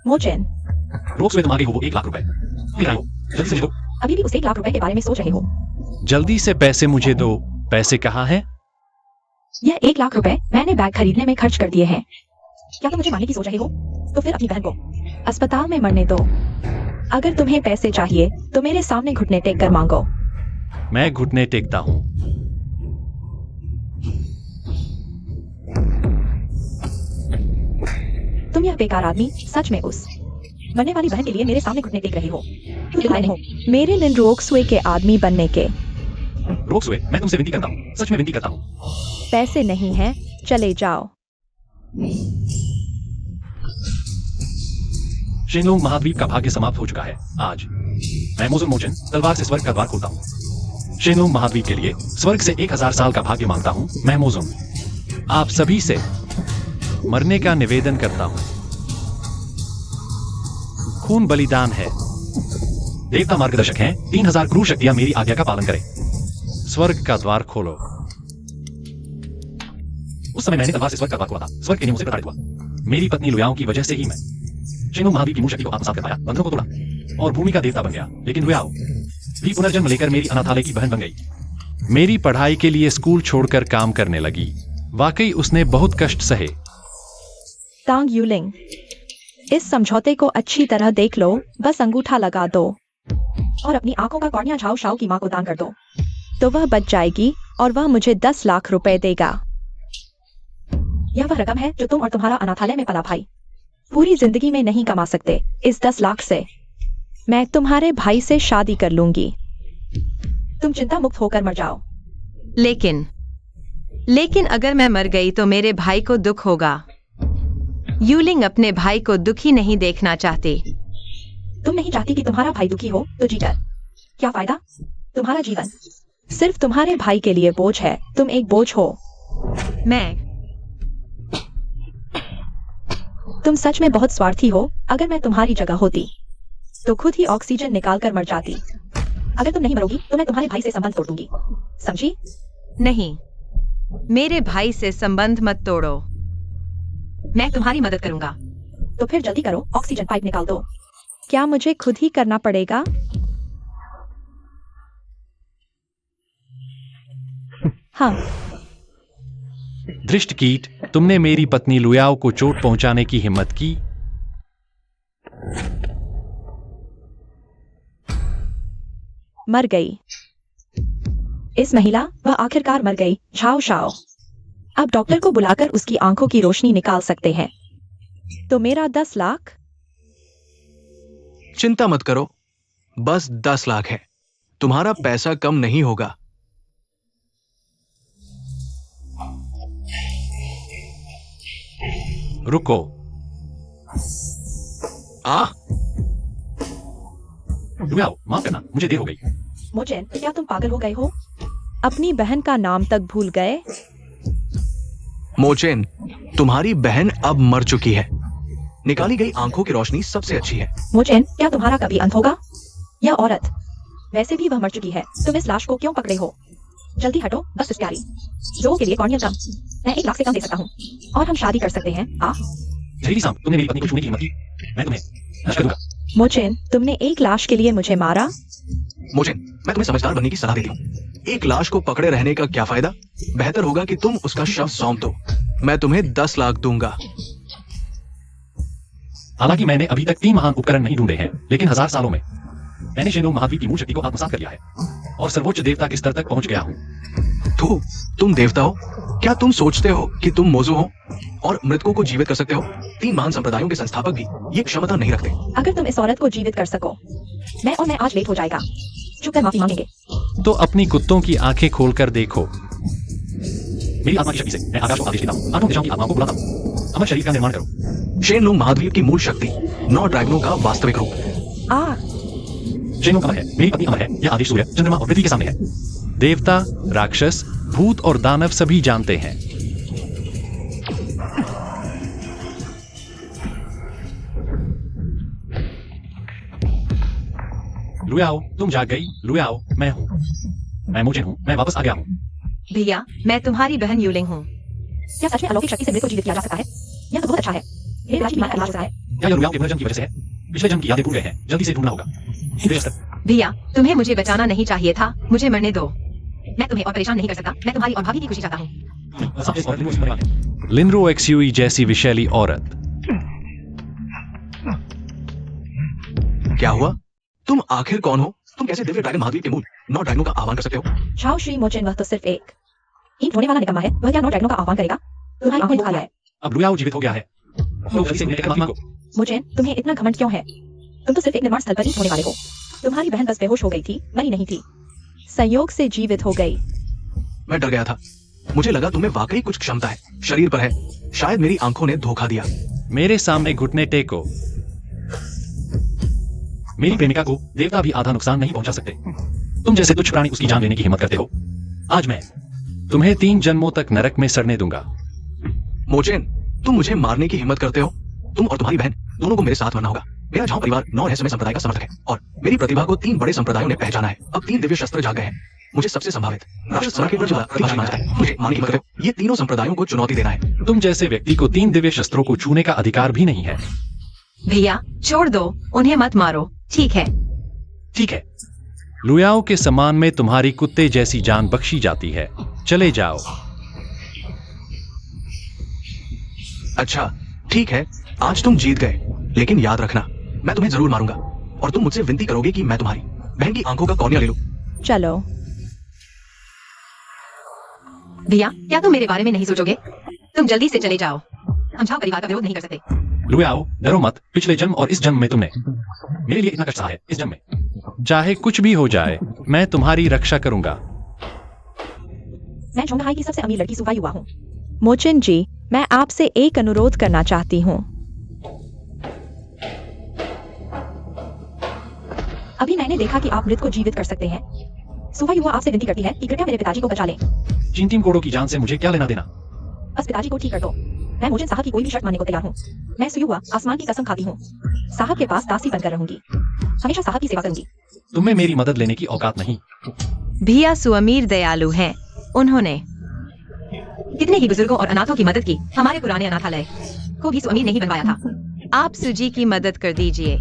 मोचेन, rocks हुए तुम आगे हो वो 1 लाख रुपए। फिर आए हो, जल्दी से ले लो। अभी भी उस 1 लाख रुपए के बारे में सोच रहे हो? जल्दी से पैसे मुझे दो। पैसे कहाँ हैं? यह 1 लाख रुपए मैंने बैग खरीदने में खर्च कर दिए हैं। क्या तुम मुझे मारने की सोच रहे हो? तो फिर अपनी बहन को अस्पताल में मरने दो। अगर तुम्हें पैसे चाहिए तो मेरे सामने घुटने टेक कर मांगो। मैं घुटने टेकता हूँ। तुम यह बेकार आदमी सच में उस मरने वाली बहन के लिए मेरे सामने घुटने टेक रहे हो। क्यों दिखाए नहीं हो मेरे लिए रोक्सवे के आदमी बनने के? रोक्स हुए, मैं तुमसे विनती करता हूँ, सच में विनती करता हूँ। पैसे नहीं हैं, चले जाओ। शेनलोंग महाद्वीप का भाग्य समाप्त हो चुका है। आज मैं मोजुन मोचन तलवार से स्वर्ग का द्वार खोलता हूँ। शेनलोंग महाद्वीप के लिए स्वर्ग से 1000 साल का भाग्य मांगता हूँ। मैं मोजुन आप सभी से मरने का निवेदन करता हूँ। खून बलिदान है। देवता मार्गदर्शक हैं, 3000 क्रूर शक्तियां मेरी आज्ञा का पालन करें। स्वर्ग का द्वार खोलो। उस समय मैंने तलवार से स्वर्ग का द्वार खोला था। स्वर्ग के नियमों से प्रताड़ित हुआ। मेरी पत्नी लुयाओं की वजह से ही मैं शेनलोंग महाद्वीप की मूल शक्ति को आत्मसात कर पाया, बंधनों को तोड़ा और भूमि का देवता बन गया। लेकिन लुयाओ भी पुनर्जन्म लेकर मेरी अनाथालय की बहन बन गई। मेरी पढ़ाई के लिए स्कूल छोड़कर काम करने लगी। वाकई उसने बहुत कष्ट सहे। तांग यूलिंग, इस समझौते को अच्छी तरह देख लो। बस अंगूठा लगा दो और अपनी आंखों का कॉर्निया झाओ शाओ की मां को दान कर दो, तो वह बच जाएगी और वह मुझे 10 लाख रुपए देगा। यह वह रकम है जो तुम और तुम्हारा अनाथालय में पला भाई पूरी जिंदगी में नहीं कमा सकते। इस 10 लाख से मैं तुम्हारे भाई से शादी कर लूंगी। तुम चिंता मुक्त होकर मर जाओ। लेकिन अगर मैं मर गई तो मेरे भाई को दुख होगा। यूलिंग अपने भाई को दुखी नहीं देखना चाहती। तुम नहीं चाहती कि तुम्हारा भाई दुखी हो तो जी कर क्या फायदा? तुम्हारा जीवन सिर्फ तुम्हारे भाई के लिए बोझ है। तुम एक बोझ हो। तुम सच में बहुत स्वार्थी हो। अगर मैं तुम्हारी जगह होती तो खुद ही ऑक्सीजन निकाल कर मर जाती। अगर तुम नहीं मरोगी तो मैं तुम्हारे भाई से संबंध तोड़ दूंगी, समझी? नहीं, मेरे भाई से संबंध मत तोड़ो। मैं तुम्हारी मदद करूंगा। तो फिर जल्दी करो, ऑक्सीजन पाइप निकाल दो। क्या मुझे खुद ही करना पड़ेगा? हाँ। दृष्टकीट, तुमने मेरी पत्नी लुयाओ को चोट पहुंचाने की हिम्मत की। मर गई। इस महिला वह आखिरकार मर गई। झाओ शाओ, अब डॉक्टर को बुलाकर उसकी आंखों की रोशनी निकाल सकते हैं। तो मेरा 10 लाख? चिंता मत करो, बस 10 लाख है। तुम्हारा पैसा कम नहीं होगा। रुको। लुयाओ, माफ करना, मुझे देर हो गई। मोचेन, क्या तुम पागल हो गए हो? अपनी बहन का नाम तक भूल गए? मोचेन, तुम्हारी बहन अब मर चुकी है। निकाली गई आंखों की रोशनी सबसे अच्छी है। मोचेन, क्या तुम्हारा कभी अंत होगा? यह औरत, वैसे भी वह मर चुकी है। तुम इस लाश को क्यों पकड़े हो? जल्दी हटो, बस इस प्यारी लोगों के लिए कॉर्नियल कम। मैं 1 लाख से कम दे सकता हूँ और हम शादी कर सकते हैं। जहरीली सांप, तुमने मेरी पत्नी को छूने की हिम्मत की, मैं तुम्हें नष्ट कर दूंगा। मोचेन, तुमने एक लाश के लिए मुझे मारा? मोचेन, मैं तुम्हें समझदार बनने की सलाह देती हूँ। एक लाश को पकड़े रहने का क्या फायदा? बेहतर होगा कि तुम उसका शव सौंप दो। मैं तुम्हें 10 लाख दूंगा। हालांकि मैंने अभी तक 3 महान उपकरण नहीं ढूंढे हैं, लेकिन 1000 सालों में मैंने शेनलोंग महाद्वीप की मूल शक्ति को आत्मसात कर लिया है और सर्वोच्च देवता के स्तर तक पहुंच गया हूँ। तो तुम देवता हो? क्या तुम सोचते हो कि तुम मोजो हो और मृतकों को जीवित कर सकते हो? 3 महान संप्रदायों के संस्थापक भी ये क्षमता नहीं रखते। अगर तुम इस औरत को जीवित कर सको, मैं आज लेट हो जाएगा, चुप कर माफी मांगेंगे। तो अपनी कुत्तों की आंखें खोलकर देखो। मेरी आत्मा की शक्ति से मैं आकाश को आदेश देता हूँ, 8 दिशाओं की आत्माओं को बुलाता हूँ, अमर शरीर का निर्माण करो। शेनलोंग महाद्वीप की मूल शक्ति 9 ड्रैगनों का वास्तविक रूप। शेनलोंग अमर है, मेरी पत्नी अमर है। यह आदेश सूर्य, चंद्रमा और पृथ्वी के सामने है। देवता, राक्षस, भूत और दानव सभी जानते हैं। लुयाओ, तुम जाग गई। लुयाओ, मैं हूँ, मैं मोचेन हूँ, मैं वापस आ गया हूँ। भैया, मैं तुम्हारी बहन यूलिंग हूँ। क्या सच में अलौकिक शक्ति से मृत को जीवित किया जा सकता है? यह तो बहुत अच्छा है। मेरे राज की मान का इलाज होता है। क्या यह लुयाओ के पुनर्जन्म की वजह से है? पिछले जन्म की यादें भूल गए हैं, जल्दी से ढूंढना होगा। भैया, तुम्हें मुझे बचाना नहीं चाहिए था, मुझे मरने दो। मैं तुम्हें और परेशान नहीं कर सकता, मैं तुम्हारी और भाभी की खुशी चाहता हूँ। लिनरो एक्सयूई जैसी विशैली औरत। क्या हुआ? तुम आखिर कौन हो? तुम कैसे दिव्य ड्रैगन महाद्वीप के मूल 9 ड्रैगनों का आह्वान कर सकते हो? छाओ श्री मोचन, वह तो सिर्फ एक ईंट होने वाला निकम्मा है। वह क्या 9 ड्रैगनों का आह्वान करेगा? तुम्हारी आंखें दिखा है। अब लुयाओ जीवित हो गया है, तो जल्दी से निकल महाद्वीप को। मोचन, तुम्हें इतना घमंड क्यों है? तुम तो सिर्फ एक निर्माण स्थल पर ईंट होने वाले हो। तुम्हारी बहन बस बेहोश हो गई थी, मरी नहीं थी, संयोग से जीवित हो गई। मैं डर गया था, मुझे लगा तुम्हें वाकई कुछ क्षमता है, शरीर पर है। शायद मेरी आंखों ने धोखा दिया। मेरे सामने घुटने टेको। मेरी प्रेमिका को देवता भी आधा नुकसान नहीं पहुंचा सकते। तुम जैसे तुच्छ प्राणी उसकी जान लेने की हिम्मत करते हो। आज मैं तुम्हें 3 जन्मों तक नरक में सड़ने दूंगा। मोचेन, तुम मुझे मारने की हिम्मत करते हो? तुम और तुम्हारी बहन दोनों को मेरे साथ मरना होगा। मेरा झाओ परिवार 9 रहस्यमय संप्रदाय का समर्थक है और मेरी प्रतिभा को 3 बड़े संप्रदायों ने पहचाना है। अब 3 दिव्य शस्त्र जाग गए हैं। मुझे सबसे संभावित राक्षस के प्रतिभा माना जाता है। मुझे मारने की हिम्मत करो। ये तीनों संप्रदायों को चुनौती देना है। तुम जैसे व्यक्ति को 3 दिव्य शस्त्रों को छूने का अधिकार भी नहीं है। भैया, छोड़ दो, उन्हें मत मारो, ठीक है? ठीक है। लुयाओ के सम्मान में तुम्हारी कुत्ते जैसी जान बख्शी जाती है। चले जाओ। अच्छा, ठीक है, आज तुम जीत गए, लेकिन याद रखना, मैं तुम्हें जरूर मारूंगा और तुम मुझसे विनती करोगे कि मैं तुम्हारी बहन की आंखों का कॉर्निया ले लूं। चलो। भैया, क्या तुम मेरे बारे में नहीं सोचोगे? तुम जल्दी से चले जाओ, हम झाओ परिवार का विरोध नहीं कर सकते। लुयाओ, डरो मत। पिछले जन्म और इस जन्म में तुमने मेरे लिए इतना कष्ट सहा है। इस जन्म में चाहे कुछ भी हो जाए, मैं तुम्हारी रक्षा करूंगा। मैं शोंगहाई की सबसे अमीर लड़की सुफा युवा हूँ। मोचिन जी, मैं आपसे एक अनुरोध करना चाहती हूँ। अभी मैंने देखा कि आप मृत को जीवित कर सकते हैं। सुफा युवा आपसे विनती करती है कि कृपया मेरे पिताजी को बचा लें। चींटीम कोड़ों की जान से मुझे क्या लेना देना? बस पिताजी को ठीक कर दो। मैं मोचिन साहब की कोई भी शर्त मानने को तैयार हूँ। मैं सुयुवा आसमान की कसम खाती हूँ, साहब के पास दासी बनकर रहूंगी, हमेशा साहब की सेवा करूंगी। तुम्हें मेरी मदद लेने की औकात नहीं। भैया सुअमीर दयालु हैं। उन्होंने कितने ही बुजुर्गों और अनाथों की मदद की। हमारे पुराने अनाथालय को भी सुअमीर नहीं बनवाया था। आप सुजी की मदद कर दीजिए।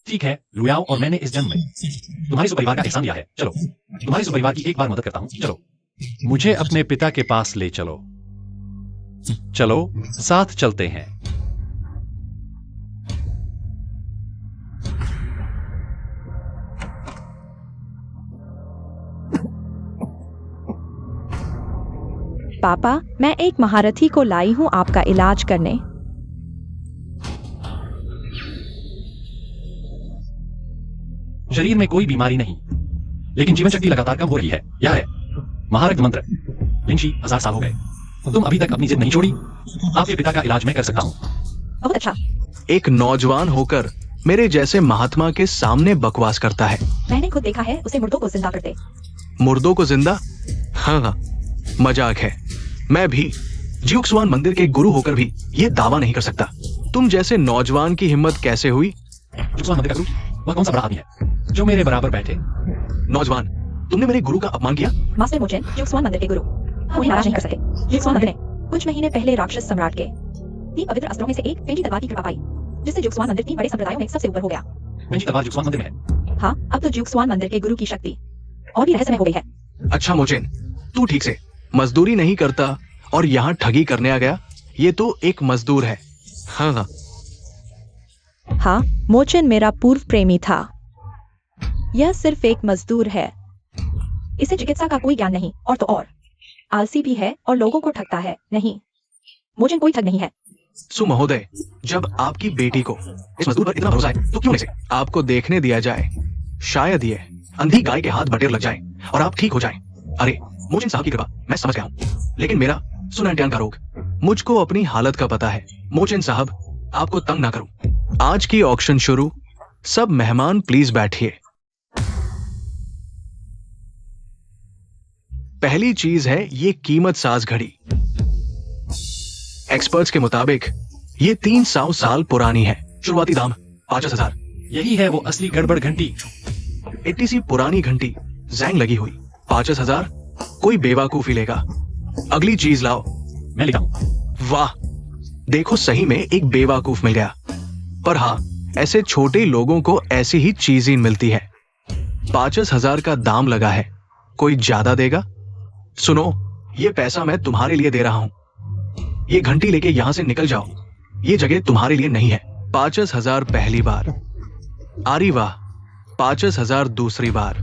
ठीक है लुयाओ, और मैंने इस जन्म में तुम्हारे सुपरिवार का एहसान लिया है। चलो, तुम्हारे सुपरिवार की एक बार मदद करता हूँ। चलो, मुझे अपने पिता के पास ले चलो। चलो, साथ चलते हैं। पापा, मैं एक महारथी को लाई हूँ आपका इलाज करने। शरीर में कोई बीमारी नहीं, लेकिन जीवन शक्ति लगातार कम हो रही है। यह है महारथ मंत्र। लिंशी, 1000 साल हो गए, तुम अभी तक अपनी जिद नहीं छोड़ी। आपके पिता का इलाज मैं कर सकता हूँ। बहुत अच्छा। एक नौजवान होकर मेरे जैसे महात्मा के सामने बकवास करता है। मैंने खुद देखा है उसे मुर्दों को जिंदा करते। मुर्दों को जिंदा? हाँ, मजाक है। मैं भी ज्यूक्सवान मंदिर के गुरु होकर भी ये दावा नहीं कर सकता। तुम जैसे नौजवान की हिम्मत कैसे हुई? ज्यूक्सवान मंदिर का गुरु? वह कौन सा बड़ा आदमी है जो मेरे बराबर बैठे? नौजवान, तुमने मेरे गुरु का अपमान किया। मास्टर मोचेन, ज्यूक्सवान मंदिर के गुरु, हम उन्हें नाराज नहीं कर सके। ज्यूक्सवान मंदिर ने कुछ महीने पहले राक्षस सम्राट के 3 पवित्र अस्त्रों में से एक पेंजी तलवार की कृपा पाई, जिससे ज्यूक्सवान मंदिर 3 बड़े संप्रदायों में सबसे ऊपर हो गया। पेंजी तलवार ज्यूक्सवान मंदिर में है? हाँ, अब तो ज्यूक्सवान मंदिर के गुरु की शक्ति और भी रहस्यमय हो गई है। अच्छा मोचेन, तू ठीक से मजदूरी नहीं करता और यहाँ ठगी करने आ गया। ये तो एक मजदूर है। हाँ, हाँ, मोचन मेरा पूर्व प्रेमी था। यह सिर्फ एक मजदूर है। इसे चिकित्सा का कोई ज्ञान नहीं, और तो और आलसी भी है और लोगों को ठगता है। नहीं, मोचन कोई ठग नहीं है। सुमहोदय, जब आपकी बेटी को इस मजदूर पर इतना भरोसा है तो क्यों नहीं से आपको देखने दिया जाए? शायद ये अंधी गाय के हाथ बटेर लग जाए और आप ठीक हो जाएं। अरे मोचन साहब की कृपा मैं समझ गया हूँ, लेकिन मेरा सुनहट्यान का रोग, मुझको अपनी हालत का पता है। मोचन साहब, आपको तंग ना करूं। आज की ऑक्शन शुरू। सब मेहमान प्लीज बैठिए। पहली चीज है ये कीमत साज घड़ी। एक्सपर्ट्स के मुताबिक ये 300 साल पुरानी है। शुरुआती दाम 50,000। यही है वो असली गड़बड़ घंटी। इतनी सी पुरानी घंटी जैंग लगी हुई। 50,000 कोई बेवकूफी लेगा। अगली चीज लाओ। मैं लेता हूँ। वाह, देखो सही में एक बेवकूफ मिल गया। पर हाँ, ऐसे छोटे लोगों को ऐसी ही चीज ही मिलती है। 50,000 का दाम लगा है, कोई ज्यादा देगा? सुनो, ये पैसा मैं तुम्हारे लिए दे रहा हूं। ये घंटी लेके यहां से निकल जाओ, ये जगह तुम्हारे लिए नहीं है। 50,000 पहली बार। अरे वाह, 50,000 दूसरी बार।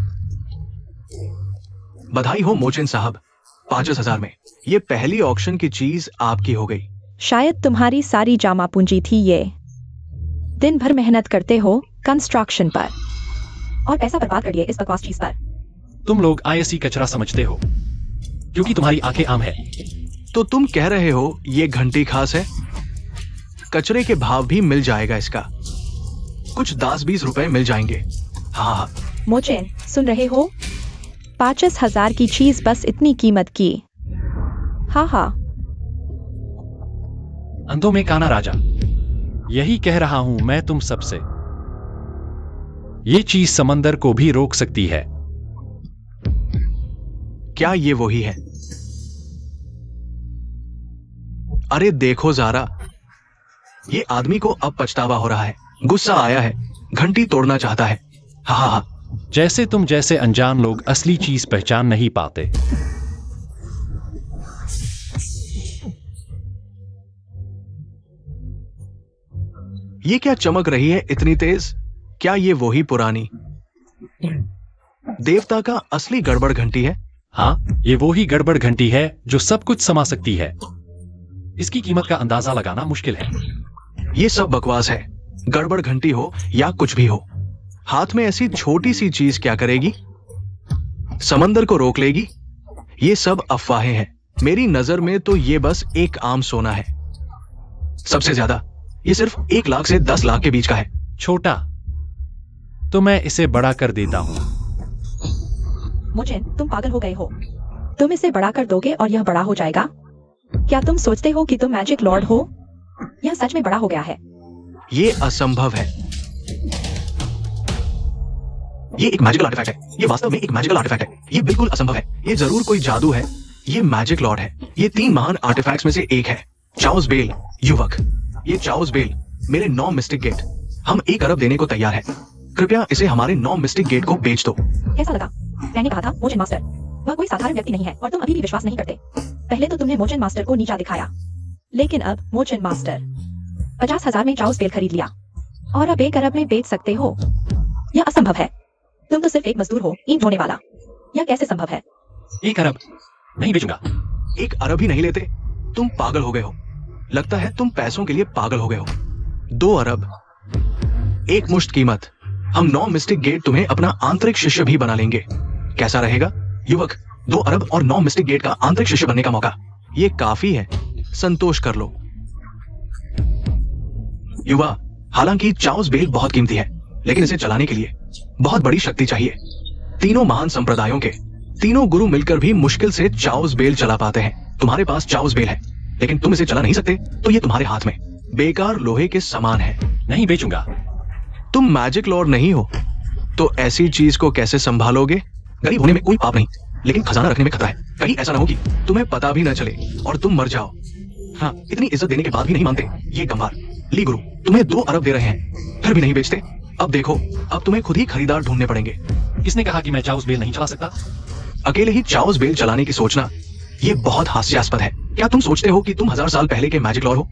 बधाई हो मोचन साहब, 50,000 में ये पहली ऑक्शन की चीज आपकी हो गई। शायद तुम्हारी सारी जामा पूंजी थी ये। दिन भर मेहनत करते हो कंस्ट्रक्शन पर और पैसा बर्बाद कर दिए इस बकवास चीज पर। तुम लोग आईएससी कचरा समझते हो क्योंकि तुम्हारी आंखें आम है। तो तुम कह रहे हो ये घंटी खास है? कचरे के भाव भी मिल जाएगा इसका, कुछ 10-20 रुपए मिल जाएंगे। हाँ हाँ, मोचेन सुन रहे हो? 50,000 की चीज बस इतनी कीमत की। हाँ हाँ, अंधों में काना राजा। यही कह रहा हूं मैं तुम सबसे। ये चीज समंदर को भी रोक सकती है। क्या ये वही है? अरे देखो ज़ारा, ये आदमी को अब पछतावा हो रहा है, गुस्सा आया है, घंटी तोड़ना चाहता है। हाँ हाँ हाँ, जैसे तुम जैसे अनजान लोग असली चीज पहचान नहीं पाते। ये क्या चमक रही है इतनी तेज? क्या ये वही पुरानी देवता का असली गड़बड़ घंटी है? हाँ, ये वो ही गड़बड़ घंटी है जो सब कुछ समा सकती है। इसकी कीमत का अंदाजा लगाना मुश्किल है। ये सब बकवास है। गड़बड़ घंटी हो या कुछ भी हो, हाथ में ऐसी छोटी सी चीज क्या करेगी? समंदर को रोक लेगी? ये सब अफवाहें हैं। मेरी नजर में तो ये बस एक आम सोना है। सबसे ज्यादा ये सिर्फ 1 लाख से 10 लाख के बीच का है। छोटा तो मैं इसे बड़ा कर देता हूं। मोचेन तुम पागल हो गए हो। तुम इसे बड़ा कर दोगे और यह बड़ा हो जाएगा? क्या तुम सोचते हो कि तुम मैजिक लॉर्ड हो? यह सच में बड़ा हो गया है। ये असंभव है। ये एक मैजिकल आर्टिफैक्ट है। ये वास्तव में एक मैजिकल आर्टिफैक्ट है। ये बिल्कुल असंभव है। ये जरूर कोई जादू है। ये मैजिक लॉर्ड है। ये 3 महान आर्टिफैक्ट्स में से एक है। चार्ल्स बेल युवक। ये चार्ल्स बेल, मेरे 9 मिस्टिक गेट। हम 1 अरब देने को तैयार है। कृपया इसे हमारे 9 मिस्टिक गेट को बेच दो। कैसा लगा? मैंने कहा था मोचन मास्टर, वह कोई साधारण व्यक्ति नहीं है और तुम अभी भी विश्वास नहीं करते। पहले तो तुमने मोचन मास्टर को नीचा दिखाया, लेकिन अब मोचन मास्टर 50,000 में चार्ल्स बेल खरीद लिया और अब 1 अरब में बेच सकते हो। यह असंभव है। तुम तो सिर्फ एक मजदूर हो, ईंट ढोने वाला। यह कैसे संभव है? 1 अरब नहीं बेचूंगा। 1 अरब ही नहीं लेते? तुम पागल हो गए हो। लगता है तुम पैसों के लिए पागल हो गए हो। 2 अरब, एक मुश्त कीमत। हम 9 मिस्टिक गेट तुम्हें अपना आंतरिक शिष्य भी बना लेंगे। कैसा रहेगा युवक? 2 अरब और 9 मिस्टिक गेट का आंतरिक शिष्य बनने का मौका, ये काफी है। संतोष कर लो युवा। हालांकि चार्ल्स बेल बहुत कीमती है, लेकिन इसे चलाने के लिए बहुत बड़ी शक्ति चाहिए। तीनों महान संप्रदायों के तीनों गुरु मिलकर भी मुश्किल से चार्ल्स बेल चला पाते हैं। तुम्हारे पास चार्ल्स बेल है, लेकिन तुम इसे चला नहीं सकते, तो ये तुम्हारे हाथ में बेकार लोहे के समान है। नहीं बेचूंगा। तुम मैजिक लॉर्ड नहीं हो, तो ऐसी चीज को कैसे संभालोगे? गरीब होने में कोई पाप नहीं, लेकिन खजाना रखने में खतरा है। कहीं ऐसा ना हो कि तुम्हें पता भी न चले और तुम मर जाओ। हाँ, इतनी इज्जत देने के बाद भी नहीं मानते ये गंवार। ली गुरु तुम्हें 2 अरब दे रहे हैं, फिर भी नहीं बेचते। अब देखो, अब तुम्हें खुद ही खरीदार ढूंढने पड़ेंगे। किसने कहा कि मैं चार्ल्स बेल नहीं चला सकता? अकेले ही चार्ल्स बेल चलाने की सोचना, ये बहुत हास्यास्पद है। क्या तुम सोचते हो कि तुम 1000 साल पहले के मैजिक लॉर्ड हो?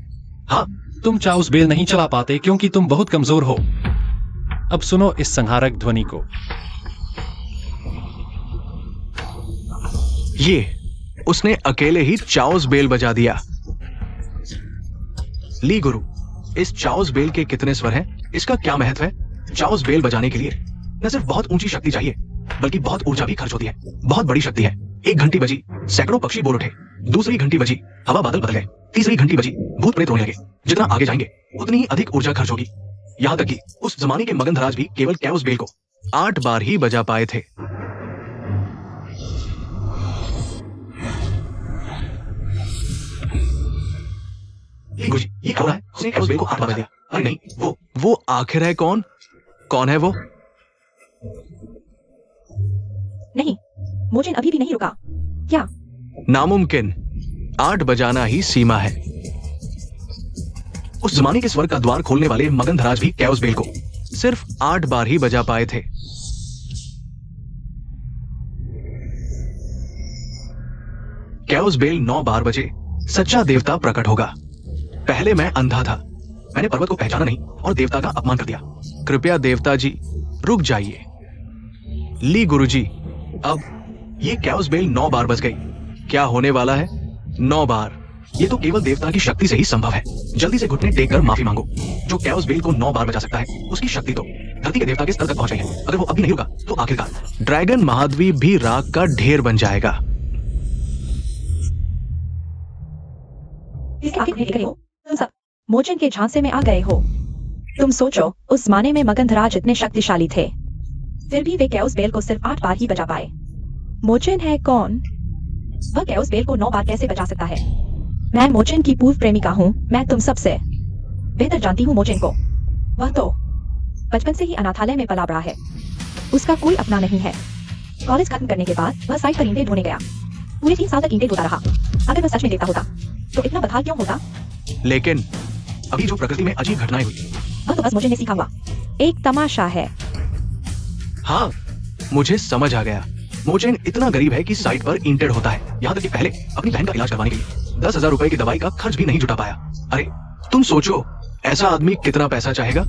हाँ, तुम चार्ल्स बेल नहीं चला पाते क्योंकि तुम बहुत कमजोर हो। अब सुनो इस संहारक ध्वनि को। ये उसने अकेले ही चार्ल्स बेल बजा दिया। ली गुरु, इस चार्ल्स बेल के कितने स्वर हैं? इसका क्या महत्व है? चार्ल्स बेल बजाने के लिए न सिर्फ बहुत ऊंची शक्ति चाहिए, बल्कि बहुत ऊर्जा भी खर्च होती है। बहुत बड़ी शक्ति है। 1 घंटी बजी, सैकड़ों पक्षी बोल उठे। दूसरी घंटी बजी, हवा बादल बदल गए। तीसरी घंटी बजी, भूत प्रेत रोने लगे। जितना आगे जाएंगे उतनी ही अधिक ऊर्जा खर्च होगी। यहां तक कि उस जमाने के मगनधराज भी केवल चार्ल्स बेल को 8 बार ही बजा पाए थे। ये कौन है? उसने चार्ल्स बेल को 8 बार बजा दिया। अरे नहीं, वो आखिर है कौन? कौन है वो? नहीं, मोचन अभी भी नहीं रुका। क्या? नामुमकिन। 8 बजाना ही सीमा है। उस जमाने के स्वर्ग का द्वार खोलने वाले मगनधराज भी कैओस बेल को सिर्फ 8 बार ही बजा पाए थे। कैओस बेल 9 बार बजे, सच्चा देवता प्रकट होगा। पहले मैं अंधा था, मैंने पर्वत को पहचाना नहीं और देवता का अपमान कर दिया। कृपया देवता जी रुक जाइए। ली गुरुजी, अब ये कैओस बेल 9 बार बज गई। क्या होने वाला है? 9 बार। ये तो केवल देवता की शक्ति से ही संभव है। जल्दी से घुटने टेक कर माफी मांगो। जो कैओस बेल को 9 बार बजा सकता है, उसकी शक्ति तो धरती के देवता के स्तर तक पहुंच गई है। अगर वो अभी नहीं रुका तो आखिरकार ड्रैगन महाद्वीप भी राख का ढेर बन जाएगा। इसके आगे नहीं गए हो तुम सब, मोचन के झांसे में आ गए हो। तुम सोचो, उस जमाने में मगनधराज इतने शक्तिशाली थे, फिर भी वे कैओस बेल को सिर्फ 8 बार ही बजा पाए। मोचन है कौन? वह कैओस बेल को 9 बार कैसे बजा सकता है? मैं मोचन की पूर्व प्रेमिका हूँ। मैं तुम सबसे बेहतर जानती हूँ मोचन को। वह तो बचपन से ही अनाथालय में पला बड़ा है। उसका कोई अपना नहीं है। कॉलेज खत्म करने के बाद वह साइट पर ईंटें ढूंढने गया। पूरे 3 साल तक ईंटें ढूंढता रहा। अगर वह सच में देवता होता तो इतना बदहाल क्यों होता? लेकिन अभी जो प्रकृति में अजीब घटनाएं हुई, वह तो बस मोचन ने सीखा हुआ एक तमाशा है। हाँ, मुझे समझ आ गया। मोचेन इतना गरीब है कि साइट पर इंटेड होता है। यहाँ तक कि पहले अपनी बहन का इलाज करवाने के लिए 10,000 रुपए की दवाई का खर्च भी नहीं जुटा पाया। अरे तुम सोचो, ऐसा आदमी कितना पैसा चाहेगा?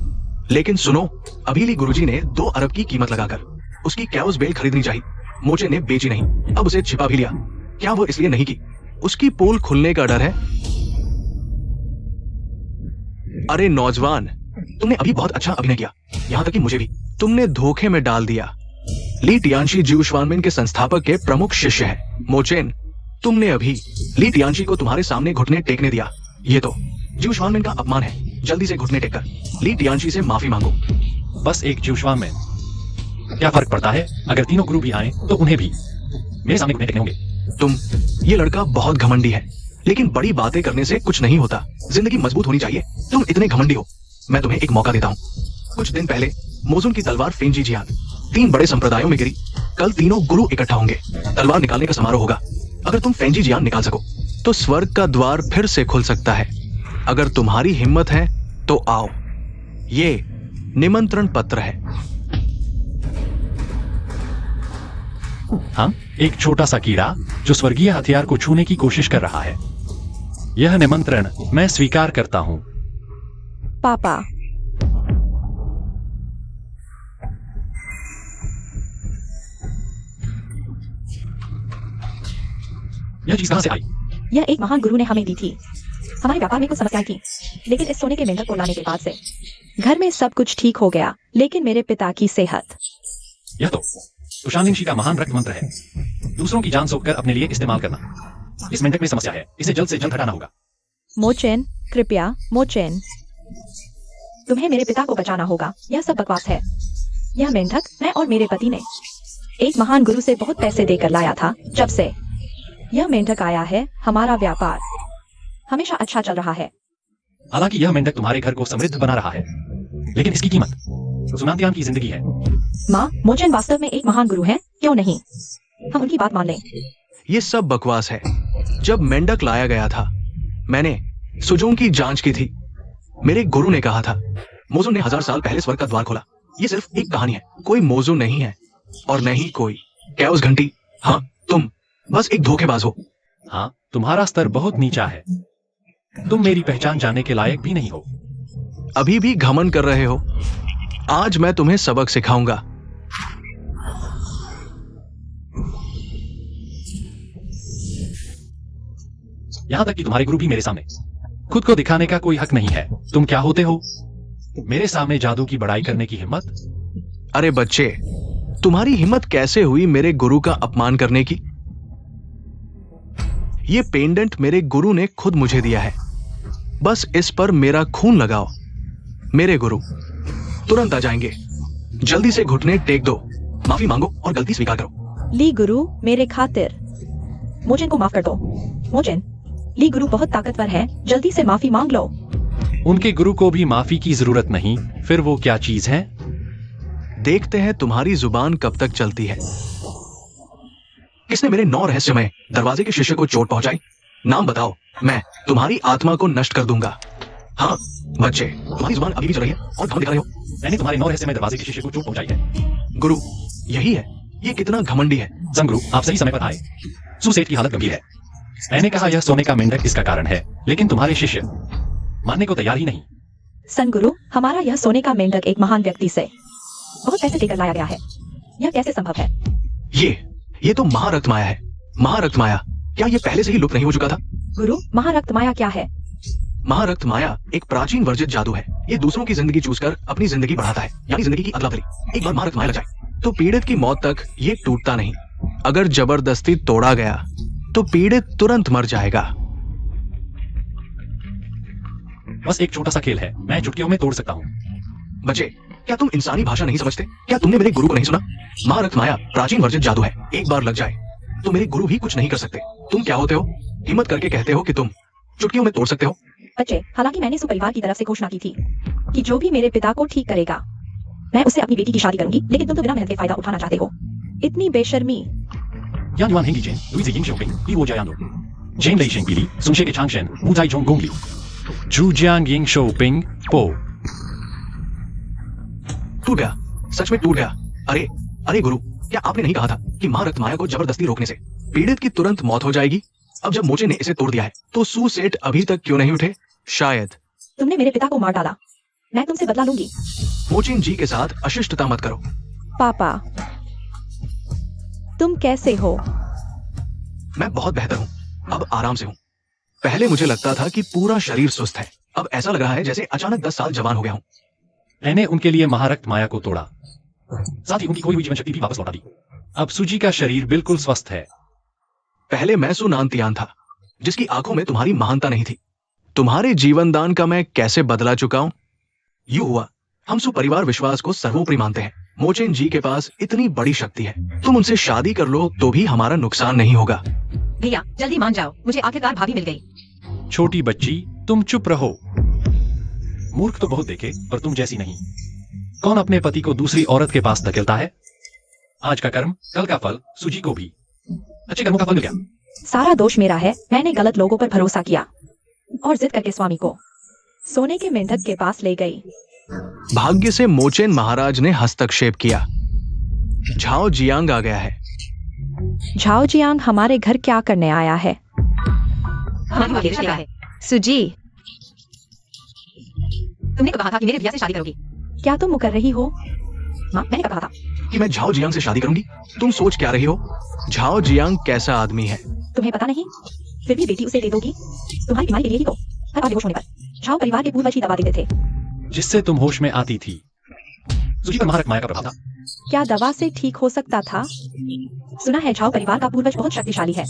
लेकिन सुनो, अभी ली गुरुजी ने 2 अरब की कीमत लगाकर उसकी कैओस बेल खरीदनी चाहिए। मोचेन ने बेची नहीं, अब उसे छिपा भी लिया। क्या वो इसलिए नहीं की उसकी पोल खुलने का डर है? अरे नौजवान, तुमने अभी बहुत अच्छा अभिनय किया, यहाँ तक कि मुझे भी तुमने धोखे में डाल दिया। ली टियानशी जीव श्वानमेन के संस्थापक के प्रमुख शिष्य है। मोचेन, तुमने अभी ली टियानशी को तुम्हारे सामने घुटने टेकने दिया। ये तो जीव श्वानमेन का अपमान है। जल्दी से घुटने टेककर ली टियानशी से माफी मांगो। बस एक जीवश्वान में क्या फर्क पड़ता है? अगर तीनों गुरु भी आए तो उन्हें भी मेरे सामने घुटने टेकने होंगे। ये लड़का बहुत घमंडी है, लेकिन बड़ी बातें करने से कुछ नहीं होता। जिंदगी मजबूत होनी चाहिए। तुम इतने घमंडी हो, मैं तुम्हें एक मौका देता हूँ। कुछ दिन पहले मोजुन की तलवार फेंजी जियान 3 बड़े संप्रदायों में गिरी। कल तीनों गुरु इकट्ठा होंगे, तलवार निकालने का समारोह होगा। अगर तुम फेंजी जियान निकाल सको तो स्वर्ग का द्वार फिर से खुल सकता है। अगर तुम्हारी हिम्मत है तो आओ, ये निमंत्रण पत्र है। हाँ, एक छोटा सा कीड़ा जो स्वर्गीय हथियार को छूने की कोशिश कर रहा है। यह निमंत्रण मैं स्वीकार करता हूँ। पापा, यह चीज कहां से आई? यह एक महान गुरु ने हमें दी थी। हमारे व्यापार में कुछ समस्याएं थी, लेकिन इस सोने के मेंढक को लाने के बाद से घर में सब कुछ ठीक हो गया। लेकिन मेरे पिता की सेहत। यह तो तुशानिंशी का महान रक्त मंत्र है। दूसरों की जान सोखकर अपने लिए इस्तेमाल करना। इस मेंढक में समस्या है, इसे जल्द से जल्द हटाना होगा। मोचेन, कृपया मोचेन, तुम्हें मेरे पिता को बचाना होगा। यह सब बकवास है। यह मेंढक मैं और मेरे पति ने एक महान गुरु से बहुत पैसे देकर लाया था। जब से यह मेंढक आया है, हमारा व्यापार हमेशा अच्छा चल रहा है। हालांकि यह मेंढक तुम्हारे घर को समृद्ध बना रहा है, लेकिन इसकी कीमत सुनांतियान की जिंदगी है। माँ, मोचेन वास्तव में एक महान गुरु है, क्यों नहीं हम उनकी बात मान लें? ये सब बकवास है। जब मेंढक लाया गया था, मैंने सुजों की जांच की थी। मेरे गुरु ने कहा था मोजुन ने 1000 साल पहले स्वर्ग का द्वार खोला। ये सिर्फ एक कहानी है, कोई मोजुन नहीं है और नहीं कोई कैओस घंटी। हाँ, तुम बस एक धोखेबाज हो। हाँ, तुम्हारा स्तर बहुत नीचा है। तुम मेरी पहचान जानने के लायक भी नहीं हो। अभी भी घमंड कर रहे हो। आज मैं तुम्हें सबक सिखाऊंगा। यहाँ तक कि तुम्हारे गुरु भी मेरे सामने खुद को दिखाने का कोई हक नहीं है। तुम क्या होते हो? मेरे सामने जादू की बड़ाई करने की हिम्मत? अरे बच्चे, तुम्हारी हिम्मत कैसे हुई मेरे गुरु का अपमान करने की? ये पेंडेंट मेरे गुरु ने खुद मुझे दिया है। बस इस पर मेरा खून लगाओ। मेरे गुरु तुरंत आ जाएंगे। जल्दी से घुटने टेक दो, माफी मांगो और गलती स्वीकार करो। ली गुरु, मेरे खातिर मोचेन को माफ कर दो। मोचेन, ली गुरु बहुत ताकतवर है, जल्दी से माफी मांग लो। उनके गुरु को भी माफी की जरूरत नहीं, फिर वो क्या चीज है? देखते हैं तुम्हारी जुबान कब तक चलती है। किसने मेरे 9 रहस्यमय दरवाजे के शिष्य को चोट पहुंचाई? नाम बताओ, मैं तुम्हारी आत्मा को नष्ट कर दूंगा। हाँ, बच्चे, तुम्हारी जुबान अभी भी चल रही है और घमंड दिखा रहे हो। मैंने तुम्हारे 9 रहस्यमय दरवाजे के शीशे को चोट पहुंचाई है। गुरु, यही है, ये कितना घमंडी है। संगुरु, आप सही समय पर आए। सुसेठ की हालत गंभीर है। मैंने कहा यह सोने का मेंढक इसका कारण है, लेकिन तुम्हारे शिष्य मानने को तैयार ही नहीं। सनगुरु, हमारा यह सोने का मेंढक एक महान व्यक्ति से बहुत पैसे देकर लाया गया है। यह कैसे संभव है? ये तो महारक्त माया है। महारक्त माया, क्या ये पहले से ही लुप्त नहीं हो चुका था? गुरु, महारक्त माया क्या है? महारक्त माया एक प्राचीन वर्जित जादू है। ये दूसरों की जिंदगी चूस कर अपनी जिंदगी बढ़ाता है, यानी जिंदगी की अदला बदली। एक बार महारक्त माया लग जाए तो पीड़ित की मौत तक ये टूटता नहीं। अगर जबरदस्ती तोड़ा गया तो पीड़ित तुरंत मर जाएगा। बस एक छोटा सा खेल है, मैं चुटकियों में तोड़ सकता हूँ। बच्चे, क्या तुम इंसानी भाषा नहीं समझते? क्या तुमने मेरे गुरु को नहीं सुना? महारक्त माया प्राचीन वर्जित जादू है। एक बार लग जाए तो मेरे गुरु भी कुछ नहीं कर सकते। तुम क्या होते हो? हिम्मत करके कहते हो कि तुम चुटकियों में तोड़ सकते हो? बच्चे, हालांकि मैंने सुपरिवार की तरफ से घोषणा की थी कि जो भी मेरे पिता को ठीक करेगा मैं उससे अपनी बेटी की शादी करूंगी, लेकिन तुम तो बिना मेहनत के फायदा उठाना चाहते हो। इतनी बेशर्मी। यान युआन हेंगी चेन, लुई जिंग शोपिंग, ही वो जायानो। जेन लेई शेंग पीली, सुनशे के चांगशेन, मुजाई जोंग गोंग लिu। Zhujiang Ying Shou Ping Po। टूट गया, सच में टूट गया। अरे गुरु, क्या आपने नहीं कहा था कि महारक्त माया को जबरदस्ती रोकने से पीड़ित की तुरंत मौत हो जाएगी? अब जब मोचे ने इसे तोड़ दिया है तो सू सेठ अभी तक क्यों नहीं उठे? शायद तुमने मेरे पिता को मार डाला, मैं तुमसे बदला लूंगी। मोचिन जी के साथ अशिष्टता मत करो। पापा, तुम कैसे हो? मैं बहुत बेहतर हूँ, अब आराम से हूँ। पहले मुझे लगता था कि पूरा शरीर सुस्त है, अब ऐसा लग रहा है जैसे अचानक 10 साल जवान हो गया हूँ। मैंने उनके लिए महारक्त माया को तोड़ा, साथ ही उनकी खोई हुई जीवन शक्ति भी वापस लौटा दी। अब सुजी का शरीर बिल्कुल स्वस्थ है। पहले मैं सुनानतियान था, जिसकी आंखों में तुम्हारी महानता नहीं थी। तुम्हारे जीवन दान का मैं कैसे बदला चुका हूं? यूं हुआ, हम सुपरिवार विश्वास को सर्वोपरि मानते हैं। मोचेन जी के पास इतनी बड़ी शक्ति है, तुम उनसे शादी कर लो तो भी हमारा नुकसान नहीं होगा। भैया जल्दी मान जाओ, मुझे आखिरकार भाभी मिल गई। छोटी बच्ची, तुम चुप रहो। मूर्ख तो बहुत देखे, पर तुम जैसी नहीं। कौन अपने पति को दूसरी औरत के पास धकेलता है? आज का कर्म, कल का फल, सुजी को भी अच्छे कर्मों का फल मिल गया। सारा दोष मेरा है, मैंने गलत लोगों पर भरोसा किया और जिद करके स्वामी को सोने के मेंढक के पास ले गई। भाग्य से मोचेन महाराज ने हस्तक्षेप किया। झाओ जियांग आ गया है। झाओ जियांग हमारे घर क्या करने आया है? हमारी वकील लगा है। सुजी, तुमने तो कहा था कि मेरे भैया से शादी करोगी। क्या तुम मुकर रही हो? माँ, मैंने कहा था कि मैं झाओ जियांग से शादी करूंगी। तुम सोच क्या रही हो? झाओ जियांग कैसा आदमी है तुम्हें पता नहीं, फिर भी बेटी उसे दे दोगी? तुम्हारी बीमारी के लिए ही तो हर बार बेहोश होने पर झाओ परिवार के पूर्वज ही दवा देते थे, जिससे तुम होश में आती थी। सुजी पर महारक्त माया का प्रभाव था। क्या दवा से ठीक हो सकता था? सुना है झाओ परिवार का पूर्वज बहुत शक्तिशाली है,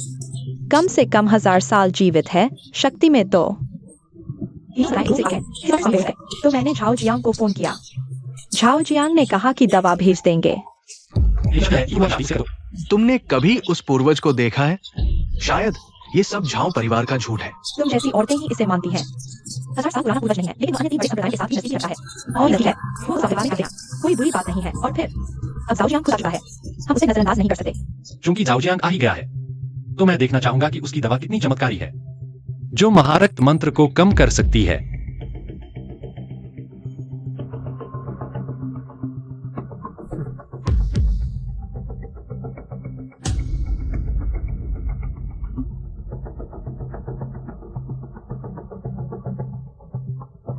कम से कम 1000 साल जीवित है, शक्ति में तो तो मैंने झाओ जियांग को फोन किया। झाओ जियांग ने कहा कि दवा भेज देंगे। तुमने कभी उस पूर्वज को देखा है? शायद ये सब झाओ परिवार का झूठ है। तुम जैसी औरतें ही इसे मानती हैं। 1000 साल पुराना पूर्वज नहीं है, लेकिन वो अन्य 3 बड़े संप्रदायों के साथ भी नजदीकी रखता है और लकी है, वो उस परिवार में करते हैं। कोई बुरी बात नहीं है। और फिर अब झाओ जियांग खुद आ चुका है, हम उसे नजरअंदाज नहीं कर सकते। चूंकि झाओ जियांग आ ही गया है, तो मैं देखना चाहूंगा कि उसकी दवा कितनी चमत्कारी है, जो महारक्त मंत्र को कम कर सकती है।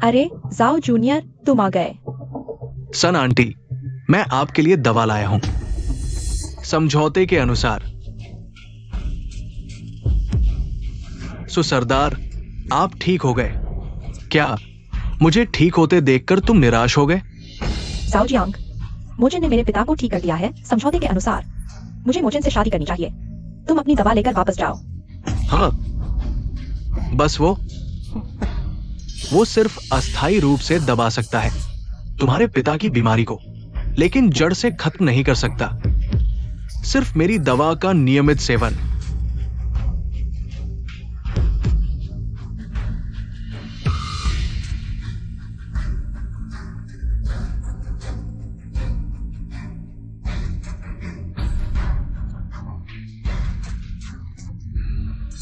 अरे जाओ जूनियर, तुम आ गए। सन आंटी, मैं आपके लिए दवा लाया हूं, समझौते के अनुसार। सो सरदार, आप ठीक हो गए क्या? मुझे ठीक होते देखकर तुम निराश हो गए? झाओ जियांग, मोचेन ने मेरे पिता को ठीक कर दिया है, समझौते के अनुसार। मुझे मोचेन से शादी करनी चाहिए। तुम अपनी दवा लेकर वापस जाओ। हाँ, बस वो सिर्फ अस्थायी रूप से दबा सकता है तुम्हारे पिता की बीमारी को, लेकिन जड़ से खत्म नहीं कर सकता। सिर्फ मेरी दवा का नियमित सेवन।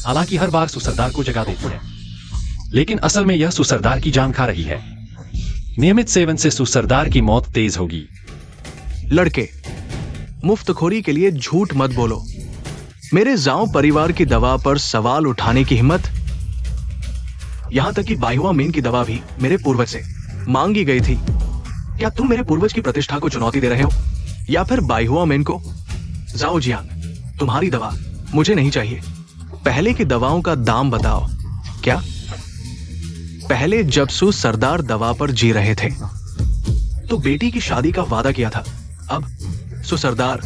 हालांकि हर बार सुसरदार को जगा देती है, लेकिन असल में यह सुसरदार की जान खा रही है। नियमित सेवन से सुसरदार की मौत तेज होगी। लड़के, मुफ्तखोरी के लिए झूठ मत बोलो। मेरे जाओ परिवार की दवा पर सवाल उठाने की हिम्मत। यहां तक कि बाइहुआ मेन की दवा भी मेरे पूर्वज से मांगी गई थी। क्या तुम मेरे पूर्वज की प्रतिष्ठा को चुनौती दे रहे हो, या फिर बाइहुआ मेन को? जाओ जियांग, तुम्हारी दवा मुझे नहीं चाहिए। पहले की दवाओं का दाम बताओ। क्या पहले जब सु सरदार दवा पर जी रहे थे तो बेटी की शादी का वादा किया था। अब सु सरदार,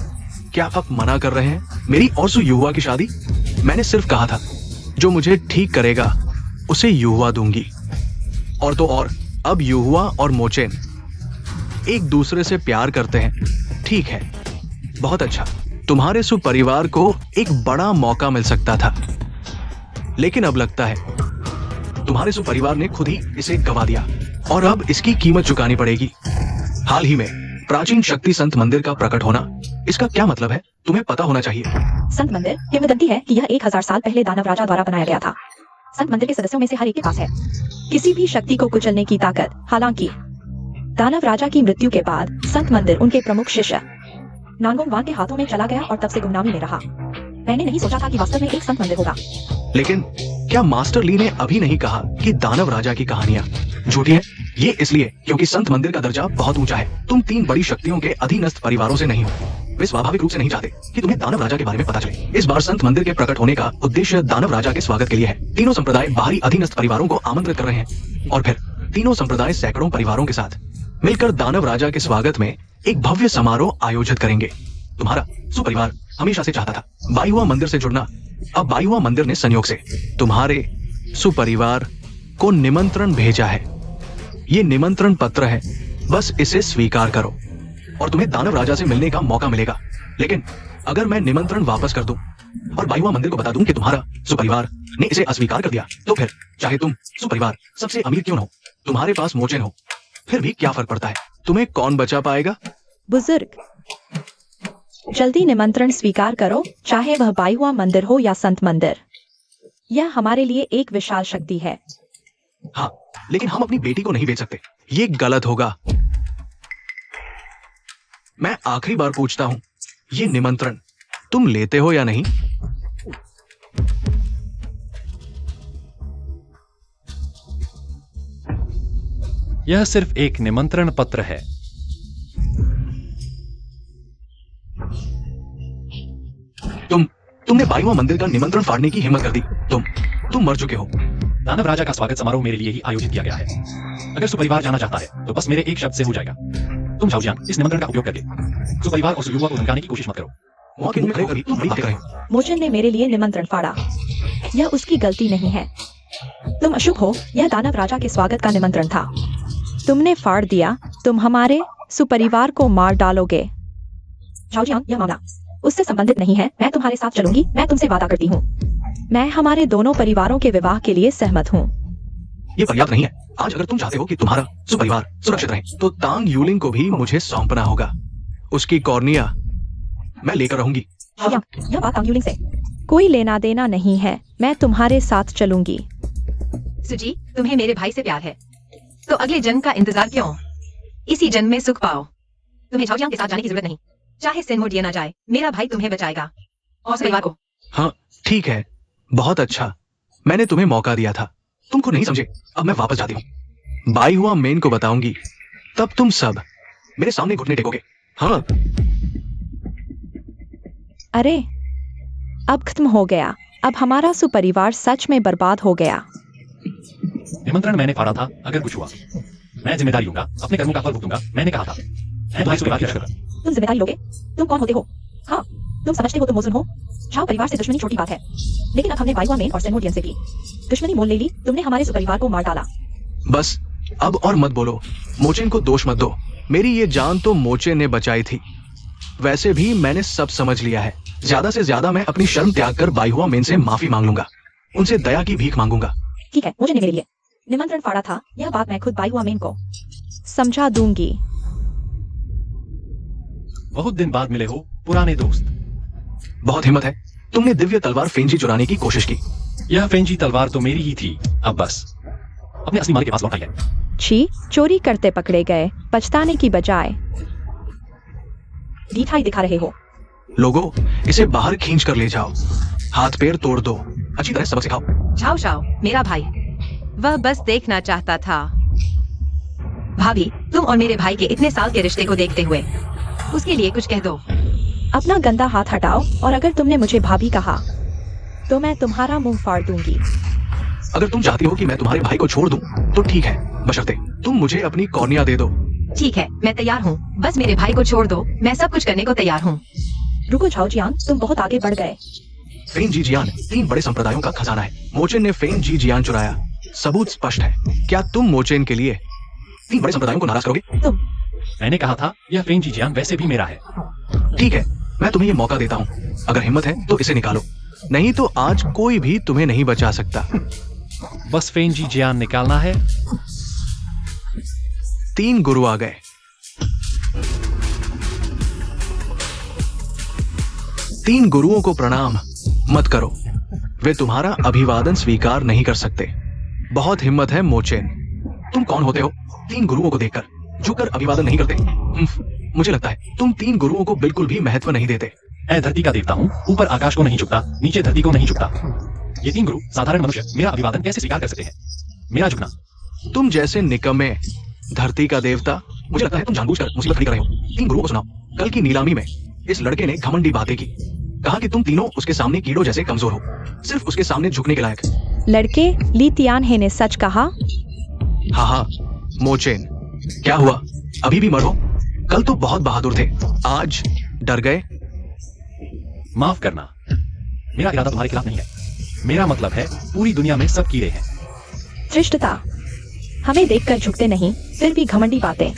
क्या आप मना कर रहे हैं मेरी और सु युवा की शादी? मैंने सिर्फ कहा था जो मुझे ठीक करेगा उसे युवा दूंगी। और तो और अब युवा और मोचेन एक दूसरे से प्यार करते हैं। ठीक है, बहुत अच्छा। तुम्हारे सु परिवार को एक बड़ा मौका मिल सकता था, लेकिन अब लगता है तुम्हारे सु परिवार ने खुद ही इसे गवा दिया और अब इसकी कीमत चुकानी पड़ेगी। हाल ही में प्राचीन शक्ति संत मंदिर का प्रकट होना, इसका क्या मतलब है तुम्हें पता होना चाहिए। संत मंदिर किंवदंती है कि यह 1000 साल पहले दानव राजा द्वारा बनाया गया था। संत मंदिर के सदस्यों में से हर एक के पास है किसी भी शक्ति को कुचलने की ताकत। हालांकि दानव राजा की मृत्यु के बाद संत मंदिर उनके प्रमुख शिष्य नानगोंग वान के हाथों में चला गया और तब से गुमनामी में रहा। मैंने नहीं सोचा था कि वास्तव में एक संत मंदिर होगा। लेकिन क्या मास्टर ली ने अभी नहीं कहा कि दानव राजा की कहानियां झूठी है? ये इसलिए क्योंकि संत मंदिर का दर्जा बहुत ऊंचा है। तुम 3 बड़ी शक्तियों के अधीनस्थ परिवारों से नहीं हो। वे स्वाभाविक रूप से नहीं चाहते कि तुम्हें दानव राजा के बारे में पता चले। इस बार संत मंदिर के प्रकट होने का उद्देश्य दानव राजा के स्वागत के लिए है। तीनों संप्रदाय बाहरी अधीनस्थ परिवारों को आमंत्रित कर रहे हैं और फिर तीनों संप्रदाय सैकड़ों परिवारों के साथ मिलकर दानव राजा के स्वागत में एक भव्य समारोह आयोजित करेंगे। तुम्हारा सुपरिवार हमेशा से चाहता था बाइहुआ मंदिर से जुड़ना। अब बाइहुआ मंदिर ने संयोग से तुम्हारे सुपरिवार को निमंत्रण भेजा है। ये निमंत्रण पत्र है, बस इसे स्वीकार करो और तुम्हें दानव राजा से मिलने का मौका मिलेगा। लेकिन अगर मैं निमंत्रण वापस कर दूं और बाइहुआ मंदिर को बता दूं कि तुम्हारा सुपरिवार ने इसे अस्वीकार कर दिया, तो फिर चाहे तुम सुपरिवार सबसे अमीर क्यों न हो, तुम्हारे पास मोचेन हो, फिर भी क्या फर्क पड़ता है? तुम्हें कौन बचा पाएगा? बुजुर्ग, जल्दी निमंत्रण स्वीकार करो, चाहे वह बाइहुआ मंदिर हो या संत मंदिर। यह हमारे लिए एक विशाल शक्ति है। हाँ, लेकिन हम अपनी बेटी को नहीं बेच सकते। ये गलत होगा। मैं आखिरी बार पूछता हूं, ये निमंत्रण तुम लेते हो या नहीं? यह सिर्फ एक निमंत्रण पत्र है। तुमने बाइहुआ मंदिर का निमंत्रण फाड़ने की हिम्मत कर दी। तुम मर चुके हो। दानव राजा का स्वागत समारोह मेरे लिए ही आयोजित किया गया है। अगर सुपरिवार जाना चाहता है तो बस मेरे एक शब्द से हो जाएगा। तुम झाओ जियांग, इस निमंत्रण का उपयोग करके सुपरिवार और सुयुवा को धमकाने की कोशिश मत करो। मौत के मुंह में खड़े होकर तुम बड़ी बातें कर रहे हो। मोचन ने मेरे लिए निमंत्रण फाड़ा, यह उसकी गलती नहीं है। तुम अशुभ हो, यह दानव राजा के स्वागत का निमंत्रण था। तुमने फाड़ दिया, तुम हमारे सुपरिवार को मार डालोगे। झाओ जियांग, यह मामला उससे संबंधित नहीं है। मैं तुम्हारे साथ चलूंगी, मैं तुमसे वादा करती हूँ। मैं हमारे दोनों परिवारों के विवाह के लिए सहमत हूँ। ये पर्याप्त नहीं है। आज अगर तुम चाहते हो कि तुम्हारा सुपरिवार सुरक्षित रहे, तो तांग यूलिंग को भी मुझे सौंपना होगा। उसकी कॉर्निया मैं लेकर रहूंगी। यह बात तांग यूलिंग से कोई लेना देना नहीं है। मैं तुम्हारे साथ चलूंगी। सुजी, तुम्हें मेरे भाई से प्यार है, तो अगले जन्म का इंतजार क्यों? इसी जन्म में सुख पाओ। तुम्हें झाओ जियांग के साथ जाने की जरूरत नहीं। चाहे सेनमो दिया ना जाए, मेरा भाई तुम्हें बचाएगा और परिवार को। हाँ ठीक है, बहुत अच्छा। मैंने तुम्हें मौका दिया था, तुम खुद नहीं समझे। अब मैं वापस जाती हूँ। बाइहुआ मेन को बताऊंगी, तब तुम सब मेरे सामने घुटने टेकोगे। हाँ। अरे, अब खत्म हो गया। अब हमारा सुपरिवार सच में बर्बाद हो गया। निमंत्रण मैंने फाड़ा था। अगर कुछ हुआ मैं जिम्मेदारी लूंगा, अपने कर्मों का फल भुगतूंगा। मैंने कहा था मैं तुम्हारे सुपरिवार की रक्षा करूंगा। तुम जिम्मेदारी लोगे? तुम कौन होते हो? हाँ, तुम समझते हो तुम मोजुन हो। झाओ परिवार से दुश्मनी छोटी बात है, लेकिन अब हमने बाइहुआ मेन और सेनमोडियन से की दुश्मनी मोल ले ली। तुमने हमारे सुपरिवार को मार डाला। बस अब और मत बोलो। मोचेन को दोष मत दो। मेरी ये जान तो मोचेन ने बचाई थी। वैसे भी मैंने सब समझ लिया है। ज्यादा से ज्यादा मैं अपनी शर्म त्याग कर बाइहुआ मेन से माफी मांग लूंगा, उनसे दया की भीख मांगूंगा। ठीक है, मुझे ने मेरे लिए निमंत्रण फाड़ा था। यह बात मैं खुद बाइहुआ मेन को समझा दूंगी। बहुत दिन बाद मिले हो पुराने दोस्त। बहुत हिम्मत है। तुमने दिव्य तलवार फेंजी चुराने की कोशिश की। यह फेंजी तलवार तो मेरी ही थी। अब बस अपने असली मालिक के पास लौट आई है। छी, चोरी करते पकड़े गए, पछताने की बजाय दिखाई दिखा रहे हो। लोगों, इसे बाहर खींच कर ले जाओ, हाथ पैर तोड़ दो, अच्छी तरह सबक सिखाओ। झाओ शाओ, मेरा भाई, वह बस देखना चाहता था। भाभी, तुम और मेरे भाई के इतने साल के रिश्ते को देखते हुए उसके लिए कुछ कह दो। अपना गंदा हाथ हटाओ, और अगर तुमने मुझे भाभी कहा तो मैं तुम्हारा मुंह फाड़ दूंगी। अगर तुम चाहती हो कि मैं तुम्हारे भाई को छोड़ दूं, तो ठीक है, बशर्ते तुम मुझे अपनी कॉर्निया दे दो। ठीक है, मैं तैयार हूँ, बस मेरे भाई को छोड़ दो, मैं सब कुछ करने को तैयार हूँ। रुको झाओ जियांग, तुम बहुत आगे बढ़ गए। फेन जी जियान 3 बड़े संप्रदायों का खजाना है। मोचेन ने फेन जी जियान चुराया, सबूत स्पष्ट है। क्या तुम मोचेन के लिए 3 बड़े संप्रदायों को नाराज करोगे? तुम मैंने कहा था यह फेंग जीजियांग वैसे भी मेरा है। ठीक है, मैं तुम्हें ये मौका देता हूँ, अगर हिम्मत है तो इसे निकालो, नहीं तो आज कोई भी तुम्हें नहीं बचा सकता। बस फेन जी जियान निकालना है। 3 गुरु आ गए। 3 गुरुओं को प्रणाम मत करो, वे तुम्हारा अभिवादन स्वीकार नहीं कर सकते। बहुत हिम्मत है मोचेन। तुम कौन होते हो 3 गुरुओं को देखकर झुककर अभिवादन नहीं करते? मुझे लगता है तुम 3 गुरुओं को बिल्कुल भी महत्व नहीं देते। मैं धरती का देवता हूँ, ऊपर आकाश को नहीं झुकता, नीचे धरती को नहीं झुकता। ये 3 गुरु साधारण मनुष्य मेरा अभिवादन कैसे स्वीकार कर सकते हैं? मेरा झुकना। तुम जैसे निकम्मे धरती का देवता, मुझे लगता है तुम जानबूझकर मुसीबत खड़ी कर रहे हो। 3 गुरुओं को सुनाओ। कल की नीलामी में इस लड़के ने घमंडी बातें की, कहा कि तुम तीनों उसके सामने कीड़ों जैसे कमजोर हो, सिर्फ उसके सामने झुकने के लायक। लड़के, ली तियानहे ने सच कहा। हाँ, मोचेन, क्या हुआ? अभी भी मरो? कल तो बहुत बहादुर थे, आज डर गए? माफ करना, मेरा इरादा तुम्हारे खिलाफ नहीं है। मेरा मतलब है पूरी दुनिया में सब कीड़े हैं। धृष्टता, हमें देखकर झुकते नहीं, फिर भी घमंडी बातें।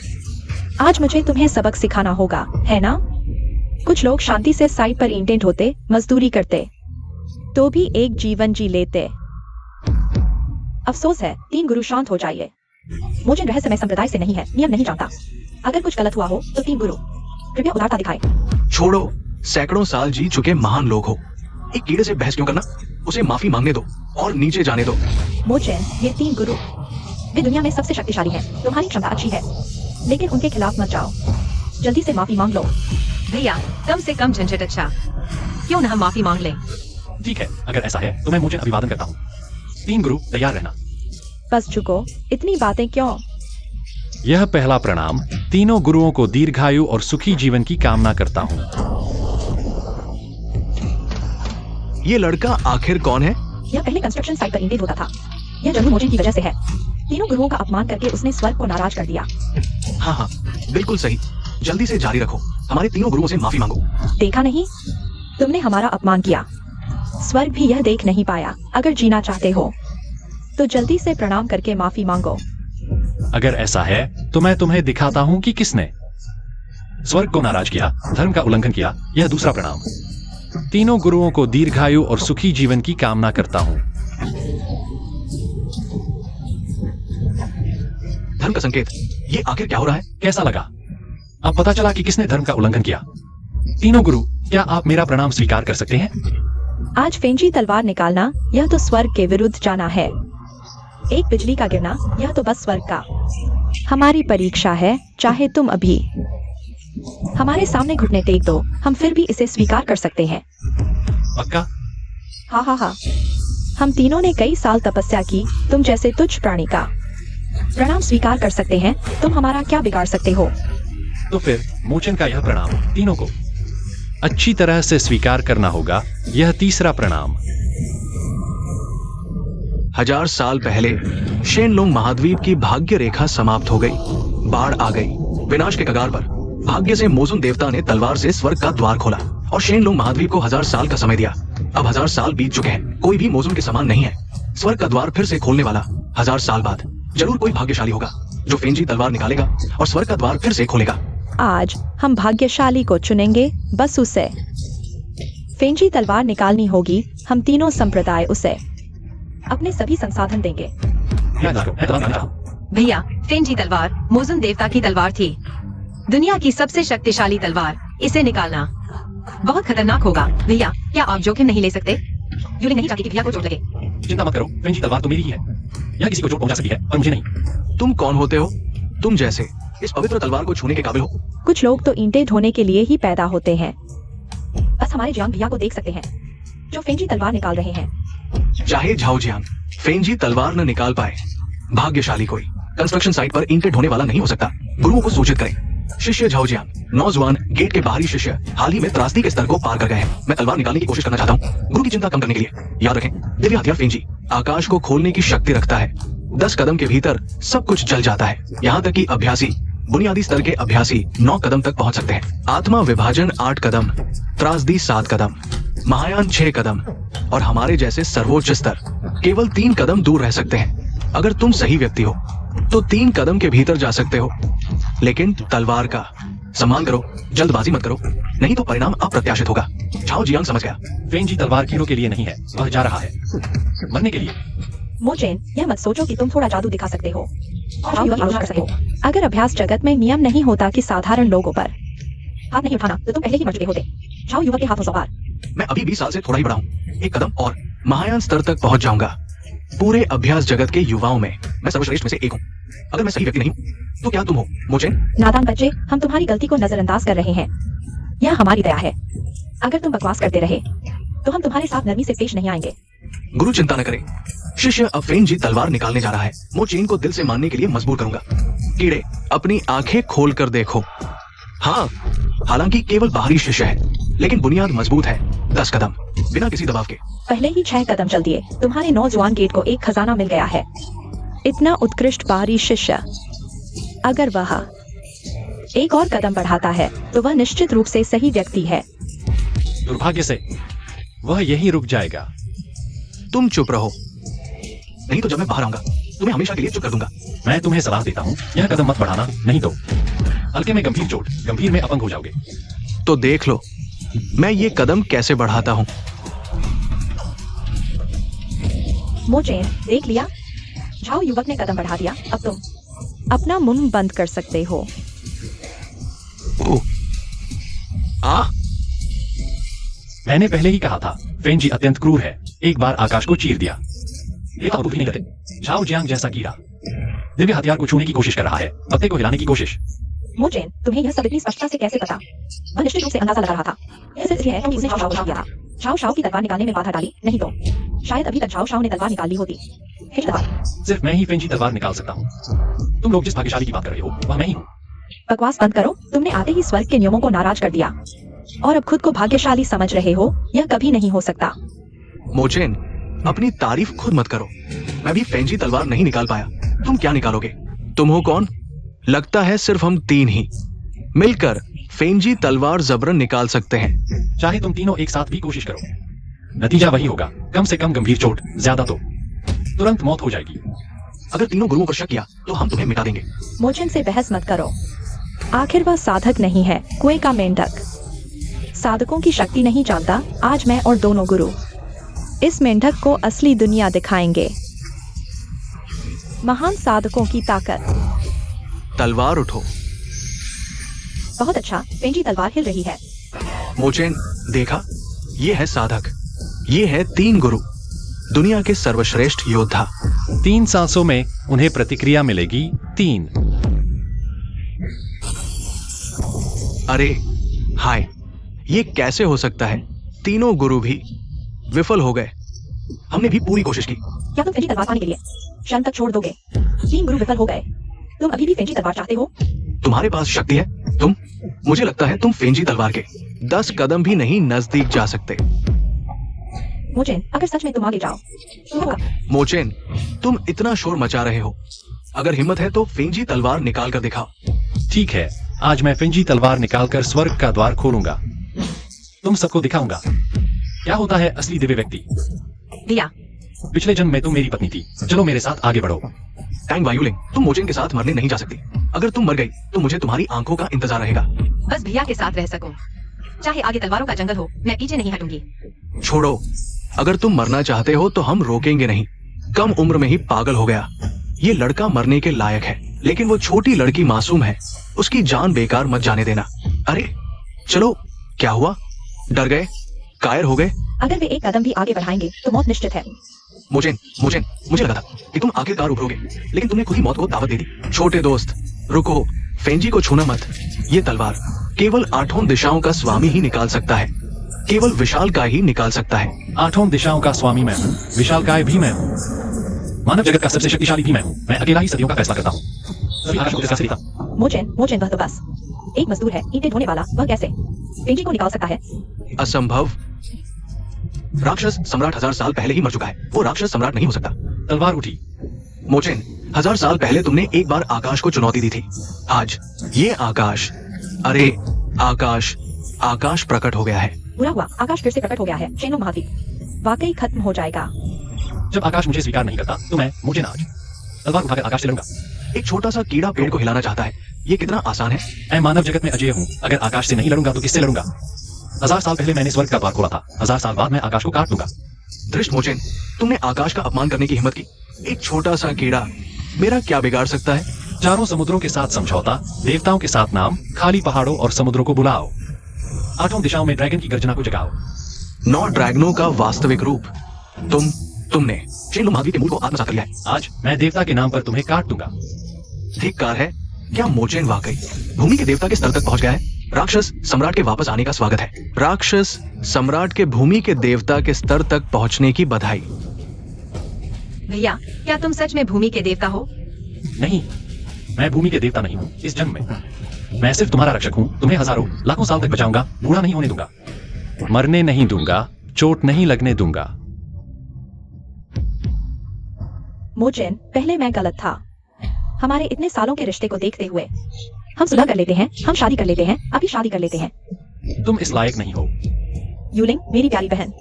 आज मुझे तुम्हें सबक सिखाना होगा, है ना? कुछ लोग शांति से साइड पर ईंटें ढोते, मजदूरी करते, तो भी एक जीवन जी लेते। अफसोस है, 3 गुरु शांत हो जाइए। मोचेन रहस्यमय संप्रदाय से नहीं है, नियम नहीं जानता। अगर कुछ गलत हुआ हो तो 3 गुरु कृपया उदारता दिखाएं। छोड़ो, सैकड़ों साल जी चुके महान लोग हो, एक कीड़े से बहस क्यों करना? उसे माफी मांगने दो और नीचे जाने दो। मोचेन, ये 3 गुरु वे दुनिया में सबसे शक्तिशाली हैं। तुम्हारी क्षमता अच्छी है, लेकिन उनके खिलाफ मत जाओ। जल्दी से माफी मांग लो। भैया, कम से कम झंझट अच्छा, क्यों न हम माफी मांग लें? ठीक है, अगर ऐसा है तो मैं मोचेन अभिवादन करता हूँ। 3 गुरु तैयार रहना। बस झुको, इतनी बातें क्यों? यह पहला प्रणाम तीनों गुरुओं को दीर्घायु और सुखी जीवन की कामना करता हूँ। ये लड़का आखिर कौन है? यह पहले कंस्ट्रक्शन साइट पर ईंटें ढोता था। यह जरूर मोचेन की वजह से है। तीनों गुरुओं का अपमान करके उसने स्वर्ग को नाराज कर दिया। हाँ, बिल्कुल सही। जल्दी से जारी रखो, हमारे तीनों गुरुओं से माफी मांगो। देखा नहीं, तुमने हमारा अपमान किया। स्वर्ग भी यह देख नहीं पाया। अगर जीना चाहते हो तो जल्दी से प्रणाम करके माफी मांगो। अगर ऐसा है तो मैं तुम्हें दिखाता हूँ कि किसने स्वर्ग को नाराज किया, धर्म का उल्लंघन किया। यह दूसरा प्रणाम। तीनों गुरुओं को दीर्घायु और सुखी जीवन की कामना करता हूँ। धर्म का संकेत, ये आखिर क्या हो रहा है? कैसा लगा? अब पता चला कि किसने धर्म का उल्लंघन किया। तीनों गुरु, क्या आप मेरा प्रणाम स्वीकार कर सकते हैं? आज फेंजी तलवार निकालना, यह तो स्वर्ग के विरुद्ध जाना है। एक बिजली का गिरना, यह तो बस स्वर्ग का। हमारी परीक्षा है, चाहे तुम अभी हमारे सामने घुटने टेक दो, हम फिर भी इसे स्वीकार कर सकते हैं। पक्का? हाँ, हम तीनों ने कई साल तपस्या की, तुम जैसे तुच्छ प्राणी का प्रणाम स्वीकार कर सकते हैं। तुम हमारा क्या बिगाड़ सकते हो? तो फिर मोचेन का यह प्रणाम तीनों को अच्छी तरह से स्वीकार करना होगा। यह तीसरा प्रणाम। 1000 साल पहले शेनलोंग महाद्वीप की भाग्य रेखा समाप्त हो गई। बाढ़ आ गई, विनाश के कगार पर। भाग्य से मोजुन देवता ने तलवार से स्वर्ग का द्वार खोला और शेनलोंग महाद्वीप को 1000 साल का समय दिया। अब 1000 साल बीत चुके हैं, कोई भी मोजुन के समान नहीं है। स्वर्ग का द्वार फिर से खोलने वाला 1000 साल बाद जरूर कोई भाग्यशाली होगा जो फेंजी तलवार निकालेगा और स्वर्ग का द्वार फिर से खोलेगा। आज हम भाग्यशाली को चुनेंगे, बस उसे फेंजी तलवार निकालनी होगी। हम तीनों संप्रदाय उसे अपने सभी संसाधन देंगे। भैया, फेंजी तलवार मोजुन देवता की तलवार थी, दुनिया की सबसे शक्तिशाली तलवार। इसे निकालना बहुत खतरनाक होगा। भैया, क्या आप जोखिम नहीं ले सकते? यूलिंग नहीं चाहती कि भैया को चोट लगे। चिंता मत करो, फेंजी तलवार तो मेरी ही है। यह किसी को चोट पहुंचा सकती है, पर मुझे नहीं। तुम कौन होते हो? तुम जैसे इस पवित्र तलवार को छूने के काबिल हो? कुछ लोग तो ईंटें ढोने के लिए ही पैदा होते हैं। बस हमारे जियांग भैया को देख सकते हैं जो फेंजी तलवार निकाल रहे हैं। चाहे झाओ जियांग फेंजी तलवार न निकाल पाए, भाग्यशाली कोई कंस्ट्रक्शन साइट पर ईंटें ढोने वाला नहीं हो सकता। गुरुओं को सूचित करें। शिष्य झाओ जियांग, नौजवान गेट के बाहरी शिष्य हाल ही में त्रासदी के स्तर को पार कर गए हैं। मैं तलवार निकालने की कोशिश करना चाहता हूँ गुरु की चिंता कम करने के लिए। याद रखें, दिव्य हथियार फेंजी आकाश को खोलने की शक्ति रखता है। 10 कदम के भीतर सब कुछ जल जाता है, यहाँ तक कि अभ्यासी, बुनियादी स्तर के अभ्यासी 9 कदम तक पहुंच सकते हैं। आत्मा विभाजन 8 कदम, त्रासदी 7 कदम, महायान 6 कदम और हमारे जैसे सर्वोच्च स्तर केवल 3 कदम दूर रह सकते हैं। अगर तुम सही व्यक्ति हो तो 3 कदम के भीतर जा सकते हो, लेकिन तलवार का सम्मान करो, जल्दबाजी मत करो, नहीं तो परिणाम अप्रत्याशित होगा। झाओ जियांग समझ गया। फेंजी तलवार कीड़ों के लिए नहीं है, वह जा रहा है मरने के लिए। मोचेन, यह मत सोचो कि तुम थोड़ा जादू दिखा सकते हो और युवा आलोचना कर सकते हो। अगर अभ्यास जगत में नियम नहीं होता कि साधारण लोगों पर हाथ नहीं उठाना, तो तुम पहले ही मर चुके होते। जाओ युवक के हाथों सवार। मैं अभी 20 साल से थोड़ा ही बड़ा हूँ, 1 कदम और महायान स्तर तक पहुंच जाऊंगा। पूरे अभ्यास जगत के युवाओं में मैं सर्वश्रेष्ठ में से एक हूँ। अगर मैं सही व्यक्ति नहीं हूँ तो क्या तुम हो मोचेन? नादान बच्चे, हम तुम्हारी गलती को नजरअंदाज कर रहे हैं। यह हमारी दया है। अगर तुम बकवास करते रहे तो हम तुम्हारे साथ नरमी से पेश नहीं आएंगे। गुरु चिंता न करे, शिष्य अब फेंजी तलवार निकालने जा रहा है। मोचेन को दिल से मानने के लिए मजबूर करूंगा। कीड़े, अपनी आंखें खोल कर देखो। हाँ, हालांकि केवल बाहरी शिष्य है, लेकिन बुनियाद मजबूत है। 10 कदम बिना किसी दबाव के। पहले ही 6 कदम चल दिए। तुम्हारे नौजवान गेट को एक खजाना मिल गया है। इतना उत्कृष्ट बाहरी शिष्य, अगर वह एक और कदम बढ़ाता है तो वह निश्चित रूप से सही व्यक्ति है। दुर्भाग्य से वह यहीं रुक जाएगा। तुम चुप रहो, नहीं तो जब मैं बाहर आऊंगा तुम्हें हमेशा के लिए चुप कर दूंगा। मैं तुम्हें सलाह देता हूँ, यह कदम मत बढ़ाना, नहीं तो हल्के में गंभीर चोट, गंभीर में अपंग हो जाओगे। तो देख लो मैं ये कदम कैसे बढ़ाता हूँ। मोचेन, देख लिया, झाओ युवक ने कदम बढ़ा दिया। अब तुम अपना मुंह बंद कर सकते हो। मैंने पहले ही कहा था, फेंजी अत्यंत क्रूर है। एक बार आकाश को चीर दिया। ये तो भी नहीं करते। झाओ जियांग जैसा कीड़ा दिव्य हथियार को छूने की कोशिश कर रहा है, पत्ते को हिलाने की कोशिश। मोचेन, तुम्हें यह सब इतनी स्पष्टता से कैसे पता? वह निश्चित रूप से अंदाजा लगा रहा था। यह सिर्फ इसलिए है क्योंकि उसने झाओ किया था। झाओ की तलवार निकालने में बाधा डाली, नहीं तो शायद अभी तक झाओ ने तलवार निकाल ली होती। सिर्फ मैं ही फेंजी तलवार निकाल सकता हूँ। तुम लोग जिस भाग्यशाली की बात कर रहे हो वह मैं ही हूँ। बकवास बंद करो। तुमने आते ही स्वर्ग के नियमों को नाराज कर दिया और अब खुद को भाग्यशाली समझ रहे हो। यह कभी नहीं हो सकता। मोचेन, अपनी तारीफ खुद मत करो। मैं भी फेंजी तलवार नहीं निकाल पाया, तुम क्या निकालोगे? तुम हो कौन? लगता है सिर्फ हम 3 ही मिलकर फेंजी तलवार जबरन निकाल सकते हैं। चाहे तुम तीनों एक साथ भी कोशिश करो, नतीजा वही होगा। कम से कम गंभीर चोट, ज्यादा तो तुरंत मौत हो जाएगी। अगर तीनों गुरुओं पर शक किया तो हम तुम्हें मिटा देंगे। मोचेन से बहस मत करो। आखिर वह साधक नहीं है, कुएं का मेंढक। साधकों की शक्ति नहीं जानता। आज मैं और दोनों गुरु इस मेंढक को असली दुनिया दिखाएंगे। महान साधकों की ताकत। तलवार उठो। बहुत अच्छा, फेंजी तलवार हिल रही है। मोचेन, देखा, ये है साधक, ये है 3 गुरु, दुनिया के सर्वश्रेष्ठ योद्धा। 3 सांसों में उन्हें प्रतिक्रिया मिलेगी। 3। अरे हाय, ये कैसे हो सकता है? तीनों गुरु भी विफल हो गए। हमने भी पूरी कोशिश की। क्या तुम फेंजी तलवार पाने के लिए शर्म तक छोड़ दोगे? 3 गुरु विफल हो गए, तुम अभी भी फेंजी तलवार चाहते हो? तुम्हारे पास शक्ति है। मुझे लगता है तुम फेंजी तलवार के 10 कदम भी नहीं नजदीक जा सकते। मोचेन, अगर सच में तुम आगे जाओ तो होगा। मोचेन, तुम इतना शोर मचा रहे हो, अगर हिम्मत है तो फेंजी तलवार निकाल कर दिखाओ। ठीक है, आज मैं फेंजी तलवार निकालकर स्वर्ग का द्वार खोलूंगा। तुम सबको दिखाऊंगा क्या होता है असली दिव्य व्यक्ति। दिया, पिछले जन्म में तुम मेरी पत्नी थी। चलो मेरे साथ आगे बढ़ो। टैंग वायुलिंग, तुम मोचेन के साथ मरने नहीं जा सकती। अगर तुम मर गई तो मुझे तुम्हारी आंखों का इंतजार रहेगा। बस भैया के साथ रह सकूं। चाहे आगे तलवारों का जंगल हो, मैं पीछे नहीं हटूंगी। छोड़ो, अगर तुम मरना चाहते हो तो हम रोकेंगे नहीं। कम उम्र में ही पागल हो गया। ये लड़का मरने के लायक है, लेकिन वो छोटी लड़की मासूम है। उसकी जान बेकार मत जाने देना। अरे चलो, क्या हुआ? डर गए? कायर हो गए? अगर वे एक कदम भी आगे बढ़ाएंगे तो मौत निश्चित है। मोचेन, मोचेन, मुझे लगा था कि तुम आखिरकार उभरोगे, लेकिन तुमने खुद ही मौत को दावत दे दी। छोटे दोस्त, रुको, फेंजी को छूना मत। ये तलवार केवल 8 दिशाओं का स्वामी ही निकाल सकता है, केवल विशाल का ही निकाल सकता है। 8 दिशाओं का स्वामी मैं हूँ, विशालकाय भी मैं हूँ, मानव जगत का सबसे शक्तिशाली भी मैं हूँ। मैं अकेला ही सदियों का फैसला करता हूँ। सभी आकाश को किसका से लिखा? मोचेन, मोचेन, वह तो बस एक मजदूर है, ईंटें ढोने वाला। वह कैसे पेंजी को निकाल सकता है? असंभव। राक्षस सम्राट 1000 साल पहले ही मर चुका है, वो राक्षस सम्राट नहीं हो सकता। तलवार उठी। मोचेन, 1000 साल पहले तुमने एक बार आकाश को चुनौती दी थी। आज ये आकाश, अरे आकाश, आकाश प्रकट हो गया है। बुरा हुआ, आकाश फिर से प्रकट हो गया है। चेनो महाद्वीप वाकई खत्म हो जाएगा। जब आकाश मुझे स्वीकार नहीं करता तो मैं मुझे आज तलवार उठाकर आकाश से लड़ूंगा। एक छोटा सा कीड़ा पेड़ को हिलाना चाहता है, ये कितना आसान है। मैं मानव जगत में अजय हूँ। अगर आकाश से नहीं लड़ूंगा तो किससे लड़ूंगा? 1000 साल पहले मैंने स्वर्ग का द्वार खोला था, 1000 साल बाद मैं आकाश को काट दूंगा। धृष्ट मोचेन, तुमने आकाश का अपमान करने की हिम्मत की। एक छोटा सा कीड़ा मेरा क्या बिगाड़ सकता है? 4 समुद्रों के साथ समझौता, देवताओं के साथ नाम, खाली पहाड़ों और समुद्रों को बुलाओ, 8 दिशाओं में ड्रैगन की गर्जना को जगाओ। 9 ड्रैगनों का वास्तविक रूप। तुमने चेनो महाद्वीप के मूल को आत्मसात कर लिया है। आज मैं देवता के नाम पर तुम्हें काट दूंगा। धिक्कार है। क्या मोचेन वाकई भूमि के देवता के स्तर तक पहुंच गया है? राक्षस सम्राट के वापस आने का स्वागत है। राक्षस सम्राट के भूमि के देवता के स्तर तक पहुंचने की बधाई। भैया, क्या तुम सच में भूमि के देवता हो? नहीं, मैं भूमि के देवता नहीं हूँ इस जन्म में। मैं सिर्फ तुम्हारा रक्षक हूँ। तुम्हें हजारों लाखों साल तक बचाऊंगा, बूढ़ा नहीं होने दूंगा। मरने नहीं दूंगा, चोट नहीं लगने दूंगा। मोचेन, पहले मैं गलत था। हमारे इतने सालों के रिश्ते को देखते हुए हम सुलह कर लेते हैं, हम शादी कर लेते हैं, अभी शादी कर लेते हैं। तुम इस लायक नहीं हो। यूलिंग, मेरी प्यारी बहन,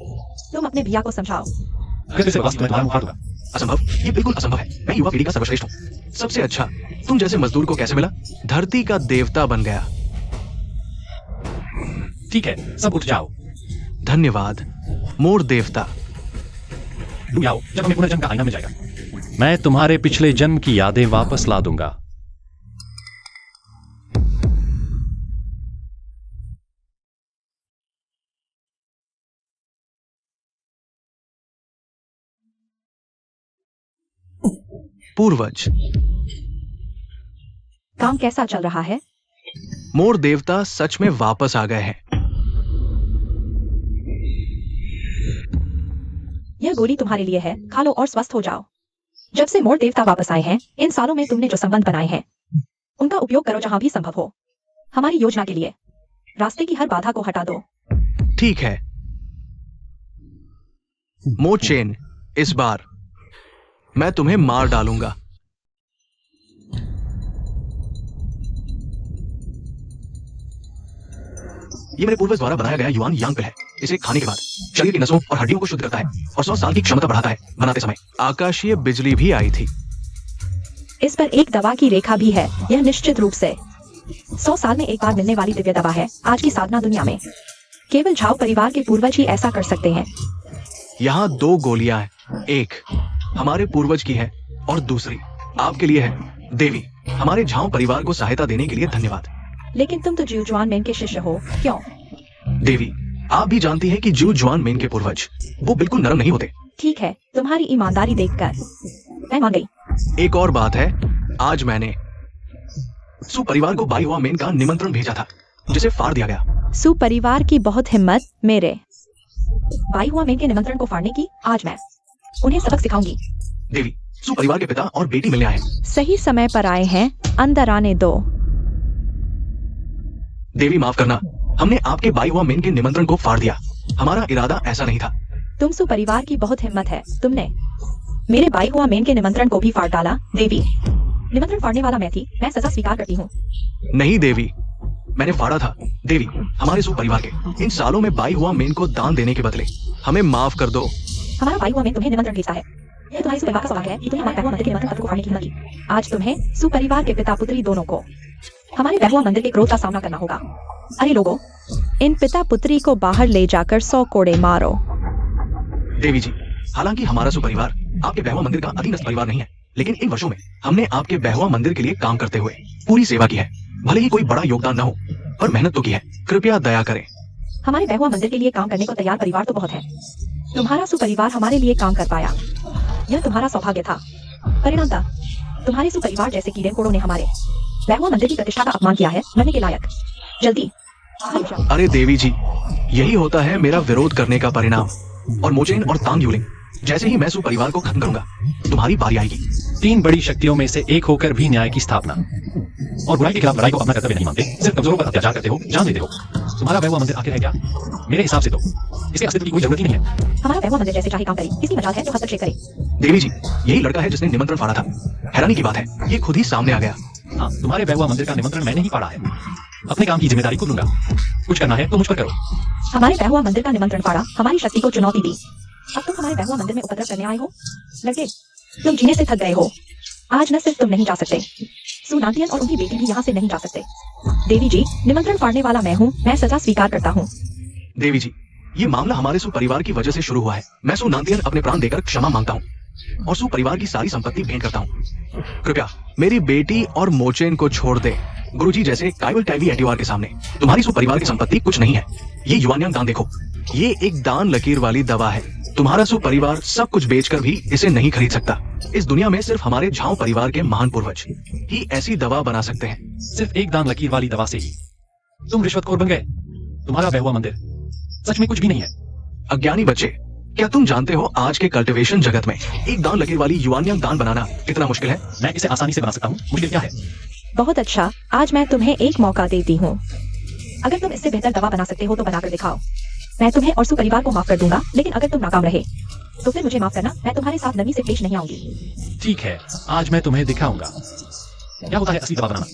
तुम अपने भैया को समझाओ। अगर इसे बस तुम्हें तुम्हारा मुंह फाड़ दूंगा। असंभव, ये बिल्कुल असंभव है। मैं युवा पीढ़ी का सर्वश्रेष्ठ हूँ, सबसे अच्छा। तुम जैसे मजदूर को कैसे मिला? धरती का देवता बन गया। ठीक है, सब उठ जाओ। धन्यवाद मोर देवता। डूब जाओ जब हमें पुनर्जन्म का आईना मिल जाएगा। मैं तुम्हारे पिछले जन्म की यादें वापस ला दूंगा। पूर्वज, काम कैसा चल रहा है? मोर देवता सच में वापस आ गए हैं। यह गोली तुम्हारे लिए है, खा लो और स्वस्थ हो जाओ। जब से मोर देवता वापस आए हैं, इन सालों में तुमने जो संबंध बनाए हैं उनका उपयोग करो जहां भी संभव हो। हमारी योजना के लिए रास्ते की हर बाधा को हटा दो। ठीक है मोचेन, इस बार मैं तुम्हें मार डालूंगा। ये मेरे पूर्वज द्वारा बनाया गया युआन यांग पिल है। इसे खाने के बाद शरीर की नसों और हड्डियों को शुद्ध करता है और 100 साल की क्षमता बढ़ाता है। बनाते समय आकाशीय बिजली भी आई थी। इस पर एक दवा की रेखा भी है। यह निश्चित रूप से 100 साल में एक बार मिलने वाली दिव्य दवा है। आज की साधना दुनिया में केवल झाओ परिवार के पूर्वज ही ऐसा कर सकते हैं। यहाँ 2 गोलियां हैं, एक हमारे पूर्वज की है और दूसरी आपके लिए है। देवी, हमारे झाओ परिवार को सहायता देने के लिए धन्यवाद। लेकिन तुम तो ज्यू जुआन मेन के शिष्य हो, क्यों? देवी, आप भी जानती हैं कि ज्यू जुआन मेन के पूर्वज वो बिल्कुल नरम नहीं होते। ठीक है, तुम्हारी ईमानदारी देखकर मैं मान गई। एक और बात है, आज मैंने सु परिवार को बाई हुआ मेन का निमंत्रण भेजा था, जिसे फाड़ दिया गया। सु परिवार की बहुत हिम्मत। मेरे बाई हुआ मेन के निमंत्रण को फाड़ने की। आज मैं उन्हें सबक सिखाऊंगी। देवी, सु परिवार के पिता और बेटी मिलने आए। सही समय पर आए हैं, अंदर आने दो। देवी माफ करना, हमने आपके बाई हुआ मेन के निमंत्रण को फाड़ दिया। हमारा इरादा ऐसा नहीं था। तुम सु परिवार की बहुत हिम्मत है, तुमने मेरे बाई हुआ मेन के निमंत्रण को भी फाड़ डाला। देवी, निमंत्रण फाड़ने वाला मैं थी, मैं सजा स्वीकार करती हूँ। नहीं देवी, मैंने फाड़ा था। देवी, हमारे सु परिवार के इन सालों में बाई हुआ मेन को दान देने के बदले हमें माफ कर दो। हमारा बाई हुआ मेन तुम्हें निमंत्रण भेजता है। यह तुम्हारी सु परिवार का सौभाग्य है कि तुमने हमारे बहवा मंदिर के निमंत्रण पत्र को फाड़ने की हिम्मत की। आज तुम्हें सु परिवार के पिता पुत्री दोनों को हमारे बहवा मंदिर के क्रोध का सामना करना होगा। अरे लोगों, इन पिता पुत्री को बाहर ले जाकर 100 कोड़े मारो। देवी जी, हालांकि हमारा सु परिवार आपके बहवा मंदिर का अधीनस्थ परिवार नहीं है, लेकिन इन वर्षों में हमने आपके बहवा मंदिर के लिए काम करते हुए पूरी सेवा की है। भले ही कोई बड़ा योगदान न हो, पर मेहनत तो की है। कृपया दया करें। हमारे बहवा मंदिर के लिए काम करने को तैयार परिवार तो बहुत है। तुम्हारा सु परिवार हमारे लिए काम कर पाया। यह तुम्हारा सौभाग्य था। परिणामतः तुम्हारे सुपरिवार जैसे कीड़े कोड़ों ने हमारे वैभव मंदिर की प्रतिष्ठा का अपमान किया है, मरने के लायक। जल्दी बाहर जाओ। अरे देवी जी, यही होता है मेरा विरोध करने का परिणाम। और मोचेन और तांग यूलिंग, जैसे ही मैं सुपरिवार को खत्म करूंगा, तुम्हारी बारी आएगी। 3 बड़ी शक्तियों में से एक होकर भी न्याय की स्थापना और बुराई के खिलाफ लड़ाई को अपना कर्तव्य नहीं मानते, सिर्फ कमजोरों पर अत्याचार करते हो, जान देते हो। तुम्हारा वैभव मंदिर आखिर है क्या? मेरे हिसाब से तो इसके अस्तित्व की कोई जरूरत ही नहीं है। हमारा वैभव मंदिर जैसे चाहे काम करे, किसकी मजाल है जो हस्तक्षेप करे? देवी जी, यही लड़का है जिसने निमंत्रण फाड़ा था। हैरानी की बात है, ये खुद ही सामने आ गया। हाँ, तुम्हारे वैभव मंदिर का निमंत्रण मैंने ही पाड़ा है। अपने काम की जिम्मेदारी खुद लूंगा। कुछ करना है तो मुझ पर करो। हमारे वैभव मंदिर का निमंत्रण पाड़ा, हमारी शक्ति को चुनौती दी। अब तुम हमारे वैभव मंदिर में उपद्रव करने आए हो? लड़के, तुम जीने से थक गए हो। आज न सिर्फ तुम नहीं जा सकते, सुनांतियन और उनकी बेटी भी यहाँ से नहीं जा सकते। देवी जी, निमंत्रण फाड़ने वाला मैं हूँ, मैं सजा स्वीकार करता हूँ। देवी जी, ये मामला हमारे सुपरिवार की वजह से शुरू हुआ है। मैं सुनांतियन अपने प्राण देकर क्षमा मांगता हूँ और सुपरिवार की सारी संपत्ति भेंट करता हूँ। कृपया मेरी बेटी और मोचेन को छोड़ दे। गुरुजी जैसे काइवल टाइवी एटिवार के सामने तुम्हारी सुपरिवार की संपत्ति कुछ नहीं है। ये युवान्यांग दान देखो, ये एक दान लकीर वाली दवा है। तुम्हारा सुपरिवार सब कुछ बेचकर भी इसे नहीं खरीद सकता। इस दुनिया में सिर्फ हमारे झाओ परिवार के महान पूर्वज ही ऐसी दवा बना सकते हैं। सिर्फ एक दान लकीर वाली दवा से ही तुम रिश्वतखोर बन गए। तुम्हारा वैभव मंदिर सच में कुछ भी नहीं है। अज्ञानी बच्चे, क्या तुम जानते हो आज के कल्टीवेशन जगत में एक दान लकीर वाली युवान्यांग दान बनाना कितना मुश्किल है? मैं इसे आसानी से बना सकता हूँ, मुश्किल क्या है? बहुत अच्छा, आज मैं तुम्हें एक मौका देती हूँ। अगर तुम इससे बेहतर दवा बना सकते हो तो बनाकर दिखाओ। मैं तुम्हें और सुपरिवार को माफ कर दूंगा, लेकिन अगर तुम नाकाम रहे तो फिर मुझे माफ करना, मैं तुम्हारे साथ नमी से पेश नहीं आऊंगी। ठीक है, आज मैं तुम्हें दिखाऊंगा क्या होता है असली दवा बनाना।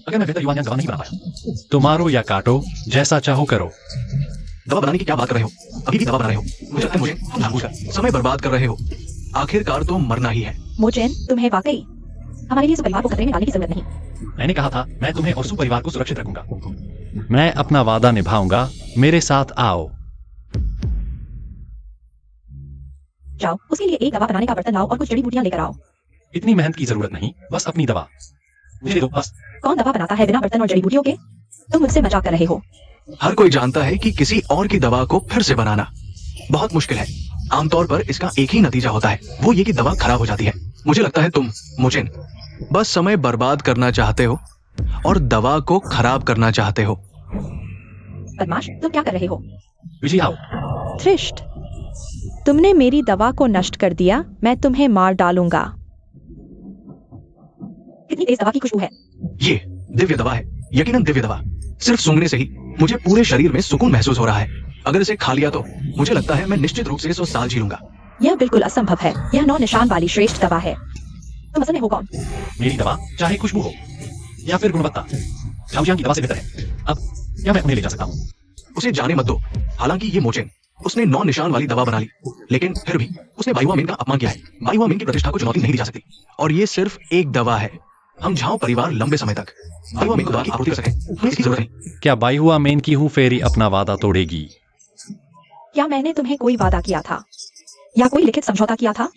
अगर मैं बेहतर युवान्यांग दवा नहीं बना पाया, तो मारो या काटो, जैसा चाहो करो। दवा बनाने की क्या बात कर रहे हो? अभी भी दवा बना रहे हो। मुझे लगता है मुझे तुम जानबूझकर समय बर्बाद कर रहे हो। आखिरकार तो मरना ही है। मोचेन, तुम्हें वाकई हमारे लिए सुपरिवार को खतरे में डालने की जरूरत नहीं। मैंने कहा था मैं तुम्हें और सुपरिवार को सुरक्षित रखूंगा। मैं अपना वादा निभाऊंगा, मेरे साथ आओ। जाओ, उसके लिए एक दवा बनाने का बर्तन लाओ और कुछ जड़ी बूटियां लेकर आओ। इतनी मेहनत की जरूरत नहीं, बस अपनी दवा मुझे दे दो बस। कौन दवा बनाता है बिना बर्तन और जड़ी बूटियों के? तुम मुझसे मजाक कर रहे हो। हर कोई जानता है कि किसी और की दवा को फिर से बनाना बहुत मुश्किल है। आमतौर पर इसका एक ही नतीजा होता है, वो ये कि दवा खराब हो जाती है। मुझे लगता है तुम, मोचेन, बस समय बर्बाद करना चाहते हो और दवा को खराब करना चाहते हो। बदमाश, तुम क्या कर रहे हो? विजय आओ। थ्रिष्ट, तुमने मेरी दवा को नष्ट कर दिया, मैं तुम्हें मार डालूंगा। कितनी तेज दवा की खुशबू है। ये दिव्य दवा है, यकीनन दिव्य दवा। सिर्फ सूंघने से ही मुझे पूरे शरीर में सुकून महसूस हो रहा है। अगर इसे खा लिया तो मुझे लगता है मैं निश्चित रूप से 100 साल जी लूंगा। यह बिल्कुल असंभव है। यह 9 निशान वाली श्रेष्ठ दवा है। तुम असल में हो कौन? मेरी दवा चाहे खुशबू हो या फिर गुणवत्ता, झाओजियांग की दवा से बेहतर है। अब क्या मैं उन्हें ले जा सकता हूँ? उसे जाने मत दो। हालांकि ये मोचेन, उसने 9 निशान वाली दवा बना ली, लेकिन फिर भी उसने बाईवा मिन का अपमान किया है। बाईवा मिन की प्रतिष्ठा को चुनौती नहीं दी जा सकती। और ये सिर्फ एक दवा है। हम झाओ परिवार लंबे समय तक बाईवा मिन को दवा की आपूर्ति कर सके, हमें इसकी जरूरत नहीं। क्या बाईहुआ मेन की हूँ फेरी अपना वादा तोड़ेगी? क्या मैंने तुम्हें कोई वादा किया था या कोई लिखित समझौता किया था?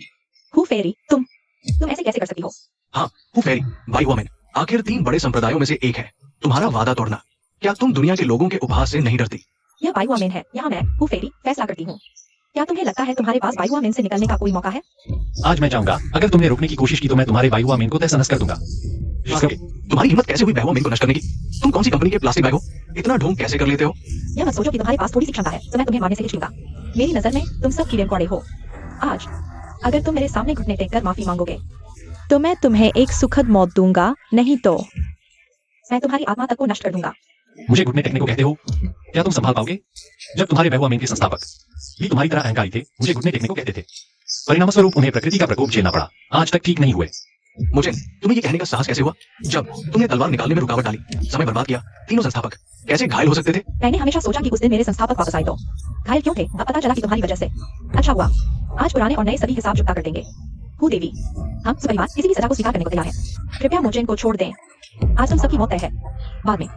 हु फेरी, तुम ऐसे कैसे कर सकती हो? हाँ, हु फेरी, बाईवा मिन आखिर 3 बड़े संप्रदायों में से एक है। तुम्हारा वादा तोड़ना, क्या तुम दुनिया के लोगों के उपहास से नहीं डरती? यह बाईवा मेन है, यहाँ मैं हु फेरी फैसला करती हूँ। क्या तुम्हें लगता है तुम्हारे पास बाईवा मेन से निकलने का कोई मौका है? आज मैं जाऊंगा। अगर तुमने रोकने की कोशिश की तो मैं तुम्हारे बाईवा मेन को तहस नहस कर दूंगा। विश्वास करके। तुम्हारी हिम्मत कैसे हुई बाईवा मेन को नष्ट करने की? तुम कौन सी कंपनी के प्लास्टिक बैग हो? इतना ढोंग कैसे कर लेते हो? यह मत सोचो कि तुम्हारे पास थोड़ी सी क्षमता है तो मैं तुम्हें मारने से हिचकूंगा। मेरी नजर में तुम सब कीड़े कौड़े हो। आज अगर तुम मेरे सामने घुटने टेक कर माफी मांगोगे तो मैं तुम्हें एक सुखद मौत दूंगा, नहीं तो मैं तुम्हारी आत्मा तक को नष्ट कर दूंगा। मुझे घुटने टेकने को कहते हो? क्या तुम संभाल पाओगे? जब तुम्हारे बाईवा मेन के संस्थापक भी तुम्हारी तरह अहंकारी थे, मुझे घुटने टेकने को कहते थे। परिणाम स्वरूप उन्हें प्रकृति का प्रकोप झेलना पड़ा। आज तक ठीक नहीं हुए। मुझे तुम्हें ये कहने का साहस कैसे हुआ जब तुमने तलवार निकालने में रुकावट डाली, समय बर्बाद किया? तीनों संस्थापक कैसे घायल हो सकते थे? मैंने हमेशा सोचा कि उस दिन मेरे संस्थापक वापस आए तो घायल क्यों थे? अब पता चला कि तुम्हारी वजह से। अच्छा हुआ, आज पुराने और नए सभी हिसाब चुकता कर देंगे। हु देवी, हम परिवार किसी भी सजा को स्वीकार करने को तैयार हैं। कृपया मोचेन को छोड़ दें। आज तुम सबकी मौत तय है। बाद में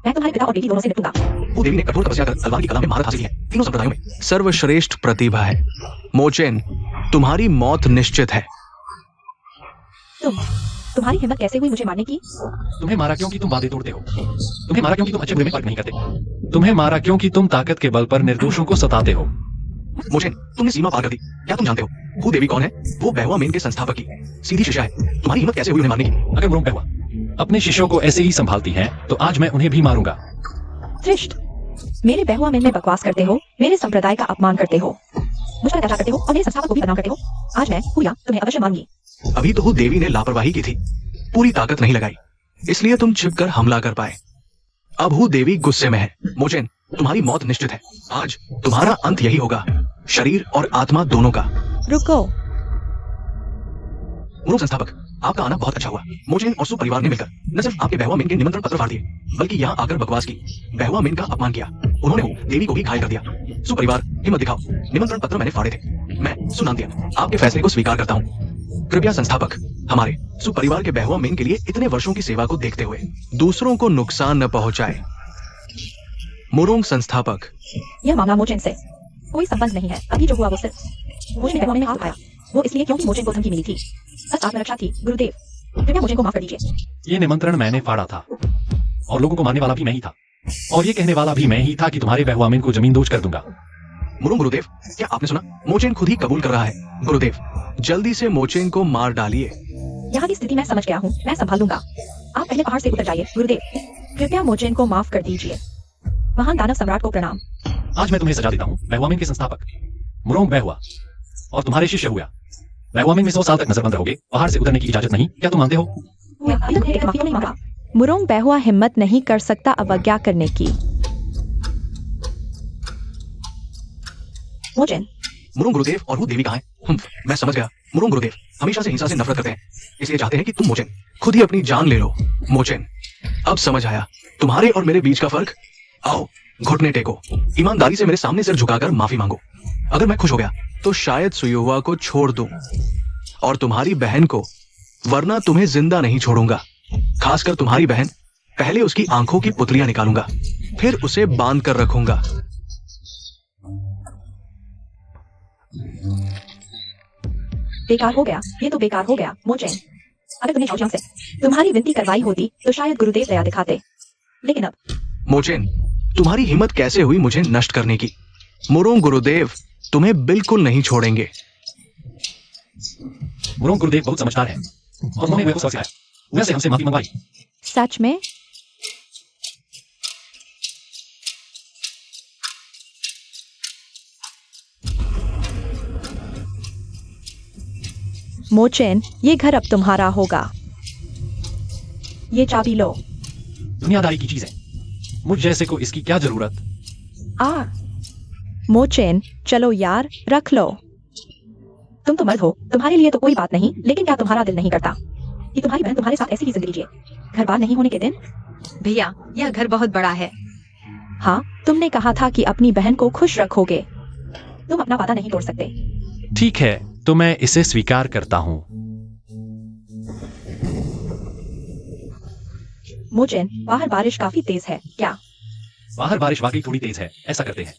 मैं तुम्हारे पिता और बेटी दोनों से निपटूंगा। वो देवी ने कठोर तपस्या कर तलवार की कला में महारत हासिल की है। तीनों संप्रदायों में सर्वश्रेष्ठ प्रतिभा है। मोचेन, तुम्हारी मौत निश्चित है। तुम्हारी हिम्मत कैसे हुई मुझे मारने की? तुम्हें मारा क्योंकि तुम वादे तोड़ते हो। तुम्हें मारा क्योंकि तुम अच्छे बुरे में फर्क नहीं करते। तुम्हें मारा क्योंकि तुम ताकत के बल पर निर्दोषों को सताते हो। मोचेन, तुमने सीमा पार कर दी। क्या तुम जानते हो हु देवी कौन है? वो बेहुआ मेन के संस्थापक की सीधी शिष्या है। तुम्हारी हिम्मत कैसे हुई उन्हें मारने की? अगर मुरोंग बेहुआ अपने शिष्यों को ऐसे ही संभालती हैं, तो आज मैं उन्हें भी मारूंगा। धृष्ट, मेरे बेहुआ में बकवास करते हो, मेरे संप्रदाय का अपमान करते हो, मुझ पर अत्याचार करते हो और मेरे संस्थापक को भी बदनाम करते हो। आज मैं हुया तुम्हें अवश्य मारूंगी। अभी तो हु देवी ने लापरवाही की थी, पूरी ताकत नहीं लगाई, इसलिए तुम छिपकर हमला कर पाए। अब हु देवी गुस्से में है। मोचेन, तुम्हारी मौत निश्चित है। आज तुम्हारा अंत यही होगा, शरीर और आत्मा दोनों का। रुको, मुरुंग संस्थापक, आपका आना बहुत अच्छा हुआ। मोचेन और सु परिवार ने मिलकर न सिर्फ आपके बेहुआ मेन के निमंत्रण पत्र फाड़ दिए, बल्कि यहाँ आकर बकवास की, बेहुआ मेन का अपमान किया। उन्होंने हु देवी को भी घायल कर दिया। सु परिवार, हिम्मत दिखाओ। निमंत्रण पत्र मैंने फाड़े थे। मैं सुनांतिया आपके फैसले को स्वीकार करता हूँ। कृपया संस्थापक, हमारे सु परिवार के बेहुआ मेन के लिए इतने वर्षों की सेवा को देखते हुए दूसरों को नुकसान न पहुंचाए। मुरुंग संस्थापक, यह मामला मोचेन से कोई संबंध नहीं है। अभी जो हुआ वो सिर्फ मोचेन ने बेहुआ में हाथ उठाया, वो इसलिए क्योंकि मोचेन को धमकी मिली थी। बस आत्मरक्षा थी। गुरुदेव, कृपया मोचेन को माफ कर दीजिए। ये निमंत्रण मैंने फाड़ा था और लोगों को मारने वाला भी मैं ही था, और ये कहने वाला भी मैं ही था कि तुम्हारे बेहुआ मेन को जमीन दोज कर दूंगा। मुरुंग गुरुदेव, क्या आपने सुना? मोचेन खुद ही कबूल कर रहा है। गुरुदेव, जल्दी से मोचेन को मार डालिए। यहाँ की स्थिति मैं समझ गया हूँ, मैं संभाल लूंगा। आप पहले पहाड़ से उतर जाइए। गुरुदेव, कृपया मोचेन को माफ कर दीजिए। महान दानव सम्राट को प्रणाम। आज मैं तुम्हें सजा देता हूँ, बेहुआ मेन के संस्थापक मुरोंग बेहुआ और तुम्हारे शिष्य हुआ। बेहुआ मेन में 100 साल तक नजरबंद रहोगे। पहाड़ से उतरने की इजाजत नहीं। क्या तुम मानते हो? अभी तक एक माफी नहीं मांगा। मुरोंग बेहुआ हिम्मत नहीं कर सकता अवज्ञा करने की। मोचेन, मुरुंग गुरुदेव और हु देवी कहाँ है? मैं समझ गया। मुरुंग गुरुदेव हमेशा से हिंसा से नफरत करते हैं, इसलिए चाहते हैं कि तुम मोचेन खुद ही अपनी जान ले लो। मोचेन, अब समझ आया तुम्हारे और मेरे बीच का फर्क। आओ, घुटने टेको, ईमानदारी से मेरे सामने सिर झुकाकर माफी मांगो। अगर मैं खुश हो गया तो शायद सुयुवा को छोड़ दूं और तुम्हारी बहन को, वरना तुम्हें जिंदा नहीं छोड़ूंगा। खासकर तुम्हारी बहन, पहले उसकी आंखों की पुतलियां निकालूंगा, फिर उसे बांध कर रखूंगा। बेकार हो गया, ये तो बेकार हो गया। मोचेन, अगर तुमने झाओजियांग से तुम्हारी विनती करवाई होती तो शायद गुरुदेव दया दिखाते, लेकिन अब। मोचेन, तुम्हारी हिम्मत कैसे हुई मुझे नष्ट करने की? मुरोंग गुरुदेव तुम्हें बिल्कुल नहीं छोड़ेंगे। मुरोंग गुरुदेव बहुत समझदार है और उन्होंने मेरे को सबक सिखाया, वैसे हमसे माफी मंगवाई। सच में? मोचेन, ये घर अब तुम्हारा होगा। ये चाबी लो। दुनियादारी की चीज है, मुझ जैसे को इसकी क्या जरूरत? मोचेन, चलो यार, रख लो। तुम तो मर्द हो, तुम्हारे लिए तो कोई बात नहीं, लेकिन क्या तुम्हारा दिल नहीं करता कि तुम्हारी बहन तुम्हारे साथ ऐसी ही जिंदगी जिए? घर बार नहीं होने के दिन। भैया, यह घर बहुत बड़ा है। हाँ, तुमने कहा था कि अपनी बहन को खुश रखोगे। तुम अपना वादा नहीं तोड़ सकते। ठीक है, तो मैं इसे स्वीकार करता हूँ। मोचेन, बाहर बारिश काफी तेज है क्या? बाहर बारिश वाकई थोड़ी तेज है। ऐसा करते हैं,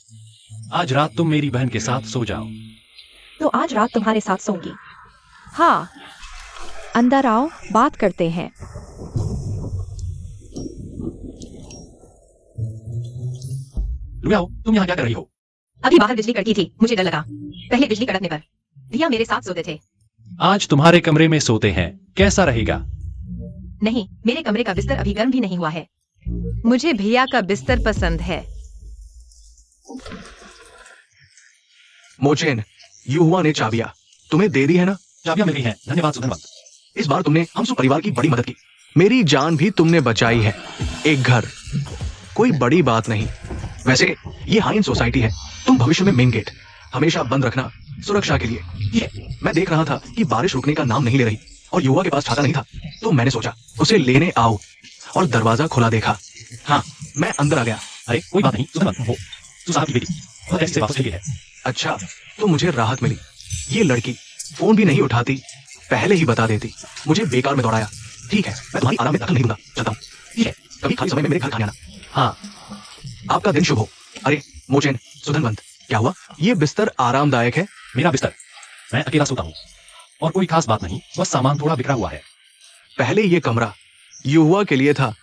आज रात तुम मेरी बहन के साथ सो जाओ। तो आज रात तुम्हारे साथ सोऊंगी। हाँ, अंदर आओ, बात करते हैं। लुयाओ, तुम यहाँ क्या कर रही हो? अभी बाहर बिजली कड़की थी, मुझे डर लगा। पहले बिजली कड़कने पर भैया मेरे साथ सोते थे। आज तुम्हारे कमरे में सोते हैं, कैसा रहेगा? नहीं, मेरे कमरे का बिस्तर अभी गर्म भी नहीं हुआ है। मुझे भैया का बिस्तर पसंद है। मोचेन, युवा ने चाबियां तुम्हें दे दी है ना? चाबियां मिल गई हैं, धन्यवाद सुधनवंत। इस बार तुमने हम सब परिवार की बड़ी मदद की। मेरी जान भी तुमने बचाई है। एक घर, कोई बड़ी बात नहीं। वैसे ये हाइन सोसाइटी है, तुम भविष्य में मेन गेट हमेशा बंद रखना, सुरक्षा के लिए। ये मैं देख रहा था कि बारिश रुकने का नाम नहीं ले रही और युवा के पास छाता नहीं था, तो मैंने सोचा उसे लेने आओ और दरवाजा खुला देखा। हाँ, मैं अंदर आ गया। अरे कोई बात नहीं, सुधनवंत हो, तू साहब की बेटी बहुत ऐसे वापस चली है। अच्छा, तो मुझे राहत मिली। ये लड़की फोन भी नहीं उठाती, पहले ही बता देती। मुझे बेकार में दौड़ाया। ठीक है, मैं तुम्हारी आराम में दखल नहीं दूंगा, चलता हूँ। ठीक है, कभी खाली समय में मेरे घर खाने आना। हाँ, आपका दिन शुभ हो। अरे मोचेन, सुधनवंत, क्या हुआ? ये बिस्तर आरामदायक है? मेरा बिस्तर, मैं अकेला सोता हूँ और कोई खास बात नहीं, बस सामान थोड़ा बिखरा हुआ है। पहले ये कमरा युवा के लिए था,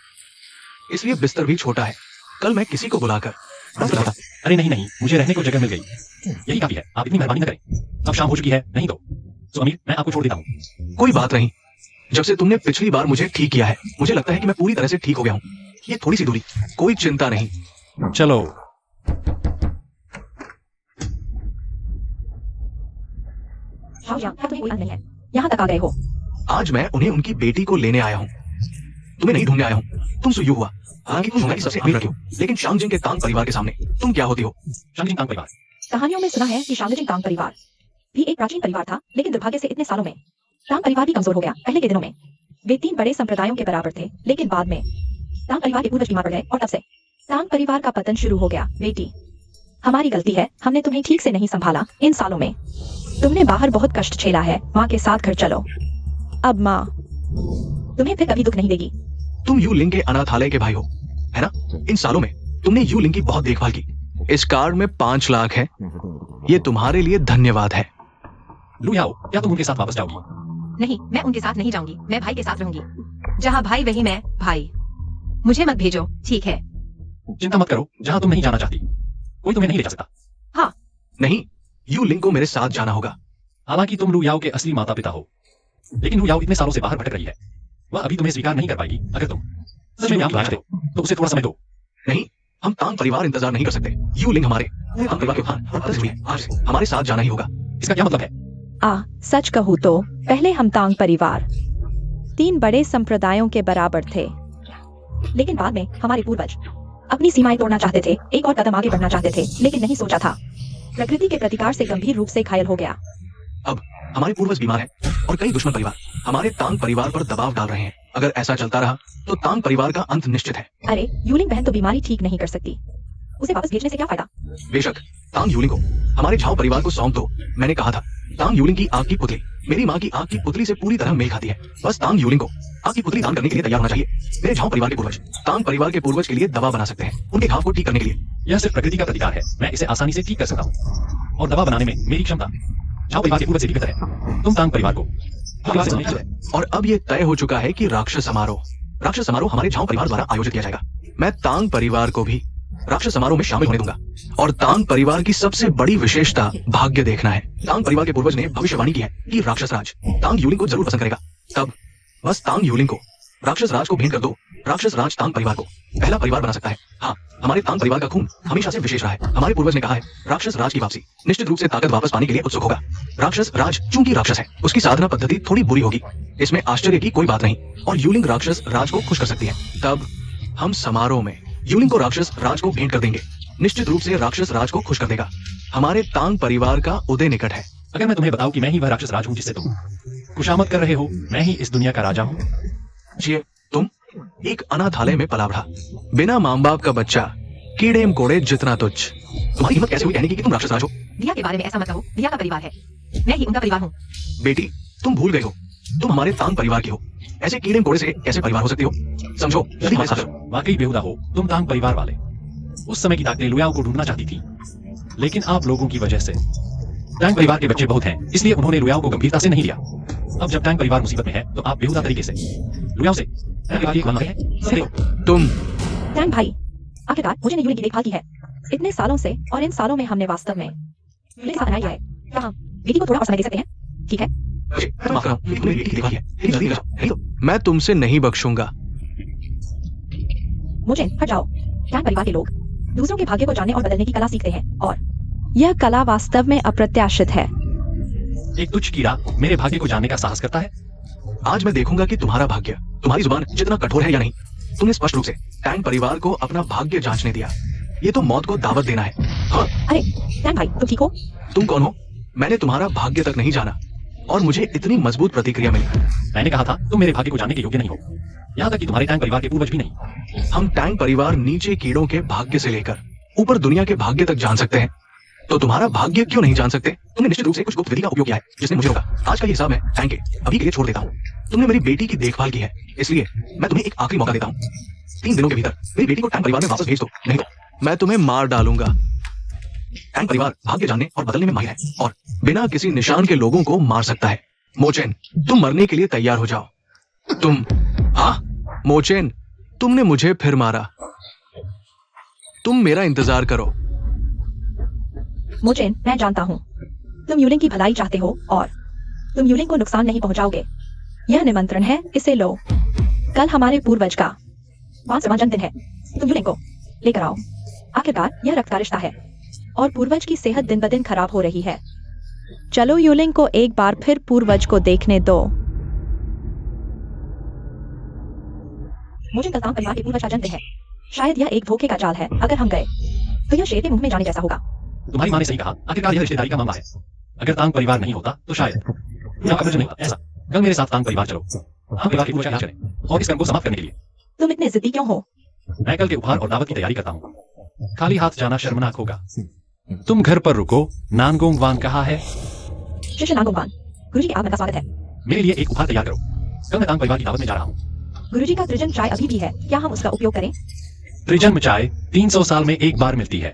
इसलिए बिस्तर भी छोटा है। कल मैं किसी को बुलाकर अरे नहीं नहीं, मुझे रहने को जगह मिल गई, यही काफी है। आप इतनी मेहरबानी न करें। अब शाम हो चुकी है, नहीं तो अमीर, मैं आपको छोड़ देता हूँ। कोई बात नहीं। जब से तुमने पिछली बार मुझे ठीक किया है, मुझे लगता है कि मैं पूरी तरह से ठीक हो गया हूँ। ये थोड़ी सी दूरी, कोई चिंता नहीं। चलो। शाओजियांग, क्या तुम्हें कोई अंत नहीं है? यहाँ तक आ गए हो। आज मैं उन्हें उनकी बेटी को लेने आया हूँ, तुम्हें नहीं ढूंढने आया हूँ। तुम सुयू हुआ, हालांकि तुम दुनिया की सबसे अमीर लड़की हो, लेकिन शांगजिंग के तांग परिवार के सामने तुम क्या होती हो? शांगजिंग तांग परिवार। कहानियों में सुना है कि शांगजिंग तांग परिवार भी एक प्राचीन परिवार था, लेकिन दुर्भाग्य से इतने सालों में तांग परिवार भी कमजोर हो गया। पहले के दिनों में वे 3 बड़े संप्रदायों के बराबर थे, लेकिन बाद में तांग परिवार के पूर्वज बीमार पड़ गए और तब से तांग परिवार का पतन शुरू हो गया। बेटी, हमारी गलती है, हमने तुम्हें ठीक से नहीं संभाला। इन सालों में तुमने बाहर बहुत कष्ट झेला है। माँ के साथ घर चलो। अब माँ तुम्हें फिर कभी दुख नहीं देगी। तुम यू लिंग के अनाथालय के भाई हो, है ना? इन सालों में तुमने यू लिंग की बहुत देखभाल की। इस कार्ड में 5 लाख है, ये तुम्हारे लिए धन्यवाद है। लू याओ, क्या तुम उनके साथ वापस जाओगी? नहीं, मैं उनके साथ नहीं जाऊंगी। मैं भाई के साथ रहूंगी। जहाँ भाई वही मैं भाई। मुझे मत भेजो, ठीक है? चिंता मत करो, जहाँ तुम नहीं जाना चाहती कोई तुम्हें नहीं ले जा सकता। हाँ। नहीं, यू लिंग को मेरे साथ जाना होगा। हालांकि तुम लू याओ के असली माता पिता हो, लेकिन लू याओ इतने सालों से बाहर भटक रही है। वह अभी तुम्हें स्वीकार नहीं कर पाएगी। अगर तुम सच में यहाँ की चाहते हो तो उसे थोड़ा समय दो। नहीं, हम तांग परिवार इंतजार नहीं कर सकते। यू लिंग हमारे तांग परिवार के भान और बदल है। आज से हमारे साथ जाना ही होगा। इसका क्या मतलब है? सच कहूँ तो पहले हम तांग परिवार 3 बड़े संप्रदायों के बराबर थे, लेकिन बाद में हमारे पूर्वज अपनी सीमाएं तोड़ना चाहते थे, एक और कदम आगे बढ़ना चाहते थे, लेकिन नहीं सोचा था प्रकृति के प्रतिकार से गंभीर रूप से घायल हो गया। अब हमारे पूर्वज बीमार हैं और कई दुश्मन परिवार हमारे तांग परिवार पर दबाव डाल रहे हैं। अगर ऐसा चलता रहा तो तांग परिवार का अंत निश्चित है। अरे, यूलिंग बहन तो बीमारी ठीक नहीं कर सकती, उसे वापस भेजने से क्या फायदा? बेशक तांग यूलिंग को हमारे झाओ परिवार को सौंप दो। मैंने कहा था, तांग यूलिंग की आग की पुतली मेरी माँ की आग की पुतली से पूरी तरह मेल खाती है। बस तांग यूलिंग को आग की पुतली दान करने के लिए तैयार होना चाहिए। मेरे झाओ परिवार के पूर्वज तांग परिवार के पूर्वज के लिए दवा बना सकते हैं, उनके घाव को ठीक करने के लिए। यह सिर्फ प्रकृति का प्रतिकार है, मैं इसे आसानी से ठीक कर सकता हूँ, और दवा बनाने में मेरी क्षमता झाओ परिवार के पूर्वज से भी बेहतर है। तुम तांग परिवार को और अब ये तय हो चुका है कि राक्षस समारोह हमारे झाओ परिवार द्वारा आयोजित किया जाएगा। मैं तांग परिवार को भी राक्षस समारोह में शामिल होने दूंगा। और तांग परिवार की सबसे बड़ी विशेषता भाग्य देखना है। तांग परिवार के पूर्वज ने भविष्यवाणी की है कि राक्षस राज तांग यूलिंग को जरूर पसंद करेगा। तब बस तांग यूलिंग को राक्षस राज को भेंट कर दो। राक्षस राज तांग परिवार को पहला परिवार बना सकता है। हाँ, हमारे तांग परिवार का खून हमेशा से विशेष रहा है। हमारे पूर्वज ने कहा है, राक्षस राज की वापसी निश्चित रूप से ताकत वापस पाने के लिए उत्सुक होगा। राक्षस राज चूंकि राक्षस है, उसकी साधना पद्धति थोड़ी बुरी होगी, इसमें आश्चर्य की कोई बात नहीं, और यूलिंग राक्षस राज को खुश कर सकती है। तब हम समारोह में यूलिंग को राक्षस राज को भेंट कर देंगे। निश्चित रूप से राक्षस राज को खुश कर देगा। हमारे तांग परिवार का उदय निकट है। अगर मैं तुम्हें बताऊं कि मैं ही वह राक्षस राज हूं जिससे तुम खुशामद कर रहे हो, मैं ही इस दुनिया का राजा हूं। जी, तुम एक अनाथालय में पला बढ़ा, बिना माँ बाप का बच्चा, कीड़े मकोड़े जितना तुच्छ। तुम्हारी हिम्मत कैसे हुई कहने की कि तुम राक्षस राज हो? दिया के बारे में ऐसा मत कहो, दिया का परिवार है, मैं ही उनका परिवार हूँ। बेटी, तुम भूल गए हो, तुम हमारे तांग परिवार की हो। ऐसे कीड़े मकोड़े से कैसे परिवार हो सकती हो? समझो, यदि हमारे साथ वाकई बेहुदा हो तुम तांग परिवार वाले। उस समय की ताकतें लुयाओ को ढूंढना चाहती थी, लेकिन आप लोगों की वजह से टैंग परिवार के बच्चे बहुत हैं, इसलिए उन्होंने लुयाओ को गंभीरता से नहीं लिया। अब जब टैंग परिवार मुसीबत में है तो आप बेहुदा तरीके से लुयाओ से टैंग परिवार की मांगते हैं। तुम टैंग भाई, आखिरकार मुझे ने यूलिंग की देखभाल की है इतने सालों से, और इन सालों में हमने वास्तव में यूलिंग के साथ बनाई है। क्या बेटी को थोड़ा और समय दे सकते हैं? ठीक है, माफ करना, तुमने बेटी की देखभाल की है, लेकिन जल्दी जाओ, नहीं तो मैं तुमसे नहीं बख्शूंगा। मुझे हट जाओ। टैंग परिवार के लोग दूसरों के भाग्य को जानने और बदलने की कला सीखते हैं, और यह कला वास्तव में अप्रत्याशित है। एक तुच्छ कीड़ा मेरे भाग्य को जानने का साहस करता है। आज मैं देखूंगा कि तुम्हारा भाग्य, तुम्हारी जुबान जितना कठोर है या नहीं। तुमने स्पष्ट रूप से टैंग परिवार को अपना भाग्य जांचने दिया। ये तो मौत को दावत देना है। हाँ? अरे टैंग भाई, तुम ठीक हो? तुम कौन हो? मैंने तुम्हारा भाग्य तक नहीं जाना और मुझे इतनी मजबूत प्रतिक्रिया मिली। मैंने कहा था तुम मेरे भाग्य को जानने के योग्य नहीं हो, यहाँ तक कि तुम्हारे टैंग परिवार के पूर्वज भी नहीं। हम टैंग परिवार नीचे कीड़ों के भाग्य से लेकर ऊपर दुनिया के भाग्य तक जान सकते हैं, तो तुम्हारा भाग्य क्यों नहीं जान सकते? तुमने निश्चित रूप से कुछ गुप्त विधि का उपयोग किया है जिसने मुझे रोका। आज का ये हिसाब मैं टैंग के अभी के लिए छोड़ देता हूँ। तुमने मेरी बेटी की देखभाल की है, इसलिए मैं तुम्हें एक आखिरी मौका देता हूँ। 3 दिनों के भीतर मेरी बेटी को टैंग परिवार में वापस भेज दो, नहीं तो मैं तुम्हें मार डालूंगा। टैंग परिवार भाग्य जानने और बदलने में माहिर है और बिना किसी निशान के लोगों को मार सकता है। मोचेन, तुम मरने के लिए तैयार हो जाओ। तुम हाँ मोचेन, तुमने मुझे फिर मारा। तुम मेरा इंतजार करो। मोचेन, मैं जानता हूँ तुम यूलिंग की भलाई चाहते हो और तुम यूलिंग को नुकसान नहीं पहुंचाओगे। यह निमंत्रण है, इसे लो। कल हमारे पूर्वज का 5वां जन्मदिन है। तुम यूलिंग को लेकर आओ। आखिरकार यह रक्त का रिश्ता है और पूर्वज की सेहत दिन ब दिन खराब हो रही है। चलो यूलिंग को एक बार फिर पूर्वज को देखने दो। मुझे ततांग परिवार के पूर्वज का जन्मदिन है। शायद यह एक धोखे का जाल है। अगर हम गए तो यह शेर के मुंह में जाने जैसा होगा। तुम्हारी माँ ने सही कहा, आखिरकार यह रिश्तेदारी का मामला है। अगर तांग परिवार नहीं होता तो शायद या अगर नहीं होता ऐसा। कल मेरे साथ तांग परिवार चलो, हम परिवार के पूर्वज का इलाज करें और इस कर्म को समाप्त करने के लिए। तुम इतने जिद्दी क्यों हो? मैं कल के उपहार और दावत की तैयारी करता हूँ। खाली हाथ जाना शर्मनाक होगा। तुम घर पर रुको। नानगोंग वान कहाँ है? शिष्य नागोंगवान, गुरुजी के आगमन का स्वागत है। मेरे लिए एक उपहार तैयार करो। कल मैं तांग परिवार की दावत में जा रहा हूँ। गुरुजी का त्रिजन चाय अभी भी है, क्या हम उसका उपयोग करें? त्रिजन्म चाय 300 साल में एक बार मिलती है।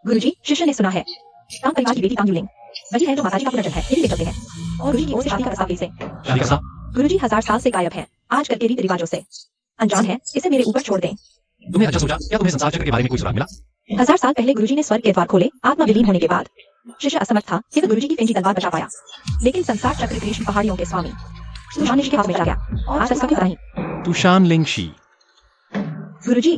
गुरुजी, शिष्य ने सुना है तांग परिवार की बेटी तांग यूलिंग वही है जो माताजी का पुनर्जन्म है। यही देख सकते हैं और गुरुजी की ओर से शादी का प्रस्ताव से। शादी का साथ गुरुजी 1000 साल से गायब है, आजकल के रीति रिवाजों से अनजान है। इसे मेरे ऊपर छोड़ दें। तुमने अच्छा सोचा? क्या तुम्हें संसार चक्र के बारे में कोई सुराग मिला? 1000 साल पहले गुरुजी ने स्वर्ग के द्वार खोले। आत्मा विलीन होने के बाद शिष्य असमर्थ था कि वह गुरुजी की फेंची तलवार बचा पाया, लेकिन संसार चक्र ग्रीष्म पहाड़ियों के स्वामी तुषान ऋषि के हाथ में चला गया और आज तक कभी पता नहीं। तुशान लिंगशी। गुरुजी,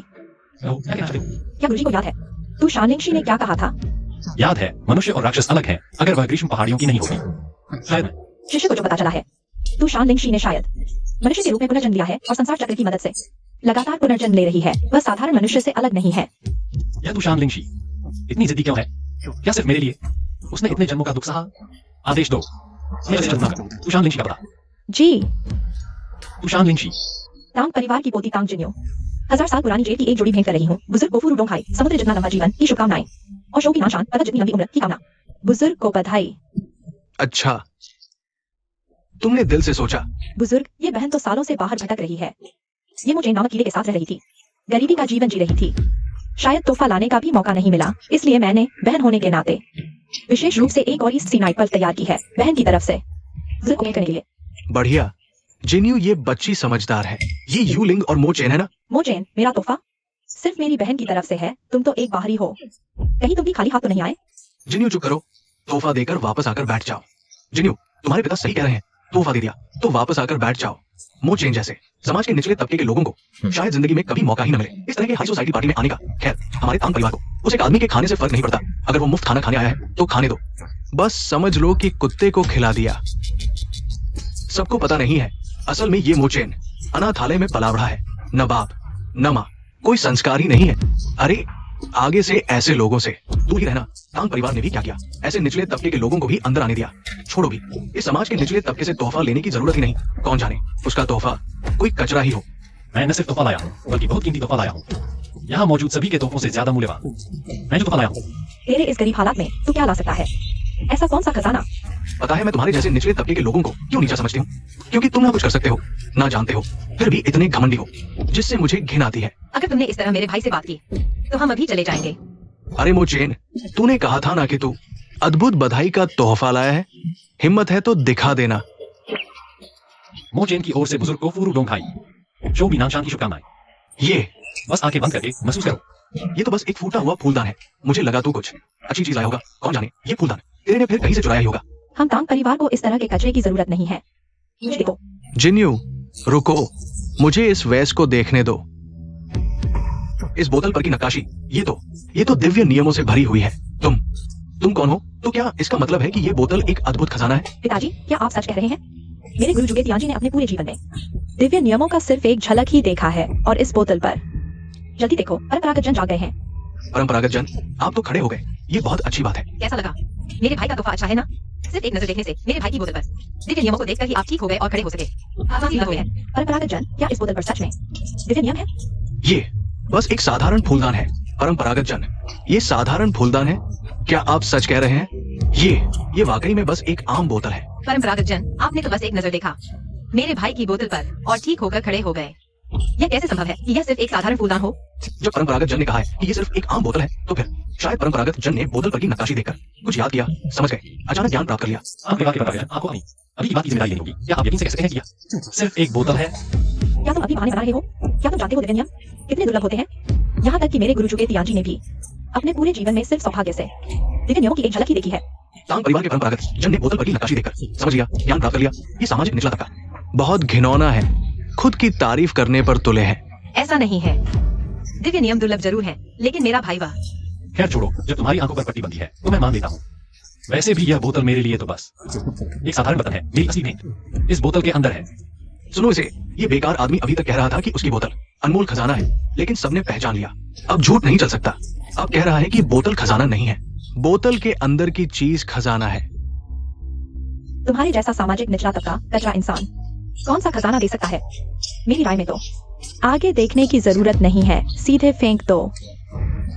क्या कहना चाहते हो? क्या गुरुजी को याद है तुषान लिंगशी ने क्या कहा था? याद है, मनुष्य और राक्षस अलग हैं। अगर वह ग्रीष्म पहाड़ियों की नहीं होती शायद मैं। शिष्य को जो पता चला है तुषान लिंगशी ने शायद मनुष्य के रूप में पुनर्जन्म लिया है और संसार चक्र की मदद से लगातार पुनर्जन्म ले रही है। वह साधारण मनुष्य से अलग नहीं है। यह तुषान लिंगशी इतनी जिद्दी क्यों है? क्या सिर्फ मेरे लिए? उसने इतने जन्मों का दुख सहा। आदेश दो, मेरे से जन्म ना कर। तुषान लिंगशी का पता। जी, तुषान लिंगशी। तांग परिवार की पोती तांग जिन्यो 1000 साल पुरानी जेठ की एक जोड़ी भेंट कर रही हूँ। बुजुर्ग गोफू रुडोंग हाई, समुद्र जितना लंबा जीवन की शुभकामनाएं और शो की नाशान पता जितनी लंबी उम्र की कामना। बुजुर्ग को बधाई। अच्छा, तुमने दिल से सोचा। बुजुर्ग, ये बहन तो सालों से बाहर भटक रही है। ये मुझे नामक कीड़े के साथ रह रही थी, गरीबी का जीवन जी रही थी। शायद तोहफा लाने का भी मौका नहीं मिला, इसलिए मैंने बहन होने के नाते विशेष रूप से एक और इस नाइट तैयार की है बहन की तरफ से बुजुर्ग को भेंट करने के लिए। बढ़िया जिन्यू, ये बच्ची समझदार है। ये यूलिंग और मोचेन है ना? मोचेन, मेरा तोहफा सिर्फ मेरी बहन की तरफ से है। तुम तो एक बाहरी हो, कहीं तुम भी खाली हाथ तो नहीं आए? जिन्यू चुप करो, तोहफा देकर वापस आकर बैठ जाओ। जिन्यू, तुम्हारे पिता सही कह रहे हैं, तोहफा दे दिया तो वापस आकर बैठ जाओ। मोचेन जैसे समाज के निचले तबके के लोगों को शायद जिंदगी में कभी मौका ही न मिले इस तरह के हाई सोसाइटी पार्टी में आने का। खैर, हमारे तांग परिवार को उस एक आदमी के खाने से फर्क नहीं पड़ता। अगर वो मुफ्त खाना खाने आया है तो खाने दो। बस समझ लो कि कुत्ते को खिला दिया। सबको पता नहीं है, असल में ये मोचेन अनाथालय में पला बढ़ा है। न बाप न माँ, कोई संस्कार ही नहीं है। अरे आगे से ऐसे लोगों से दूर ही रहना। तांग परिवार ने भी क्या किया, ऐसे निचले तबके के लोगों को भी अंदर आने दिया। छोड़ो भी, इस समाज के निचले तबके से तोहफा लेने की जरूरत ही नहीं। कौन जाने उसका तोहफा कोई कचरा ही हो। मैं न सिर्फ तोहफा लाया हूँ बल्कि बहुत कीमती तोहफा लाया हूँ। यहाँ मौजूद सभी के तोहफों से ज्यादा मूल्यवान मैं जो तोहफा लाया हूँ। तेरे इस गरीब हालात में तू क्या ला सकता है? ऐसा कौन सा खजाना? पता है मैं तुम्हारे जैसे निचले तबके के लोगों को क्यों नीचा समझती हूँ? क्योंकि तुम ना कुछ कर सकते हो ना जानते हो, फिर भी इतने घमंडी हो जिससे मुझे घिन आती है। अगर तुमने इस तरह मेरे भाई से बात की तो हम अभी चले जाएंगे। अरे मोचेन, तूने कहा था ना कि तू अद्भुत बधाई का तोहफा लाया है। हिम्मत है तो दिखा देना। मोचेन की ओर से बुजुर्ग को फूरू डोंखाई शो भी नामशान की शुभकामनाएं। ये बस आंखें बंद करके महसूस करो। ये तो बस एक फूटा हुआ फूलदान है। मुझे लगा तू कुछ अच्छी चीज लाया होगा। कौन जाने ये फूलदान तेरे ने फिर कहीं से चुराया ही होगा। हम तांग परिवार को इस तरह के कचरे की जरूरत नहीं है। मुझे देखो। जिन्यू रुको, मुझे इस वैस को देखने दो। इस बोतल पर की नक्काशी ये तो दिव्य नियमों से भरी हुई है। तुम कौन हो? तो क्या इसका मतलब है कि ये बोतल एक अद्भुत खजाना है? पिताजी, क्या आप सच कह रहे हैं? मेरे गुरु जुगे तियांजी ने अपने पूरे जीवन में दिव्य नियमों का सिर्फ एक झलक ही देखा है और इस बोतल पर जल्दी देखो परंपरागत जन जाग गए हैं। परंपरागत जन, आप तो खड़े हो गए, ये बहुत अच्छी बात है। कैसा लगा? मेरे भाई का तोहफा अच्छा है ना? सिर्फ एक नजर देखने से मेरे भाई की बोतल पर दिव्य नियमों को देखकर ही आप ठीक हो गए और खड़े हो सके। परंपरागत जन, क्या इस बोतल पर सच में दिव्य नियम है? ये बस एक साधारण फूलदान है। परंपरागत जन, ये साधारण फूलदान है। क्या आप सच कह रहे हैं? ये वाकई में बस एक आम बोतल है। परंपरागत जन, आपने तो बस एक नजर देखा मेरे भाई की बोतल पर और ठीक होकर खड़े हो गए। यह कैसे संभव है कि यह सिर्फ एक साधारण फूलदान हो? जब परंपरागत जन ने कहा है कि ये सिर्फ एक आम बोतल है तो फिर शायद परंपरागत जन ने बोतल पर की नक्काशी देखकर कुछ याद किया, समझ गए, अचानक ज्ञान प्राप्त कर लिया। आपको अभी की बात की जिम्मेदारी नहीं होगी। क्या आप यकीन से कह सकते हैं कि यह सिर्फ एक बोतल है? क्या तुम अभी बहाने बना रहे हो? क्या तुम जानते हो दिव्य नियम कितने दुर्लभ होते हैं? यहाँ तक कि मेरे गुरु चुके तियाजी ने भी अपने पूरे जीवन में सिर्फ सौभाग्य से दिव्य नियमों की एक झलक ही देखी है। तांग परिवार के परंपरागत जन ने बोतल पर की नक्काशी देखकर समझ लिया, ज्ञान प्राप्त कर लिया। ये सामाजिक निचला तबका बहुत घिनौना है, खुद की तारीफ करने पर तुले हैं। ऐसा नहीं है। दिव्य नियम दुर्लभ जरूर है, लेकिन मेरा भाई वाह। खैर छोड़ो, जब तुम्हारी आंखों पर पट्टी बंधी है तो मैं मान लेता हूँ। वैसे भी यह बोतल मेरे लिए तो बस एक साधारण बर्तन है, मेरी असली भेंट इस बोतल के अंदर है। सुनो इसे, ये बेकार आदमी अभी तक कह रहा था कि उसकी बोतल अनमोल खजाना है, लेकिन सबने पहचान लिया। अब झूठ नहीं चल सकता। अब कह रहा है कि बोतल खजाना नहीं है, बोतल के अंदर की चीज खजाना है। तुम्हारे जैसा सामाजिक निचला तबका कचरा इंसान कौन सा खजाना दे सकता है? मेरी राय में तो आगे देखने की जरूरत नहीं है, सीधे फेंक दो।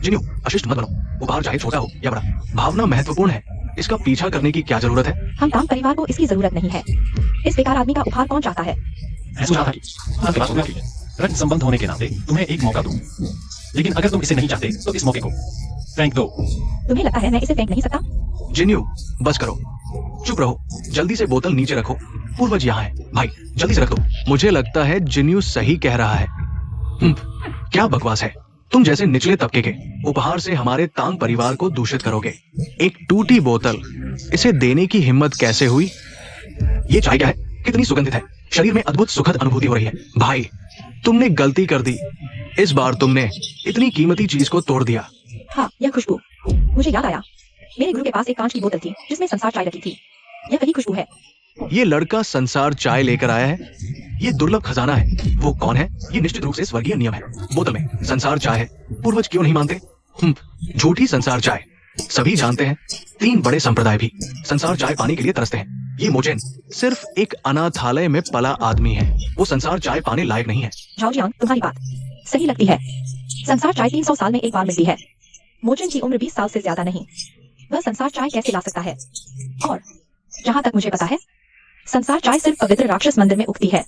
जिन्यू, अशिष्ट मत बनो। उपहार चाहे छोटा हो या बड़ा, भावना महत्वपूर्ण है। इसका पीछा करने की क्या जरूरत है? हम तांग परिवार को इसकी जरूरत नहीं है। इस बेकार आदमी का उपहार कौन चाहता है? मैं सोचा था कि आपके पास होगा कि रक्त संबंध होने के नाते तुम्हें एक मौका दूं, लेकिन अगर तुम इसे नहीं चाहते तो इस मौके को फेंक दो। तुम्हें लगता है मैं इसे फेंक नहीं सकता? जिन्यू, बस करो, चुप रहो। जल्दी से बोतल नीचे रखो। पूर्वज यहाँ है भाई, जल्दी से रख दो। मुझे लगता है जिन्यू सही कह रहा है। क्या बकवास है। तुम जैसे निचले तबके के उपहार से हमारे तांग परिवार को दूषित करोगे। एक टूटी बोतल, इसे देने की हिम्मत कैसे हुई? ये चाय क्या है? कितनी सुगंधित है। शरीर में अद्भुत सुखद अनुभूति हो रही है। भाई, तुमने गलती कर दी। इस बार तुमने इतनी कीमती चीज को तोड़ दिया। हाँ, यह खुशबू। मुझे याद आया, मेरे गुरु के पास एक कांच की बोतल थी जिसमें संसार चाय रखी थी। यह वही खुशबू है। ये लड़का संसार चाय लेकर आया है। ये दुर्लभ खजाना है। वो कौन है? ये निश्चित रूप से स्वर्गीय नियम है। बोतल में संसार चाय है। पूर्वज क्यों नहीं मानते? झूठी संसार चाय। सभी जानते हैं, 3 बड़े संप्रदाय भी संसार चाय पाने के लिए तरसते हैं। ये मोचेन सिर्फ एक अनाथालय में पला आदमी है। वो संसार चाय पाने लायक नहीं है। झाओजियांग, तुम्हारी बात सही लगती है। संसार चाय 300 साल में एक बार मिलती है। मोचन की उम्र 20 साल से ज्यादा नहीं। वह संसार चाय कैसे ला सकता है? और जहां तक मुझे पता है, संसार चाय सिर्फ पवित्र राक्षस मंदिर में उगती है।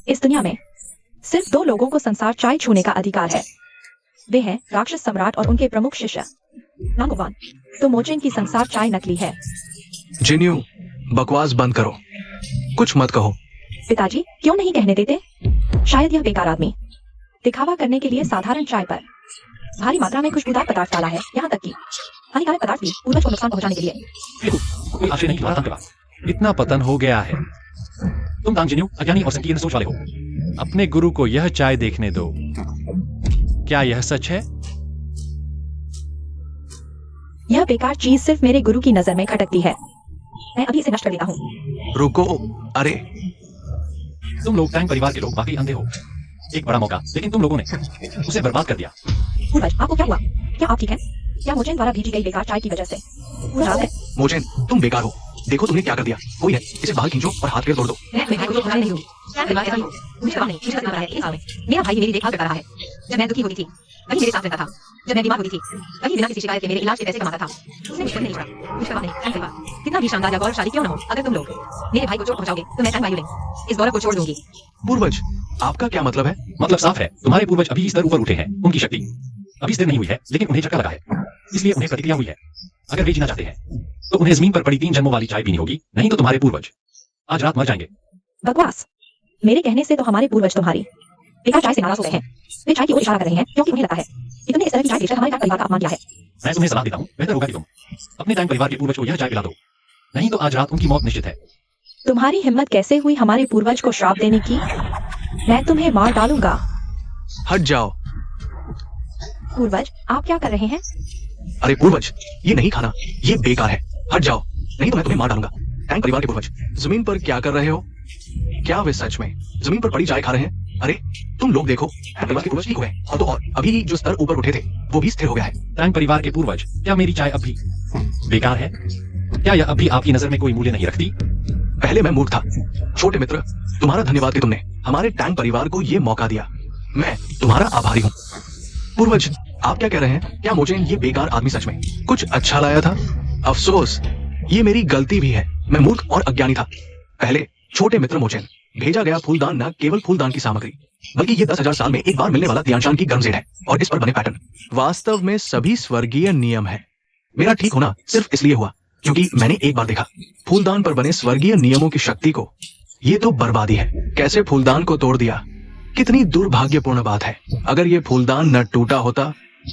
इस दुनिया में सिर्फ 2 लोगों को संसार चाय छूने का अधिकार है। वे हैं राक्षस सम्राट और उनके प्रमुख शिष्य नांगोवान। तो मोचन की संसार चाय नकली है। जिन्यू, बकवास बंद करो, कुछ मत कहो। पिताजी क्यों नहीं कहने देते? शायद यह बेकार आदमी दिखावा करने के लिए साधारण चाय पर भारी मात्रा में खुशबूदार पदार्थ डाला है, यहाँ तक कि हानिकारक पदार्थ भी पूर्वज को नुकसान पहुंचाने के लिए। देखो, कोई आश्चर्य नहीं तुम्हारा तांग परिवार। इतना पतन हो गया है। तुम तांग जिन्यू अज्ञानी और संकीर्ण सोच वाले हो। अपने गुरु को यह चाय देखने दो। क्या यह सच है? यह बेकार चीज सिर्फ मेरे गुरु की नजर में खटकती है। मैं अभी इसे नष्ट कर देता हूँ। रुको, अरे तुम लोग तांग परिवार के लोग वाकई अंधे हो। एक बड़ा मौका, लेकिन तुम लोगों ने उसे बर्बाद कर दिया। पूर्वज, आपको क्या हुआ? क्या आप ठीक हैं? क्या मोचन द्वारा भेजी गई बेकार चाय की वजह से पूरा है? मोचेन, तुम बेकार हो। देखो तुमने क्या कर दिया। कोई है, इसे बाहर खींचो और हाथ पैर तोड़ दो। मैं अपने भाई को तो नहीं हूँ। परिवार ऐसा ही हो। मुझे परवाह नहीं, मुझे रहा है 3 साल में मेरा भाई मेरी देखभाल करता रहा है। जब मैं दुखी होती थी वही मेरे साथ रहता था। जब मैं बीमार होती थी वही बिना किसी शिकायत के मेरे इलाज के पैसे कमाता था। उसने मुझे नहीं छोड़ा। मुझे परवाह नहीं। परिवार कितना भी शानदार या गौरवशाली क्यों न हो, अगर तुम लोग मेरे भाई को चोट पहुंचाओगे तो मैं तांग वायुलिंग इस गौरव को छोड़ दूंगी। पूर्वज, आपका क्या मतलब है? मतलब साफ है, तुम्हारे पूर्वज अभी स्तर ऊपर उठे हैं। उनकी शक्ति अभी स्थिर नहीं हुई है, लेकिन उन्हें झटका लगा है, इसलिए उन्हें प्रतिक्रिया हुई है। अगर वे जीना चाहते हैं तो उन्हें जमीन पर पड़ी 3 जन्मों वाली चाय पीनी होगी, नहीं तो तुम्हारे पूर्वज आज रात मर जाएंगे। बकवास। मेरे कहने से तो हमारे पूर्वज तुम्हारी बेकार चाय से नाराज हो गए हैं। वे चाय की ओर इशारा कर रहे हैं क्योंकि उन्हें लगता है कि तुमने इस तरह की चाय पीकर हमारे तांग परिवार का अपमान किया है। मैं तुम्हें सलाह देता हूँ, बेहतर होगा कि तुम अपने तांग परिवार के पूर्वज को यह चाय पिला दो, नहीं तो आज रात उनकी मौत निश्चित है। तुम्हारी हिम्मत कैसे हुई हमारे पूर्वज को श्राप देने की? मैं तुम्हें मार डालूंगा। हट जाओ। पूर्वज, आप क्या कर रहे हैं? अरे पूर्वज, ये नहीं खाना, ये बेकार है। हट जाओ, नहीं तो मैं तुम्हें मार डालूंगा। टैंक परिवार के पूर्वज जमीन पर क्या कर रहे हो? क्या वे सच में जमीन पर पड़ी चाय खा रहे हैं? अरे तुम लोग देखो, टैंक परिवार के पूर्वज ठीक हुए और तो और अभी जो स्तर ऊपर उठे थे वो भी स्थिर हो गया है। तांग परिवार के पूर्वज, क्या मेरी चाय अब भी बेकार है? क्या यह अब भी आपकी नजर में कोई मूल्य नहीं रखती? पहले मैं मूर्ख था। छोटे मित्र, तुम्हारा धन्यवाद कि तुमने हमारे टैंक परिवार को ये मौका दिया। मैं तुम्हारा आभारी हूँ। पूर्वज, आप क्या कह रहे हैं? क्या मोचेन ये बेकार आदमी सच में कुछ अच्छा लाया था? अफसोस, ये मेरी गलती भी है। मैं मूर्ख और अज्ञानी था। पहले छोटे मित्र मोचेन, भेजा गया फूलदान न केवल फूलदान की सामग्री, बल्कि ये 10,000 साल में एक बार मिलने वाला ध्यानशान की गर्मजेड है और इस पर बने पैटर्न वास्तव में सभी स्वर्गीय नियम है। मेरा ठीक होना सिर्फ इसलिए हुआ क्योंकि मैंने एक बार देखा फूलदान पर बने स्वर्गीय नियमों की शक्ति को। ये तो बर्बादी है। कैसे फूलदान को तोड़ दिया? कितनी दुर्भाग्यपूर्ण बात है। अगर ये फूलदान न टूटा होता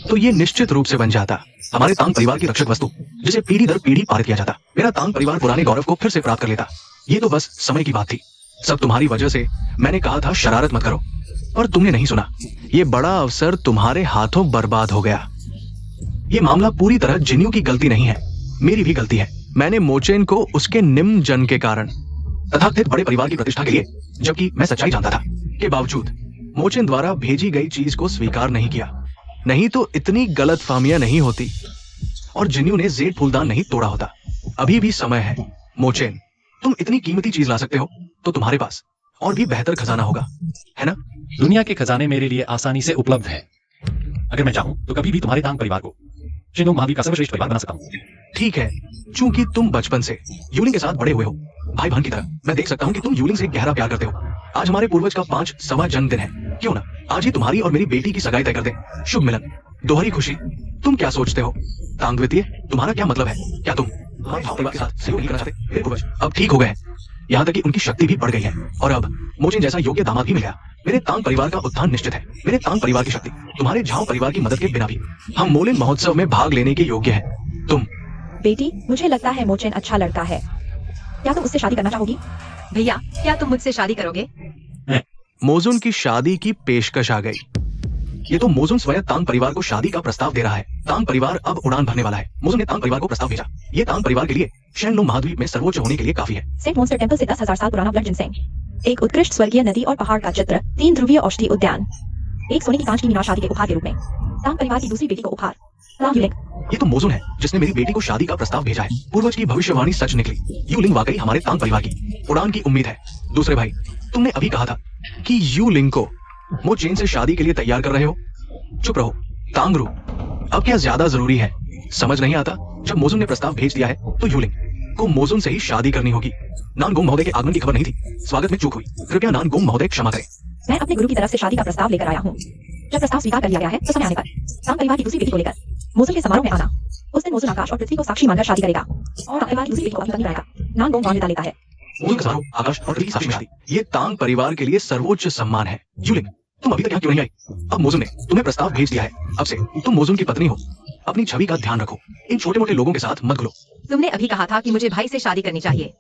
तो ये निश्चित रूप से बन जाता हमारे तांग परिवार की रक्षक वस्तु, जिसे पीढ़ी दर पीढ़ी पारित किया जाता। मेरा तांग परिवार पुराने गौरव को फिर से प्राप्त कर लेता। ये तो बस समय की बात थी। सब तुम्हारी वजह से। मैंने कहा था शरारत मत करो, और तुमने नहीं सुना। ये बड़ा अवसर तुम्हारे हाथों बर्बाद हो गया। ये मामला पूरी तरह जिन्यू की गलती नहीं है, मेरी भी गलती है। मैंने मोचेन को उसके निम्न जन के कारण तथाकथित बड़े परिवार की प्रतिष्ठा के लिए, जबकि मैं सच्चाई जानता था, के बावजूद मोचेन द्वारा भेजी गई चीज को स्वीकार नहीं किया। नहीं तो इतनी गलतफहमियां नहीं होती और जिन्यू ने जेड फूलदान नहीं तोड़ा होता। अभी भी समय है मोचेन। तुम इतनी कीमती चीज ला सकते हो तो तुम्हारे पास और भी बेहतर खजाना होगा, है ना? दुनिया के खजाने मेरे लिए आसानी से उपलब्ध है। अगर मैं चाहूं तो कभी भी तुम्हारे तांग परिवार को शिनोंग महाद्वीप का सर्वश्रेष्ठ परिवार बना सकता हूं। ठीक है, चूंकि तुम बचपन से यूलिंग के साथ बड़े हुए हो, भाई बहन की तरह, मैं देख सकता हूं कि तुम यूलिंग से गहरा प्यार करते हो। आज हमारे पूर्वज का 5वां जन्मदिन है। क्यों ना आज ही तुम्हारी और मेरी बेटी की सगाई तय कर दें। शुभ मिलन, दोहरी खुशी। तुम क्या सोचते हो तांग द्वितीय? तुम्हारा क्या मतलब है? क्या तुम हमारे भाव परिवार के साथ सहयोग नहीं करना चाहते? मेरे पूर्वज अब ठीक हो गए हैं, यहाँ तक कि उनकी शक्ति भी बढ़ गई है, और अब मोचेन जैसा योग्य दामाद भी मिल गया। मेरे तांग परिवार का उत्थान निश्चित है। मेरे तांग परिवार की शक्ति तुम्हारे झाओ परिवार की मदद के बिना भी हम मोलिन महोत्सव में भाग लेने के योग्य हैं। तुम बेटी, मुझे लगता है मोचेन अच्छा लड़का है। क्या तुम उससे शादी करना चाहोगी? भैया, क्या तुम मुझसे शादी करोगे? मोजुन की शादी की पेशकश आ गई। ये तो मोजुन स्वयं तांग परिवार को शादी का प्रस्ताव दे रहा है। तांग परिवार अब उड़ान भरने वाला है। मोजुन ने तांग परिवार को प्रस्ताव भेजा। ये तांग परिवार के लिए शेनलोंग महाद्वीप में सर्वोच्च होने के लिए काफी है। सेंट मॉन्स्टर टेम्पल से 10,000 साल पुराना ब्लड जिनसेंग, एक उत्कृष्ट स्वर्गीय नदी और पहाड़ का चित्र, 3 ध्रुवीय औषधि उद्यान, एक सोने की कांच की मीनार शादी के उपहार के रूप में, तांग परिवार की दूसरी बेटी को उपहार, तांग यूलिंग। ये तो मोजुन है जिसने मेरी बेटी को शादी का प्रस्ताव भेजा है। पूर्वज की भविष्यवाणी सच निकली। यूलिंग वाकई हमारे तांग परिवार की उड़ान की उम्मीद है। दूसरे भाई, तुमने अभी कहा था कि यूलिंग को मोचेन से शादी के लिए तैयार कर रहे हो। चुप रहो तांगरू। अब क्या ज्यादा जरूरी है? समझ नहीं आता, जब मोजुन ने प्रस्ताव भेज दिया है तो यूलिंग को मोजुन से ही शादी करनी होगी। नानगोंग महोदय के आगमन की खबर नहीं थी। स्वागत में चूक हुई। कृपया नानगोंग महोदय क्षमा करें। मैं अपने गुरु की तरफ से शादी का प्रस्ताव लेकर आया हूँ। जब प्रस्ताव स्वीकार कर लिया गया है तो समय आने पर तांग परिवार की दूसरी बेटी को लेकर मोजुन के समारोह में आना। उस दिन मोजुन आकाश और पृथ्वी को साक्षी मानकर शादी करेगा और तांग परिवार की दूसरी बेटी को अपनी पत्नी बनाएगा। नानगोंग मान्यता लेता है। मोजुन का समारोह, आकाश और पृथ्वी की साक्षी में शादी, ये तांग परिवार के लिए सर्वोच्च सम्मान है। यूलिंग, तुम अभी तक यहाँ क्यों नहीं आई? अब मोजुन ने तुम्हें प्रस्ताव भेज दिया है। अब से तुम मोजुन की पत्नी हो। अपनी छवि का ध्यान रखो। इन छोटे मोटे लोगों के साथ मत घुलो। तुमने अभी कहा था कि मुझे भाई से शादी करनी चाहिए।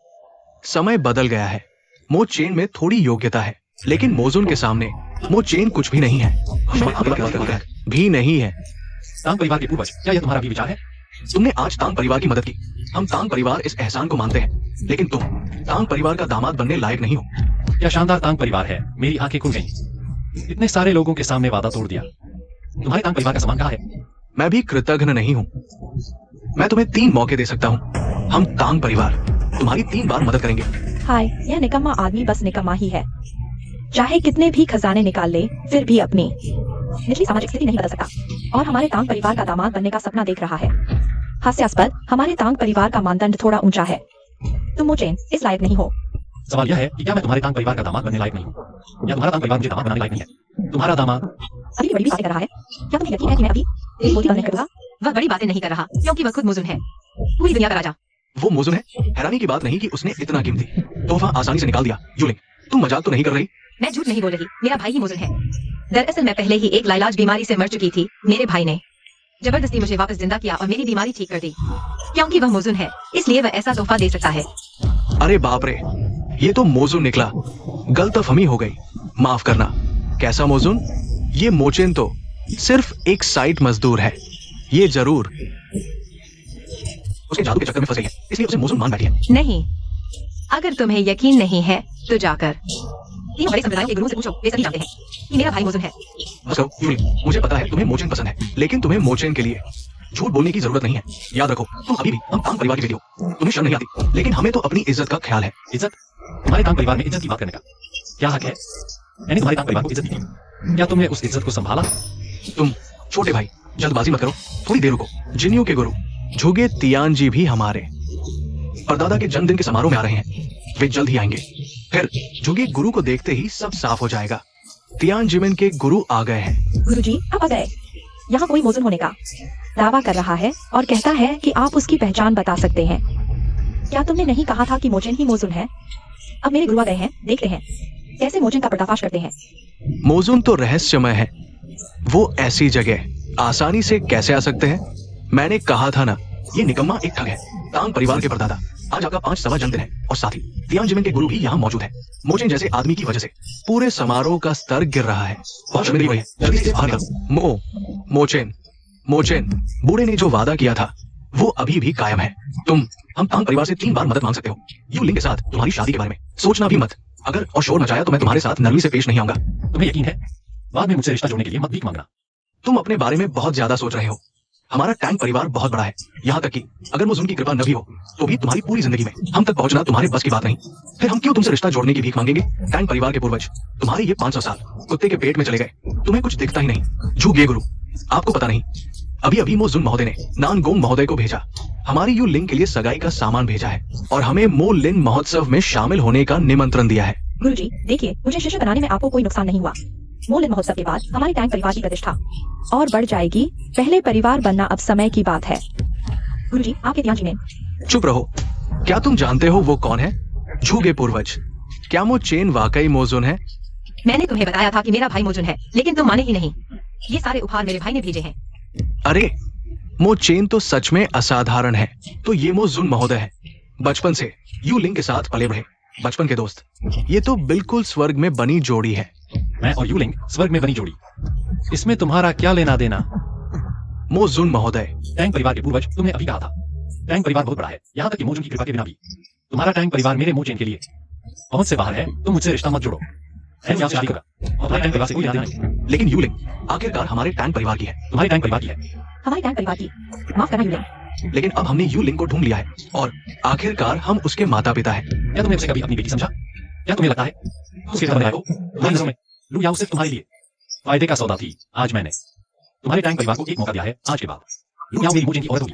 समय बदल गया है। मोचेन में थोड़ी योग्यता है, लेकिन मोजुन के सामने मोचेन कुछ भी नहीं है। भी नहीं है। तांग परिवार के पूर्वज, क्या यह तुम्हारा भी विचार है? तुमने आज तांग परिवार की मदद की। हम तांग परिवार इस एहसान को मानते हैं, लेकिन तुम तांग परिवार का दामाद बनने लायक नहीं हो। क्या शानदार तांग परिवार है। मेरी आंखें खुल गईं। इतने सारे लोगों के सामने वादा तोड़ दिया। तुम्हारे तांग परिवार का सम्मान कहाँ है? मैं भी कृतज्ञ नहीं हूँ। मैं तुम्हें 3 मौके दे सकता हूँ। हम तांग परिवार तुम्हारी 3 बार मदद करेंगे। हाय, यह निकम्मा आदमी बस निकम्मा ही है। चाहे कितने भी खजाने निकाल ले, फिर भी अपनी निचली सामाजिक स्थिति नहीं बदल सकता और हमारे तांग परिवार का दामाद बनने का सपना देख रहा है। हास्यास्पद, हमारे तांग परिवार का मानदंड थोड़ा ऊंचा है। तुम मोचेन इस लायक नहीं हो। सवाल यह है कि क्या मैं तुम्हारे तांग परिवार का दामाद बनने लायक नहीं हूँ, या तुम्हारा तांग परिवार मुझे दामाद बनाने लायक नहीं है? तुम्हारा दामाद अभी भी बड़ी बातें कर रहा है। क्या तुम्हें यकीन है कि मैं अभी तेरी बोलती बंद नहीं करूंगा? वह बड़ी बातें नहीं कर रहा, क्योंकि वह खुद मोजुन है, पूरी दुनिया का राजा। वो मोजुन है। हैरानी की बात नहीं कि उसने इतना कीमती तोहफा आसानी से निकाल दिया। यूलिंग, तुम मजाक तो नहीं कर रही? मैं झूठ नहीं बोल रही, मेरा भाई ही मोजुन है। दरअसल मैं पहले ही एक लाइलाज बीमारी से मर चुकी थी। मेरे भाई ने जबरदस्ती मुझे वापस जिंदा किया और मेरी बीमारी ठीक कर दी। क्योंकि वह मोजुन है, इसलिए वह ऐसा तोहफा दे सकता है। अरे बाप रे, ये तो मोजुन निकला। गलतफहमी हो गई, माफ करना। कैसा मोजुन? ये मोचेन तो सिर्फ एक साइट मजदूर है। ये जरूर उसके जादू के चक्कर में फंस गई है, इसलिए उसे मोजुन मान बैठी है। नहीं, अगर तुम्हें यकीन नहीं है तो जाकर 3 बड़े संप्रदायों के गुरुओं से पूछो। वे सभी जानते हैं कि मेरा भाई मोजुन है। बस करो यूलिंग, मुझे पता है तुम्हें मोचेन पसंद है, लेकिन तुम्हें मोचेन के लिए झूठ बोलने की जरूरत नहीं है। याद रखो, तुम अभी भी हम तांग परिवार की बेटी हो। तुम्हें शर्म नहीं आती, लेकिन हमें तो अपनी इज्जत का ख्याल है। इज्जत? तुम्हारे तांग परिवार में इज्जत की बात करने का क्या हक है? मैंने तुम्हारे तांग परिवार को इज्जत दी। क्या तुमने उस इज्जत को संभाला? तुम छोटे भाई जल्दबाजी मत करो, थोड़ी देर रुको। जिन्यू के गुरु झुगे तियानजी भी हमारे परदादा के जन्मदिन के समारोह में आ रहे हैं। वे जल्द ही आएंगे। फिर झुगे गुरु को देखते ही सब साफ हो जाएगा। तियानजिमिन के गुरु आ गए हैं। गुरुजी, आप आ गए। यहाँ कोई मोजुन होने का दावा कर रहा है और कहता है कि आप उसकी पहचान बता सकते हैं। क्या तुमने नहीं कहा था कि मोचेन ही मोजुन है? अब मेरे गुरु आ गए हैं, देखते हैं। कैसे मोजन का पर्दाफाश करते हैं? मोजुन तो रहस्यमय है। वो ऐसी जगह आसानी से कैसे आ सकते हैं? मैंने कहा था ना, ये निकम्मा एक ठग है। तांग परिवार के परदादा आज आपका 5 सवा जन्मदिन है और साथ ही तियांजिमेन के गुरु भी यहाँ मौजूद है। मोचेन जैसे आदमी की वजह से पूरे समारोह का स्तर गिर रहा है। बहुत शर्मिंदगी हुई है। जल्दी से बाहर निकल। मोचेन, बूढ़े ने जो वादा किया था वो अभी भी कायम है। हम तांग परिवार से 3 बार मदद मांग सकते हो। यू लिंग के साथ तुम्हारी शादी के बारे में सोचना भी मत। अगर और शोर मचाया तो मैं तुम्हारे साथ नरमी से पेश नहीं आऊंगा। तुम्हें यकीन है? बाद में मुझसे रिश्ता जोड़ने के लिए मत भीख मांगना। तुम अपने बारे में बहुत ज्यादा सोच रहे हो। हमारा टैंग परिवार बहुत बड़ा है, यहाँ तक कि अगर मुझ उनकी कृपा न भी हो तो भी तुम्हारी पूरी जिंदगी में हम तक पहुंचना तुम्हारे बस की बात नहीं। फिर हम क्यों तुमसे रिश्ता जोड़ने की भीख मांगेंगे? टैंग परिवार के पूर्वज तुम्हारे ये 500 साल कुत्ते के पेट में चले गए, तुम्हें कुछ दिखता ही नहीं। झूगे गुरु, आपको पता नहीं, अभी मो जुन महोदय ने नानगोंग महोदय को भेजा, हमारी यू लिंग के लिए सगाई का सामान भेजा है और हमें मो लिन महोत्सव में शामिल होने का निमंत्रण दिया है। गुरुजी, देखिए, मुझे शिष्य बनाने में आपको कोई नुकसान नहीं हुआ। मोलिन महोत्सव के बाद हमारी टैंग परिवार की प्रतिष्ठा और बढ़ जाएगी। पहले परिवार बनना अब समय की बात है। गुरुजी, आपके तियांजिमेन। चुप रहो। क्या तुम जानते हो वो कौन है? झूगे पूर्वज। क्या मोचेन वाकई मोजुन है? मैंने तुम्हें बताया था कि मेरा भाई मोजुन है, लेकिन तुम माने ही नहीं। ये सारे उपहार मेरे भाई ने भेजे हैं। अरे, मोचेन तो सच में असाधारण है। तो ये मोजुन महोदय है, बचपन से यू लिंग के साथ पले बढ़े, बचपन के दोस्त। ये तो बिल्कुल स्वर्ग में बनी जोड़ी है। मैं और यूलिंग स्वर्ग में बनी जोड़ी। इसमें तुम्हारा क्या लेना देना? मोजुन महोदय, टैंग परिवार के पूर्वज तुमने अभी कहा था, टैंग परिवार बहुत बड़ा है, यहाँ तक कि मोजुन की कृपा के बिना भी तुम्हारा टैंग परिवार मेरे मोचेन के लिए पहुंच से बाहर है। तुम मुझसे रिश्ता मत जोड़ो। मैं यहाँ से शादी करूंगा और तुम्हारे टैंग परिवार से कोई लेना देना नहीं। लेकिन यू लिंग आखिरकार हमारे टैंग परिवार की है। तुम्हारी टैंग परिवार की है। हमारी टैंग परिवार की। माफ करना यूलिंग। लेकिन अब हमने यू लिंग को ढूंढ लिया है और आखिरकार हम उसके माता पिता हैं। क्या तुमने उसे कभी अपनी बेटी समझा? क्या तुम्हें लगता है उसके घर को तुम्हारी नजरों में लू याओ सिर्फ तुम्हारे लिए फायदे का सौदा थी? आज मैंने तुम्हारे टैंक परिवार को एक मौका दिया है। आज के बाद लू याओ मेरी मोचेन की औरत होगी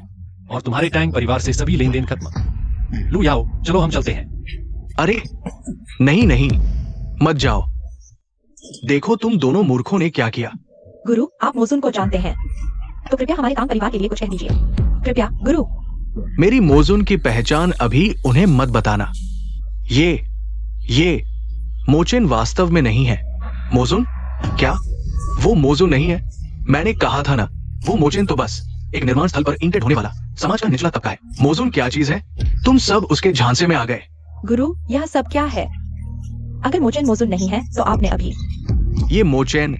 और तुम्हारे टैंक परिवार से सभी लेन देन खत्म। लू याओ, चलो हम चलते हैं। अरे नहीं, मत जाओ। देखो तुम दोनों मूर्खों ने क्या किया। गुरु, आप मोजुन को जानते हैं, तो कृपया हमारे टैंग परिवार के लिए कुछ कह दीजिए। कृपया गुरु। मेरी मोजुन की पहचान अभी उन्हें मत बताना। ये मोचेन वास्तव में नहीं है। मोजुन? क्या वो मोजुन नहीं है? मैंने कहा था ना, वो मोचेन तो बस एक निर्माण स्थल पर ईंटें ढोने वाला समाज का निचला तबका है। मोजुन क्या चीज है? तुम सब उसके झांसे में आ गए। गुरु, यह सब क्या है? अगर मोचेन मोजुन नहीं है तो आपने अभी। ये मोचेन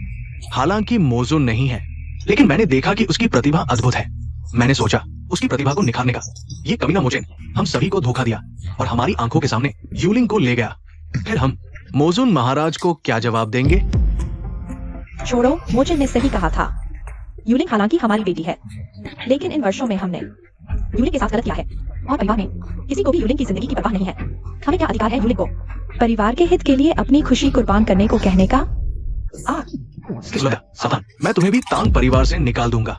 हालांकि मोजुन नहीं है, लेकिन मैंने देखा कि उसकी प्रतिभा अद्भुत है। मैंने सोचा उसकी प्रतिभा को निखारने का। ये कमीना मोचेन हम सभी को धोखा दिया और हमारी आंखों के सामने यूलिंग को ले गया। फिर हम मोजुन महाराज को क्या जवाब देंगे? छोड़ो, मोचेन ने सही कहा था। यूलिंग हालांकि हमारी बेटी है, लेकिन इन वर्षों में हमने यूलिंग के साथ गलत किया है और परिवार में किसी को भी यूलिंग की जिंदगी की परवाह नहीं है। हमें क्या अधिकार है यूलिंग को परिवार के हित के लिए अपनी खुशी कुर्बान करने को कहने का? सावधान, मैं तुम्हें भी तांग परिवार से निकाल दूंगा।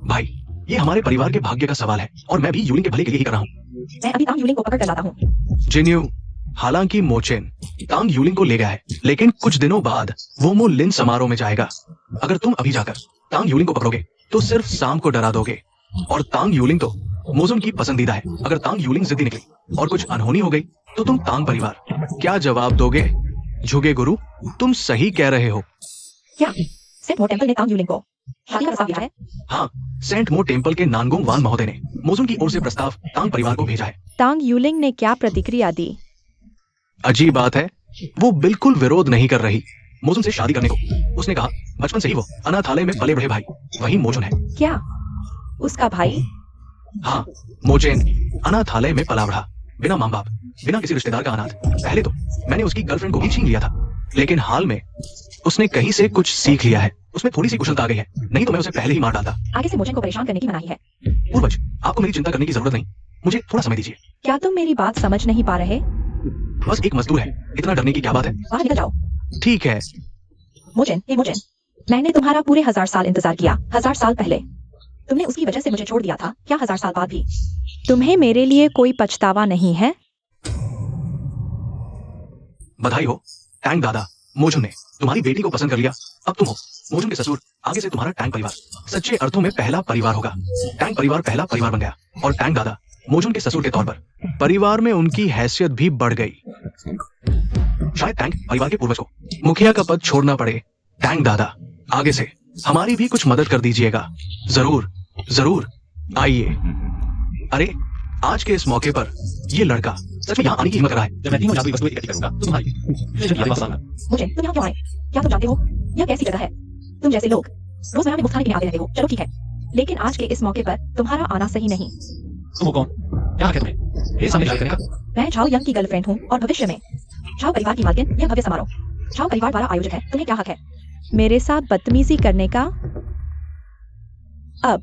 भाई, ये हमारे परिवार के भाग्य का सवाल है और मैं भी यूलिंग के भले के लिए ही कर रहा हूँ। मैं अभी तांग यूलिंग को पकड़ कर लाता हूँ। जिन्यू, हालांकि मोचेन तांग यूलिंग को ले गया है, लेकिन कुछ दिनों बाद वो मो लिन समारोह में जाएगा। अगर तुम अभी जाकर तांग यूलिंग को पकड़ोगे तो सिर्फ शाम को डरा दोगे और तांग यूलिंग तो मोजुन की पसंदीदा है। अगर तांग यूलिंग जिद्दी निकली और कुछ अनहोनी हो गई तो तुम तांग परिवार क्या जवाब दोगे? झुगे गुरु, तुम सही कह रहे हो। क्या सेंट मो टेंपल ने तांग यूलिंग को शादी का प्रस्ताव भेजा है? हाँ, सेंट मो टेंपल के नानगोंग वान महोदय ने मोजुन की ओर से प्रस्ताव तांग परिवार को भेजा है। तांग यूलिंग ने क्या प्रतिक्रिया दी? अजीब बात है, वो बिल्कुल विरोध नहीं कर रही मोजुन से शादी करने को। उसने कहा बचपन से ही वो अनाथालय में पले बढ़े भाई वही मोजुन है। क्या उसका भाई? हाँ, मोचेन अनाथालय में पला बढ़ा, बिना माँ बाप, बिना किसी रिश्तेदार का अनाथ। पहले तो मैंने उसकी गर्लफ्रेंड को भी छीन लिया था, लेकिन हाल में उसने कहीं से कुछ सीख लिया है। उसमें थोड़ी सी कुशलता आ गई है, नहीं तो मैं उसे पहले ही मार डालता। आगे से मोचेन को परेशान करने की मनाही है। पूर्वज, आपको मेरी चिंता करने की जरूरत नहीं, मुझे थोड़ा समय दीजिए। क्या तुम मेरी बात समझ नहीं पा रहे? बस एक मजदूर है, इतना डरने की क्या बात है? बाहर निकल जाओ। ठीक है। मोचेन, मैंने तुम्हारा पूरे 1000 साल इंतजार किया। 1000 साल पहले तुमने उसकी वजह से मुझे छोड़ दिया था। क्या 1000 साल बाद भी तुम्हें मेरे लिए कोई पछतावा नहीं है? बधाई हो टैंग दादा, मोजुन ने तुम्हारी बेटी को पसंद कर लिया। अब तुम हो मोजुन के ससुर। आगे से तुम्हारा टैंग परिवार सच्चे अर्थों में पहला परिवार होगा। टैंग परिवार पहला परिवार बन गया और टैंग दादा मोजुन के ससुर के तौर पर परिवार में उनकी हैसियत भी बढ़ गई। शायद टैंक परिवार के पूर्वज को मुखिया का पद छोड़ना पड़े। टैंक दादा, आगे से हमारी भी कुछ मदद कर दीजिएगा। जरूर जरूर, आइए। अरे आज के इस मौके पर ये लड़का सच में यहाँ आने की हिम्मत रहा है। जब मैं तीनों जादुई वस्तुएं इकट्ठी करूंगा तो तुम्हारी फिर जब पास आना। मुझे तुम यहाँ क्यों आए? क्या तुम जानते हो यह कैसी जगह है? तुम जैसे लोग रोजमर्रा में मुफ्त खाने के लिए आते रहते हो, चलो ठीक है, लेकिन आज के इस मौके पर तुम्हारा आना सही नहीं। तुम हो कौन? क्या हक है तुम्हें ये सामने जाहिर करने का? मैं झाओ यंग की गर्लफ्रेंड हूँ और भविष्य में झाओ परिवार की मालकिन। यह भव्य समारोह झाओ परिवार द्वारा आयोजित है, तुम्हें क्या हक है मेरे साथ बदतमीजी करने का? अब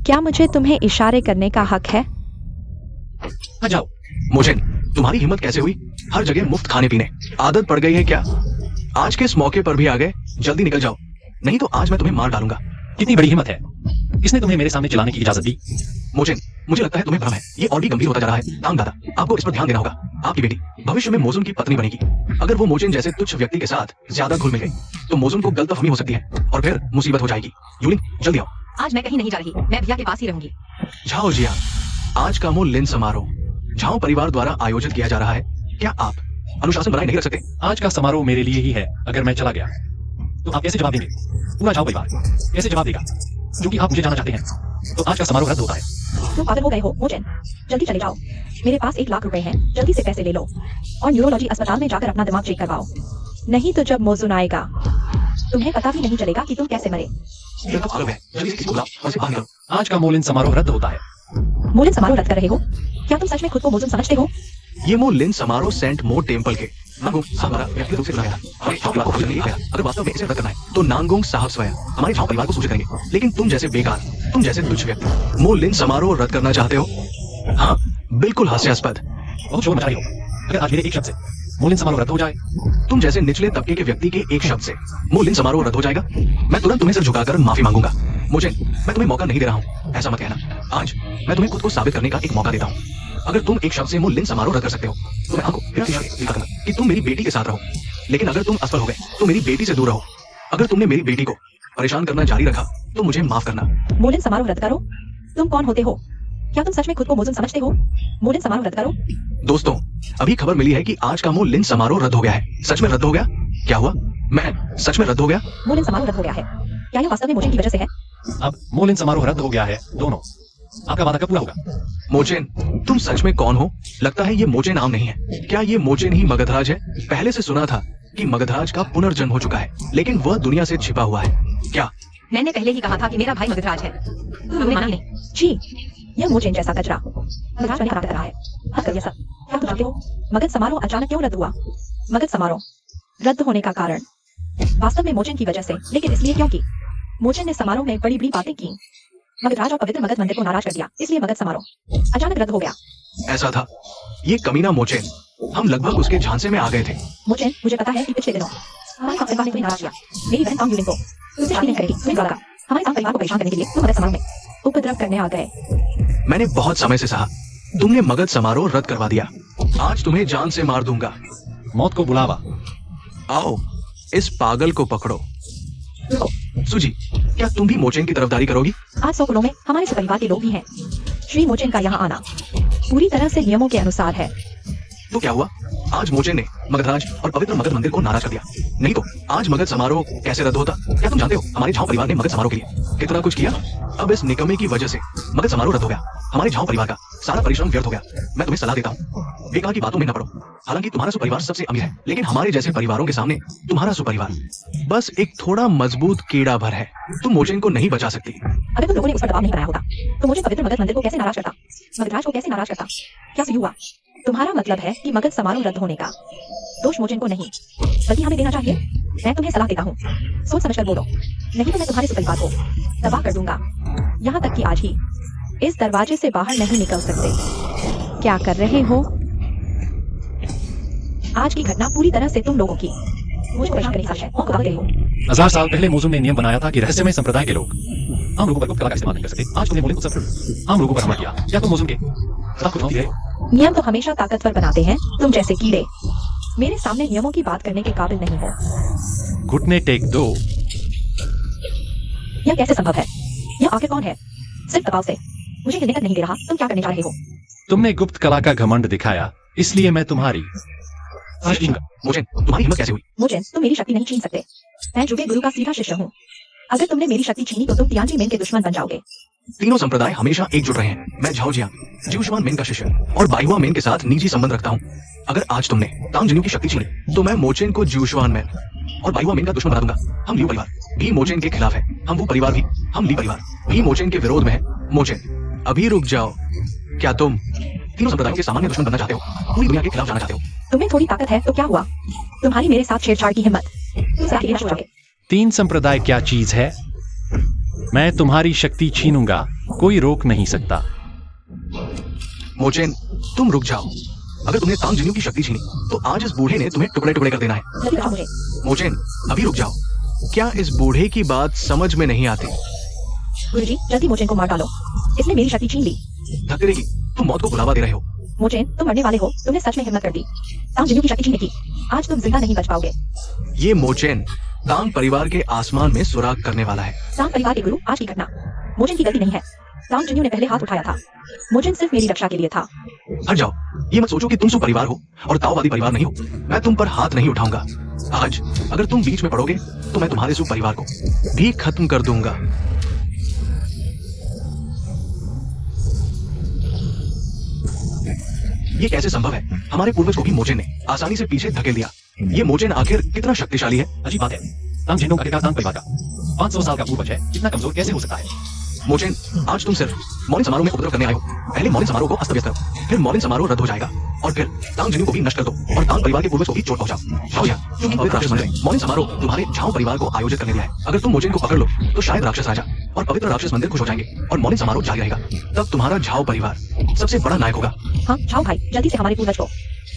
क्या मुझे तुम्हें इशारे करने का हक है? हाँ जाओ। मोचेन, तुम्हारी हिम्मत कैसे हुई? हर जगह मुफ्त खाने पीने आदत पड़ गई है क्या? आज के इस मौके पर भी आ गए, जल्दी निकल जाओ, नहीं तो आज मैं तुम्हें मार डालूंगा। कितनी बड़ी हिम्मत है, किसने तुम्हें मेरे सामने चिल्लाने की इजाजत दी? मोचेन, मुझे लगता है तुम्हें भ्रम है, ये और भी गंभीर होता जा रहा है। तांग दादा, आपको इस पर ध्यान देना होगा। आपकी बेटी भविष्य में मोजुन की पत्नी बनेगी। अगर वो मोचेन जैसे तुच्छ व्यक्ति के साथ ज्यादा घुल मिल गई तो मोजुन को गलतफहमी हो सकती है और फिर मुसीबत हो जाएगी। यूलिंग, जल्दी आओ। आज मैं कहीं नहीं जा रही, मैं भैया के पास ही रहूंगी। झाओ जिया, आज का मूल लिन समारोह झाओ परिवार द्वारा आयोजित किया जा रहा है। क्या आप अनुशासन बनाए नहीं रख सकते? आज का समारोह मेरे लिए ही है। अगर मैं चला गया तो आप कैसे जवाब देंगे? पूरा झाओ परिवार कैसे जवाब देगा? क्योंकि आप मुझे जाना चाहते हैं तो आज का समारोह रद्द होता है। तुम पागल हो गए हो मोचेन, जल्दी चले जाओ। मेरे पास 1 लाख रुपए हैं, जल्दी से पैसे ले लो और न्यूरोलॉजी अस्पताल में जाकर अपना दिमाग चेक करवाओ, नहीं तो जब मोजुन आएगा तुम्हें पता भी नहीं चलेगा कि तुम कैसे मरे। ये तो पागल है, जल्दी से इसको बुलाओ और इसे बाहर निकालो। आज का मोलिन समारोह रद्द होता है। मोलिन समारोह रद्द कर रहे हो? क्या तुम सच में खुद को मोजुन समझते हो? ये मूल लिन समारोह सेंट मोर टेम्पल के नांगोंग साहब द्वारा व्यक्तिगत रूप से बुलाया था। हमारे झाओ परिवार को सूचित नहीं किया गया। अगर वास्तव में इसे रद्द करना है तो नांगोंग साहब स्वयं हमारे झाओ परिवार को सूचित करेंगे। लेकिन तुम जैसे बेकार, तुम जैसे तुच्छ व्यक्ति मूल लिन समारोह रद्द करना चाहते हो? हाँ, बिल्कुल हास्यास्पद। बहुत शोर मचा रही हो। अगर आज मेरे एक शब्द से मोलिन समारोह रद्द हो जाए, तुम जैसे निचले तबके के व्यक्ति के एक शब्द से मूल लिन समारोह रद्द हो जाएगा, मैं तुरंत तुम्हें सिर झुकाकर माफी मांगूंगा। मुझे मैं तुम्हें मौका नहीं दे रहा हूँ, ऐसा मत कहना। आज मैं तुम्हें खुद को साबित करने का एक मौका देता हूँ। अगर तुम एक शब्द से मूल लिन समारोह रद्द कर सकते हो तो मैं आपको फिर से दिखाऊंगा कि तुम मेरी बेटी के साथ रहो। लेकिन अगर तुम असफल हो गए तो मेरी बेटी से दूर रहो। अगर तुमने मेरी बेटी को परेशान करना जारी रखा तो मुझे माफ करना। मोलिन समारोह रद्द करो? तुम कौन होते हो? क्या तुम सच में खुद को मोजुन समझते हो? मोलिन समारोह रद्द करो। दोस्तों, अभी खबर मिली है कि आज का मूल लिन समारोह रद्द हो गया है। सच में रद्द हो गया? क्या हुआ? मैं सच में रद्द हो गया? मोलिन समारोह रद्द हो गया है। क्या यह वास्तव में मोचेन की वजह से है? अब मोलिन समारोह रद्द हो गया है। दोनों, आपका वादा कब पूरा होगा? मोचेन, तुम सच में कौन हो? लगता है ये मोचेन नाम नहीं है। क्या ये मोचेन ही मगधराज है? पहले से सुना था कि मगधराज का पुनर्जन्म हो चुका है, लेकिन वह दुनिया से छिपा हुआ है। क्या? मैंने पहले ही कहा था कि मेरा भाई मगधराज है, तुमने माना ही नहीं। जी, यह मोचेन जैसा कचरा मगधराज बने कर रहा है। हद कर यह सब। क्या तुम जानते हो मगध समारोह अचानक क्यों रद्द हुआ? मगध समारोह रद्द होने का कारण वास्तव में मोचेन की वजह से, लेकिन इसलिए क्योंकि मोचेन ने समारोह में बड़ी बड़ी बातें की। मगधराज और पवित्र मगध मंदिर को नाराज कर दिया, इसलिए मगध समारोह अचानक रद्द हो गया। ऐसा था? ये कमीना मोचेन, हम लगभग उसके झांसे में आ गए थे। मोचेन, मुझे पता है कि पिछले दिनों हमारे सांग परिवार ने तुम्हें नाराज किया। मेरी बहन तांग यूलिंग को तुमसे शादी नहीं करेगी, तुम्हें लगा हमारे सांग परिवार को परेशान करने के लिए तुम मगध समारोह में उपद्रव करने आ गए। मैंने बहुत समय से सहा, तुमने मगध समारोह रद्द करवा दिया। आज तुम्हें जान से मार दूंगा। मौत को बुलावा। आओ, इस पागल को पकड़ो। सुजी, क्या तुम भी मोचेन की तरफदारी करोगी? आज 100 कुलों में हमारे परिवार के लोग भी हैं। श्री मोचेन का यहाँ आना पूरी तरह से नियमों के अनुसार है। तो क्या हुआ? आज मोचेन ने मगधराज और पवित्र मगध मंदिर को नाराज कर दिया, नहीं तो आज मगध समारोह कैसे रद्द होता? क्या तुम जानते हो हमारे झाओ परिवार ने मगध समारोह के लिए कितना कुछ किया? अब इस निकम्मे की वजह से मगध समारोह रद्द हो गया। हमारे झाओ परिवार का सारा परिश्रम व्यर्थ हो गया। मैं तुम्हें सलाह देता हूँ, बेकार की बातों में न पड़ो। हालांकि तुम्हारा सुपरिवार सबसे अमीर है, लेकिन हमारे जैसे परिवारों के सामने तुम्हारा सुपरिवार बस एक थोड़ा मजबूत कीड़ा भर है। तुम मोचेन को नहीं बचा सकती। अगर तुम लोगों ने उस पर दबाव नहीं बनाया होता तो मुझे पवित्र मगध मंदिर को कैसे नाराज करता? मगधराज को कैसे नाराज करता? क्या सही हुआ? तुम्हारा मतलब है कि मगध समारोह रद्द होने का दोष मोचेन को नहीं बल्कि हमें देना चाहिए। मैं तुम्हें सलाह देता हूँ, सोच समझकर बोलो, नहीं तो मैं तुम्हारे सुपरिवार को तबाह कर दूंगा। यहाँ तक कि आज ही इस दरवाजे से बाहर नहीं निकल सकते। क्या कर रहे हो? आज की घटना पूरी तरह से तुम लोगों की मुझे परेशान करने की साजिश है। कौन बता रहे हो? 1000 साल पहले मोजुन ने नियम बनाया था कि रहस्यमय संप्रदाय के लोग आम लोगों पर गुप्त कला का इस्तेमाल नहीं कर सकते। आज तुमने मोलिन उत्सव आम लोगों पर हमला किया। क्या तुम मोजुन के सब कुछ रहे? नियम तो हमेशा ताकतवर बनाते हैं, तुम जैसे कीड़े मेरे सामने नियमों की बात करने के काबिल नहीं हो। घुटने टेक दो। यह कैसे संभव है? यह आखिर कौन है? सिर्फ दबाव से मुझे हिलने तक नहीं दे रहा। तुम क्या करने जा रहे हो? तुमने गुप्त कला का घमंड दिखाया, इसलिए मैं तुम्हारी आज छीनूंगा। मोचेन तुम्हारी हिम्मत कैसे हुई? मोचेन, तुम मेरी शक्ति नहीं छीन सकते। मैं जुगे गुरु का सीधा शिष्य हूँ। अगर तुमने मेरी शक्ति छीनी तो तुम तियानजी मेन के दुश्मन बन जाओगे। तीनों संप्रदाय हमेशा एकजुट रहे हैं। मैं झाओ जियांग, ज्यूशुआन मेन का शिष्य और बाइहुआ मेन के साथ निजी संबंध रखता हूँ। अगर आज तुमने तांग जिन्यू की शक्ति छीनी तो मैं मोचेन को ज्यूशुआन मेन और बाइहुआ मेन का दुश्मन बना दूंगा। हम लियू परिवार भी मोचेन के खिलाफ है, हम वो परिवार भी, हम ली परिवार भी मोचेन के विरोध में है। मोचेन अभी रुक जाओ। क्या तुम तीनों संप्रदायों के सामान्य दुश्मन बनना चाहते हो? पूरी दुनिया के खिलाफ जाना चाहते हो? तुम्हें थोड़ी ताकत है तो क्या हुआ? तुम्हारी मेरे साथ छेड़छाड़ की हिम्मत, तुम सब अकेले नष्ट हो जाओगे। तीन संप्रदाय क्या चीज है? मैं तुम्हारी शक्ति छीनूंगा, कोई रोक नहीं सकता। मोचेन तुम रुक जाओ। अगर तुमने तांग जिन्यू की शक्ति छीनी तो आज इस बूढ़े ने तुम्हें टुकड़े टुकड़े कर देना है। जल्दी बताओ मुझे। मोचेन अभी रुक जाओ। क्या इस बूढ़े की बात समझ में नहीं आती? गुरुजी, जल्दी मोचेन को मार डालो। इसने मेरी शक्ति छीन ली। धक्के देगी, तुम मौत को बुलावा दे रहे हो। मोचेन, तुम मरने वाले हो। तुमने सच में हिम्मत कर दी तांग जिन्यू की शक्ति छीनने की। आज तुम जिंदा नहीं बच पाओगे। ये मोचेन तांग परिवार के आसमान में सुराग करने वाला है। तांग परिवार के गुरु, आज की घटना मोचेन की गलती नहीं है। तांग जिन्यू ने पहले हाथ उठाया था। मोचेन सिर्फ मेरी रक्षा के लिए था। हट जाओ। ये मत सोचो कि तुम सु परिवार हो और ताओवादी परिवार नहीं हो। मैं तुम पर हाथ नहीं उठाऊंगा। आज अगर तुम बीच में पड़ोगे तो मैं तुम्हारे सु परिवार को भी खत्म कर दूंगा। ये कैसे संभव है? हमारे पूर्वज को भी मोचेन ने आसानी से पीछे धकेल दिया। ये मोचेन आखिर कितना शक्तिशाली है? अजीब बात है, तांग झेंडोंग आखिरकार तांग परिवार का 500 साल का पूर्वज है, इतना कमजोर कैसे हो सकता है? मोचेन आज तुम सिर्फ मौलिन समारोह में उपद्रव करने आए हो। पहले मौलिन समारोह को अस्त व्यस्त करो, फिर मौलिन समारोह रद्द हो जाएगा और फिर तांग जिन्यू को भी नष्ट कर दो और तांग परिवार के पूर्वज को भी चोट पहुंचाओ। झाओ जियांग, क्योंकि पवित्र राक्षस मंदिर ने मौलिन समारोह तुम्हारे झाओ परिवार को आयोजित करने दिया है। अगर तुम मोचेन को पकड़ लो तो शायद राक्षस राजा और पवित्र राक्षस मंदिर खुश हो जाएंगे और मौलिन समारोह जारी रहेगा। तब तुम्हारा झाओ परिवार सबसे बड़ा नायक होगा। हाँ झाओ भाई, जल्दी से हमारे पूर्वज को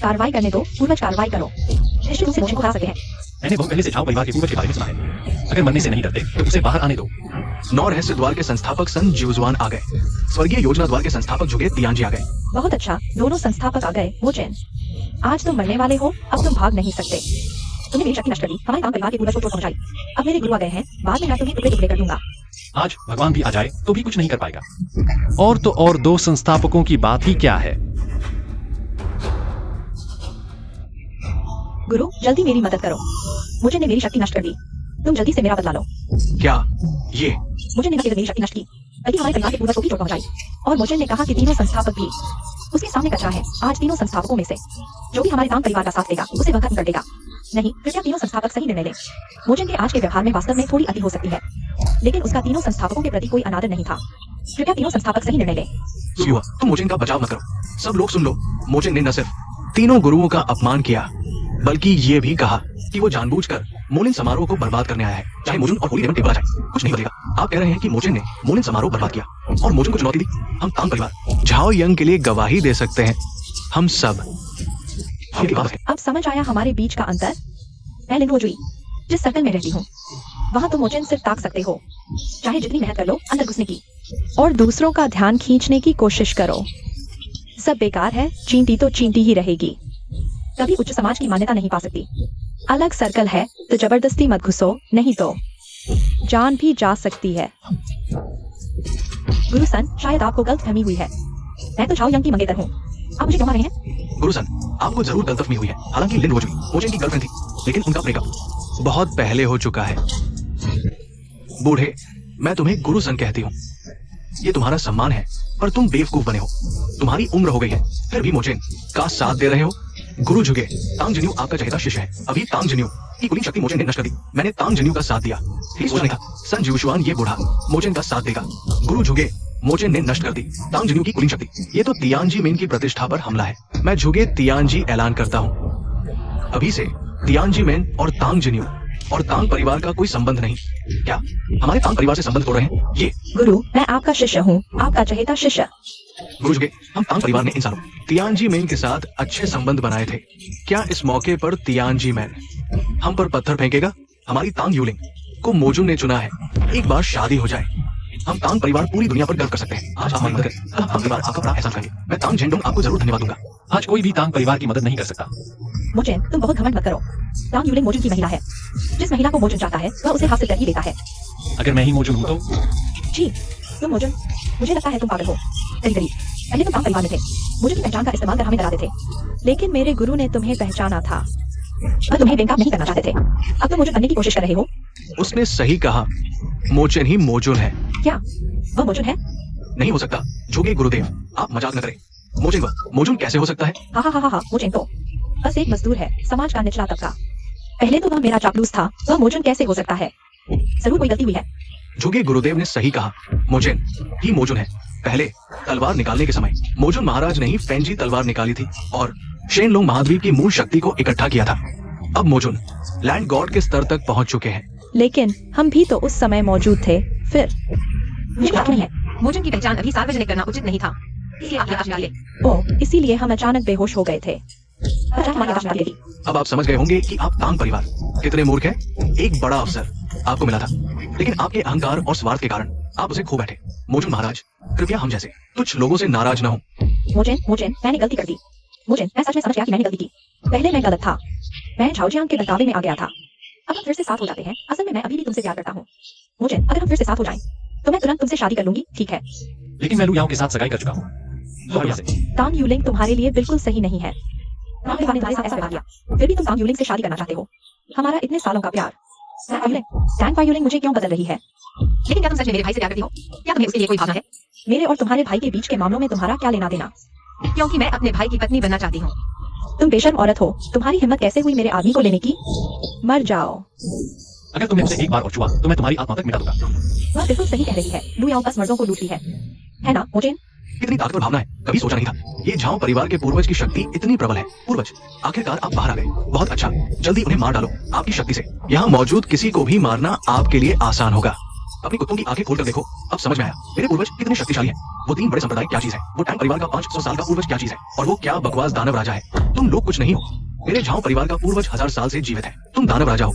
कार्रवाई करने दो। पूर्वज कार्रवाई करो, निश्चित रूप से मोचेन को हरा सकते हैं। मैंने बहुत पहले से झाओ परिवार के पूर्वज के बारे में सुना है। अगर मरने से नहीं डरते तो उसे बाहर आने दो। 9 रहस्य द्वार के संस्थापक सन ज्यूजुआन आ गए। स्वर्गीय योजना द्वार के संस्थापक जुगे तियानजी आ गए। बहुत अच्छा, दोनों संस्थापक आ गए। मोचेन, आज तुम मरने वाले हो, अब तुम भाग नहीं सकते। तुमने मेरी शक्ति नष्ट कर दी, हमारे तांग परिवार के पूर्वज को चोट पहुंचाई। अब मेरे गुरु आ गए हैं, बाद में मैं तुम्हें टुकड़े टुकड़े कर दूंगा। आज भगवान भी आ जाए तो भी कुछ नहीं कर पाएगा। और तो और 2 संस्थापकों की बात ही क्या है? गुरु, जल्दी मेरी मदद करो। मुझे ने मेरी शक्ति नष्ट कर दी, तुम जल्दी से मेरा बदला लो। क्या ये? मुझे ने न केवल मेरी शक्ति नष्ट की, बल्कि हमारे परिवार के पूर्वज को भी चोट पहुंचाई। और मुझे ने कहा कि तीनों संस्थापक भी उसके सामने कचरा है। आज तीनों संस्थापकों में से जो भी हमारे तांग परिवार का साथ देगा उसे वह खत्म कर देगा। नहीं, कृपया तीनों संस्थापक सही निर्णय लें। मोचेन के आज के व्यवहार में वास्तव में थोड़ी अति हो सकती है, लेकिन उसका तीनों संस्थापकों के प्रति कोई अनादर नहीं था। कृपया तीनों संस्थापक सही निर्णय लें। सुयुआ, तुम मोचेन का बचाव मत करो। सब लोग सुन लो, मोचेन ने न सिर्फ तीनों गुरुओं का अपमान किया बल्कि ये भी कहा कि वो जानबूझकर मोलिन समारोह को बर्बाद करने आया है। चाहे मोजन और होली डेमन टेबल आ जाए, कुछ नहीं बदलेगा। आप कह रहे हैं कि मोचेन ने मोलिन समारोह बर्बाद किया और मोचेन को चुनौती दी। हम तांग परिवार झाओ यंग के लिए गवाही दे सकते हैं। हम सब आपकी बात है। अब समझ आया हमारे बीच का अंतर। मैं लिंगोजुई, जिस सर्कल में रहती हूँ, वहाँ तो मोचेन सिर्फ ताक सकते हो। चाहे जितनी मेहनत कर लो अंदर घुसने की और दूसरों का ध्यान खींचने की कोशिश करो, सब बेकार है। चींटी तो चींटी ही रहेगी, कभी उच्च समाज की मान्यता नहीं पा सकती। अलग सर्कल है तो जबरदस्ती मत घुसो, नहीं तो जान भी जा सकती है। गुरु सन, शायद आपको गलतफहमी हुई है। मैं तो झाओ यंग की मंगेतर हूँ। आप मुझे क्यों मार रहे हैं? गुरु सन, आपको जरूर गलतफहमी हुई है। हालांकि लिन वोजुई मोचेन की गर्लफ्रेंड थी, लेकिन उनका ब्रेकअप बहुत पहले हो चुका है। बूढ़े, मैं तुम्हें गुरु सन कहती हूँ। ये तुम्हारा सम्मान है, पर तुम बेवकूफ बने हो। तुम्हारी उम्र हो गई है, फिर भी मोचेन का साथ दे रहे हो। गुरु जुगे, तांग जिन्यू आपका चहेता शिष्य है। अभी तांग जिन्यू की कुलीन शक्ति मोचेन ने नष्ट कर दी। मैंने तांग जिन्यू का साथ दिया। यही सोच नहीं था सन ज्यूशुआन ये बूढ़ा मोचेन का साथ देगा। गुरु जुगे, मोचेन ने नष्ट कर दी तांग जिन्यू की कुलीन शक्ति। ये तो तियानजी मेन की प्रतिष्ठा पर हमला है। मैं जुगे तियानजी ऐलान करता हूँ, अभी से तियानजी मेन और तांग जिन्यू और तांग परिवार का कोई संबंध नहीं। क्या हमारे तांग परिवार से संबंध तोड़ रहे हैं? ये गुरु, मैं आपका शिष्य हूँ, आपका चहेता शिष्य। गुरु जुगे, हम तांग परिवार ने इंसानों तियानजी मेन के साथ अच्छे संबंध बनाए थे। क्या इस मौके पर तियानजी मेन हम पर पत्थर फेंकेगा? हमारी तांग यूलिंग को मोजुन ने चुना है। एक बार शादी हो जाए, हम तांग परिवार पूरी दुनिया पर गर्व कर सकते हैं। आज आप हमारी मदद करें, कल तांग परिवार आपका बड़ा एहसान करेंगे। मैं तांग झेंडोंग आपको जरूर धन्यवाद दूंगा। आज कोई भी तांग परिवार की मदद नहीं कर सकता। मोचेन, तुम बहुत घमंड मत करो। तांग यूलिंग मोचन की महिला है। जिस महिला को मोचन चाहता है वह उसे हासिल कर ही लेता है। अगर मैं ही मौजूद हूँ तो जी, तुम मोचन, मुझे लगता है तुम पागल हो। करीब करीब पहले तुम तांग परिवार में थे, मुझे की पहचान का इस्तेमाल कर हमें डराते थे, लेकिन मेरे गुरु ने तुम्हें पहचाना था। वह तुम्हें बेनकाब नहीं करना चाहते थे। अब तुम मुझे बनने की कोशिश कर रहे हो। उसने सही कहा, मोचन ही मोजुन है। क्या वह मोजुन है? नहीं हो सकता। जोगे गुरुदेव, आप मजाक न करें। मोचन वह मोजुन कैसे हो सकता है? हा मोचन तो बस एक मजदूर है, समाज का निचला तबका। पहले तो वह मेरा चापलूस था, वह मोजुन कैसे हो सकता है? जरूर कोई गलती हुई है। जोगे गुरुदेव ने सही कहा, मोचन ही मोजुन है। पहले तलवार निकालने के समय मोजुन महाराज ने ही फेंजी तलवार निकाली थी और शेनलोंग महाद्वीप की मूल शक्ति को इकट्ठा किया था। अब मोजुन लैंड गॉड के स्तर तक पहुंच चुके हैं। लेकिन हम भी तो उस समय मौजूद थे। फिर मुझे मालूम नहीं है, मोजन की पहचान अभी सार्वजनिक करना उचित नहीं था, इसलिए आप आकाश निकाले। ओह, इसीलिए हम अचानक बेहोश हो गए थे। अब आप समझ गए होंगे कि आप तांग परिवार कितने मूर्ख हैं। एक बड़ा अवसर आपको मिला था, लेकिन आपके अहंकार और स्वार्थ के कारण आप उसे खो बैठे। मोजुन महाराज, कृपया हम जैसे तुच्छ लोगों से नाराज न हो। मोचन, मैंने गलती कर दी। मोचन, मैं सच में समझ गया कि मैंने गलती की। पहले मैं गलत था, मैं झाओजियांग के बहकावे में आ गया था। अब हम फिर से साथ हो जाते हैं। असल में मैं अभी भी तुमसे प्यार करता हूँ। मोचन, अगर हम फिर से साथ हो जाएं, तो मैं तुरंत तुमसे शादी कर लूंगी, ठीक है? लेकिन मैं लू याओ के साथ सगाई कर चुका हूँ। तो यहाँ से तांग युलिंग तुम्हारे लिए बिल्कुल सही नहीं है। तांग युलिंग ने तुम्हारे साथ ऐसा व्यवहार किया, फिर भी तुम तांग युलिंग से शादी करना चाहते हो। हमारा इतने सालों का प्यार। टैंग युलिंग मुझे क्यों बदल रही है? लेकिन क्या तुम सच में मेरे भाई से प्यार करती हो? क्या तुम्हें उसके लिए कोई भावना है? मेरे और तुम्हारे भाई के बीच के मामलों में तुम्हारा क्या लेना देना? क्योंकि मैं अपने भाई की पत्नी बनना चाहती हूँ। तुम बेशर्म औरत हो। तुम्हारी हिम्मत कैसे हुई मेरे आदमी को लेने की? मर जाओ। अगर तुमने उसे एक बार और छुआ तो मैं तुम्हारी आत्मा तक मिटा दूंगा। वह बिल्कुल सही कह रही है। लू याओ बस मर्दों को लूटती है ना मोचन? कितनी ताकतवर भावना है, कभी सोचा नहीं था। ये झाओ परिवार के पूर्वज की शक्ति इतनी प्रबल है। पूर्वज, आखिरकार आप बाहर आ गए। बहुत अच्छा, जल्दी उन्हें मार डालो आपकी शक्ति से। यहाँ मौजूद किसी को भी मारना आपके लिए आसान होगा। अपनी कुत्तों की आंखें खोलकर देखो, अब समझ में आया मेरे पूर्वज कितने शक्तिशाली हैं। वो 3 बड़े संप्रदाय क्या चीज है, वो टैंग परिवार का 500 साल का पूर्वज क्या चीज है, और वो क्या बकवास दानव राजा है। तुम लोग कुछ नहीं हो। मेरे झाओ परिवार का पूर्वज 1000 साल से जीवित है। तुम दानव राजा हो,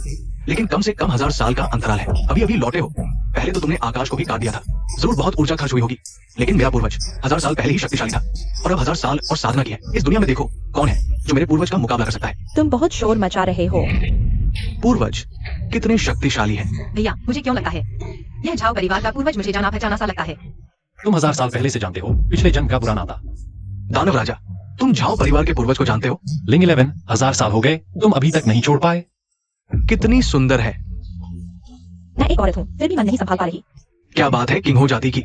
लेकिन कम से कम 1000 साल का अंतराल है। अभी अभी लौटे हो। पहले तो तुमने आकाश को भी काट दिया था। जरूर बहुत ऊर्जा खर्च हुई होगी, लेकिन मेरा पूर्वज 1000 साल पहले ही शक्तिशाली था, और अब 1000 साल और साधना की है। इस दुनिया में देखो कौन है जो मेरे पूर्वज का मुकाबला कर सकता है। तुम बहुत शोर मचा रहे हो। पूर्वज कितने शक्तिशाली हैं। भैया, मुझे क्यों लगता है यह झाओ परिवार का पूर्वज मुझे जाना पहचाना सा लगता है। तुम 1000 साल पहले से जानते हो, पिछले जन्म का बुरा नाता। दानव राजा, तुम झाओ परिवार के पूर्वज को जानते हो। लिंग 11 1000 साल हो गए, तुम अभी तक नहीं छोड़ पाए। कितनी सुंदर है। मैं एक औरत हूँ, फिर भी मन नहीं संभाल पा रही। क्या बात है किंग हो जाती की।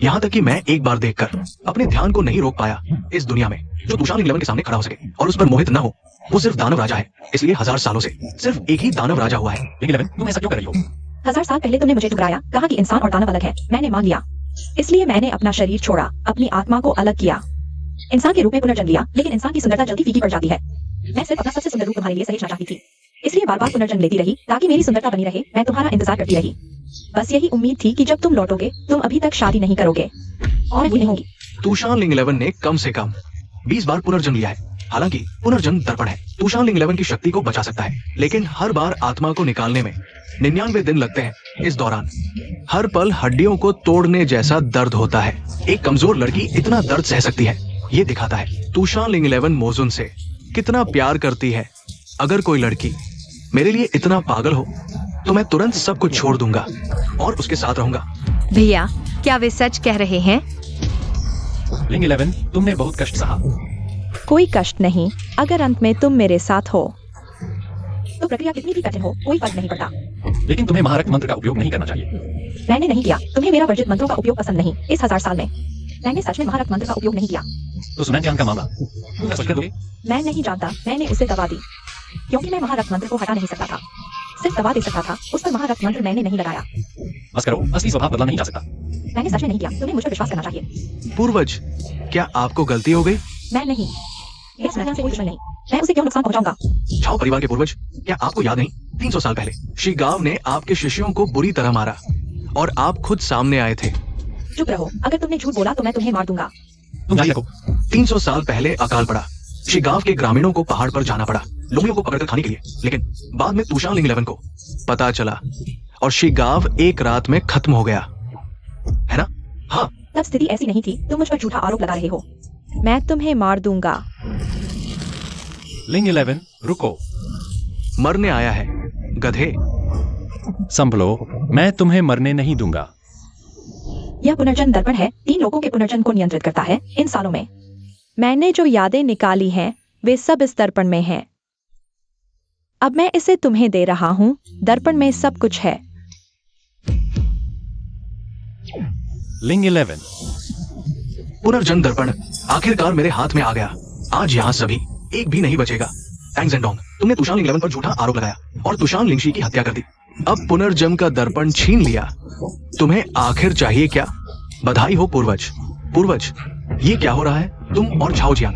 यहाँ तक कि मैं एक बार देखकर अपने ध्यान को नहीं रोक पाया। इस दुनिया में जो तुषार लिंग 11 के सामने खड़ा हो सके और उस पर मोहित न हो, वो सिर्फ दानव राजा है। इसलिए 1000 सालों से सिर्फ एक ही दानव राजा हुआ है। लिंग 11, तुम ऐसा क्यों कर रही हो? 1000 साल पहले तुमने मुझे ठुकराया, कहा कि इंसान और दानव अलग है। मैंने मान लिया, इसलिए मैंने अपना शरीर छोड़ा, अपनी आत्मा को अलग किया, इंसान के रूप में पुनर्जन्म लिया। लेकिन इंसान की सुंदरता जल्दी फीकी पड़ जाती है। मैं सिर्फ अपना सबसे सुंदर रूप तुम्हारे लिए सहेजना चाहती थी, इसलिए बार बार पुनर्जन्म लेती रही ताकि मेरी सुंदरता बनी रहे। मैं तुम्हारा इंतजार करती रही, बस यही उम्मीद थी कि जब तुम लौटोगे तुम अभी तक शादी नहीं करोगे और वो नहीं होगी। तुषार लिंग 11 ने कम से कम 20 बार पुनर्जन्म लिया है। हालांकि पुनर्जन्म दर्पण है, तुषार लिंग 11 की शक्ति को बचा सकता है, लेकिन हर बार आत्मा को निकालने में 99 दिन लगते हैं। इस दौरान हर पल हड्डियों को तोड़ने जैसा दर्द होता है। एक कमजोर लड़की इतना दर्द सह सकती है, ये दिखाता है तुषार लिंग 11 मोजुन से कितना प्यार करती है। अगर कोई लड़की मेरे लिए इतना पागल हो तो मैं तुरंत सब कुछ छोड़ दूंगा और उसके साथ रहूंगा। भैया, क्या वे सच कह रहे हैं? लिंग 11, तुमने बहुत कष्ट सहा। कोई कष्ट नहीं, अगर अंत में तुम मेरे साथ हो तो प्रक्रिया कितनी भी कठिन हो कोई फर्क नहीं पड़ता। लेकिन तुम्हें महारक मंत्र का उपयोग नहीं करना चाहिए। मैंने नहीं किया। तुम्हें मेरा वर्जित मंत्रों का उपयोग पसंद नहीं। इस 1000 साल में मैंने सच में महारक मंत्र का उपयोग नहीं किया। तो सुनैन का मामला तुम क्या सोच कर दोगे? मैं नहीं जानता, मैंने उसे दवा दी क्योंकि मैं महारक मंत्र को हटा नहीं सकता था, सिर्फ दवा दे सकता था। उस पर महारक मंत्र मैंने नहीं लगाया। बस करो, असली स्वभाव बदला नहीं जा सकता। मैंने सच में नहीं किया, तुम्हें मुझ पर विश्वास करना चाहिए। पूर्वज, क्या आपको गलती हो गई? मैं नहीं, इस वजह से कोई दुश्मन नहीं। मैं उसे क्यों नुकसान पहुंचाऊंगा? झाओ परिवार के पूर्वज, क्या आपको याद नहीं 300 साल पहले श्री गाव ने आपके शिष्यों को बुरी तरह मारा और आप खुद सामने आए थे। चुप रहो, अगर तुमने झूठ बोला तो मैं तुम्हें मार दूंगा। तुम जारी रखो। 300 साल पहले अकाल पड़ा। श्री गाव के ग्रामीणों को पहाड़ पर जाना पड़ा लोमड़ियों को पकड़कर खाने के लिए, लेकिन बाद में तुषार लिंग 11 को पता चला और श्री गाव एक रात में खत्म हो गया, है ना? हाँ, तब स्थिति ऐसी नहीं थी। तुम मुझ पर झूठा आरोप लगा रहे हो। मैं तुम्हें मार दूंगा। लिंग 11, रुको। मरने आया है गधे। संभलो, मैं तुम्हें मरने नहीं दूंगा। यह पुनर्जन्म दर्पण है, 3 लोगों के पुनर्जन्म को नियंत्रित करता है इन सालों में। मैंने जो यादें निकाली हैं वे सब इस दर्पण में हैं। अब मैं इसे तुम्हें दे रहा हूं। दर्पण में सब कुछ है। लिंग 11। पुनर्जन्म दर्पण आखिरकार मेरे हाथ में आ गया। आज यहाँ सभी एक भी नहीं बचेगा। टैंग जेंडोंग, तुमने तुशान लिंग 11 पर झूठा आरोप लगाया और तुशान लिंगशी की हत्या कर दी। अब पुनर्जन्म का दर्पण छीन लिया। तुम्हें आखिर चाहिए क्या? बधाई हो पूर्वज। पूर्वज, ये क्या हो रहा है? तुम और झाओ जियांग,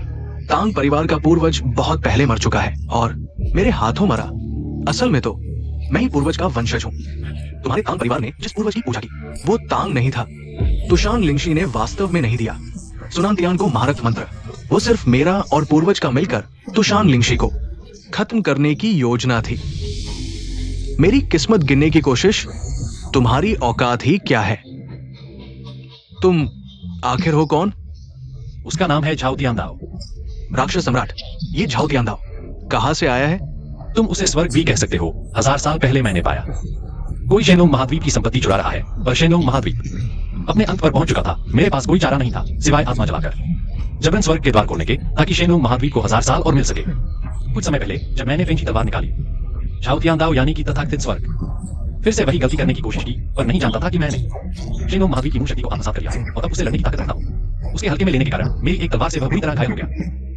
तांग परिवार का पूर्वज बहुत पहले मर चुका है और मेरे हाथों मरा। असल में तो मैं ही पूर्वज का वंशज हूँ। तुम्हारे तांग परिवार ने जिस पूर्वज की पूजा की वो तांग नहीं था। तुशान लिंगशी ने वास्तव में नहीं दिया सुनांतियान को महारत मंत्र। वो सिर्फ मेरा और पूर्वज का मिलकर तुशान लिंगशी को खत्म करने की योजना थी। मेरी किस्मत गिनने की कोशिश तुम्हारी औकात ही क्या है? तुम आखिर हो कौन? उसका नाम है झाओ तियानदाओ। राक्षस सम्राट, ये झाओ तियानदाओ कहां से आया है? तुम उसे स्वर्ग भी कह सकते हो। 1000 साल पहले मैंने पाया। कोई शेनोंग महाद्वीप की संपत्ति चुरा रहा है, पर शेनोंग महाद्वीप अपने अंत पर पहुंच चुका था। मेरे पास कोई चारा नहीं था सिवाय आत्मा जलाकर जबरन स्वर्ग के द्वार खोलने के, ताकि शेनोंग महाद्वीप को 1000 साल और मिल सके। कुछ समय पहले जब मैंने फेंग की तलवार निकाली, झाओ तियानदाओ यानी कि तथाकथित स्वर्ग फिर से वही गलती करने की कोशिश की, पर नहीं जानता था कि मैंने शेनोंग महाद्वीप की मूल शक्ति को आत्मसात कर लिया है और अब उससे लड़ने की ताकत रखता हूं। उसके हल्के में लेने के कारण मेरी एक तलवार से वह बुरी तरह घायल हो गया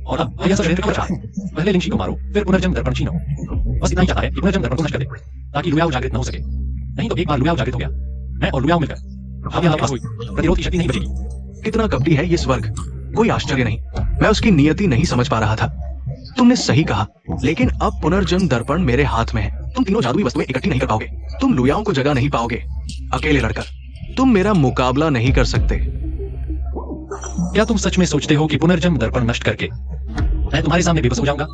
और अब यह सब षड्यंत्र क्यों रचा है? पहले लिंगशी को मारो, फिर पुनर्जन्म दर्पण छीनो। बस इतना ही चाहता है कि पुनर्जन्म दर्पण को नष्ट कर दे, ताकि लुयाओ जागृत न हो सके। नहीं तो एक बार लुयाओ जागृत हो गया, मैं और लुयाओ मिलकर अब यहाँ पास हुई प्रतिरोध की शक्ति नहीं बचेगी। कितना कपटी है ये स्वर्ग, कोई आश्चर्य नहीं। मैं उसकी नियति नहीं समझ पा रहा था। तुमने सही कहा, लेकिन अब पुनर्जन्म दर्पण मेरे हाथ में है। तुम तीनों जादुई वस्तुएं इकट्ठी नहीं कर पाओगे। तुम लुयाओं को जगह नहीं पाओगे। अकेले लड़कर तुम मेरा मुकाबला नहीं कर सकते। क्या तुम सच में सोचते हो कि पुनर्जन्म दर्पण नष्ट करके मैं तुम्हारे सामने बेबस हो जाऊंगा?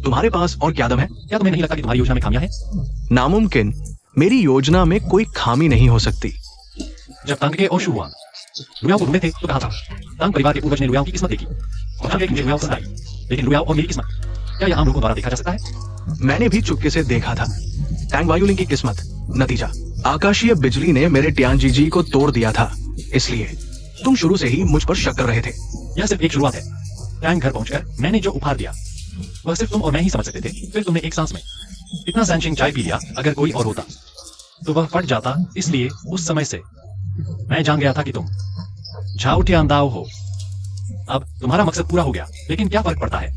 तुम्हारे पास और क्या दम है? क्या तुम्हें नहीं लगता कि तुम्हारी योजना में खामियां हैं? नामुमकिन, मेरी योजना में कोई खामी नहीं हो सकती। जब तांग के और शु हुआ लुयाओ को ढूंढे थे तो कहा था तांग परिवार के पूर्वज ने लुयाओ की किस्मत देखी और जान गए कि मुझे लुयाओ पसंद आई। लेकिन लुयाओ और मेरी किस्मत क्या यह आम लोगों द्वारा देखा जा सकता है? मैंने भी चुपके से देखा था। टैंग वायुलिंग की किस्मत, नतीजा आकाशीय बिजली ने मेरे ट्यानजीजी को तोड़ दिया था। इसलिए तुम शुरू से ही मुझ पर शक कर रहे थे। यह सिर्फ एक शुरुआत है। टैंग घर पहुंचकर मैंने जो उपहार दिया वह सिर्फ तुम और मैं ही समझ सकते थे। फिर तुमने एक सांस में इतना सैनशिंग चाय पी लिया, अगर कोई और होता तो वह फट जाता। इसलिए उस समय से मैं जान गया था कि तुम झाओ तियानदाओ हो। अब तुम्हारा मकसद पूरा हो गया, लेकिन क्या फर्क पड़ता है?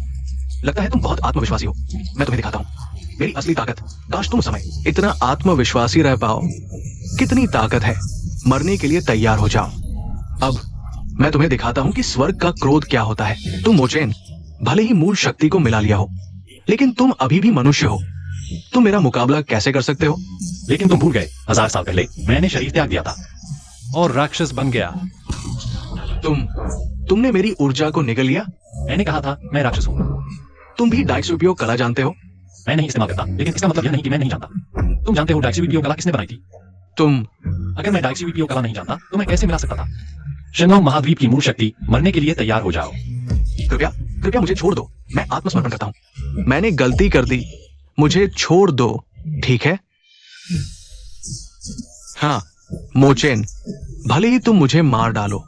लगता है तुम बहुत आत्मविश्वासी हो। मैं तुम्हें दिखाता हूँ मेरी असली ताकत। काश तुम समय इतना आत्मविश्वासी रह पाओ। कितनी ताकत है, मरने के लिए तैयार हो जाओ। अब मैं तुम्हें दिखाता हूँ कि स्वर्ग का क्रोध क्या होता है। तुम मोचेन भले ही मूल शक्ति को मिला लिया हो, लेकिन तुम अभी भी मनुष्य हो। तुम मेरा मुकाबला कैसे कर सकते हो? लेकिन तुम भूल गए 1000 साल पहले मैंने शरीर त्याग दिया था और राक्षस बन गया। तुमने मेरी ऊर्जा को निगल लिया। मैंने कहा था मैं राक्षस हूँ। तुम भी डाइक्स उपयोग कला जानते हो? मैं नहीं इस्तेमाल करता, लेकिन इसका मतलब यह नहीं कि मैं नहीं जानता। तुम जानते हो डाइक्स उपयोग कला किसने बनाई थी? तुम अगर मैं डाइक्स उपयोग कला नहीं जानता तो मैं कैसे मिला सकता था? शेनोंग महाद्वीप की मूल शक्ति, मरने के लिए तैयार हो जाओ। कृपया कृपया मुझे छोड़ दो। मैं आत्मसमर्पण करता हूँ। मैंने गलती कर दी, मुझे छोड़ दो, ठीक है? हाँ मोचेन, भले ही तुम मुझे मार डालो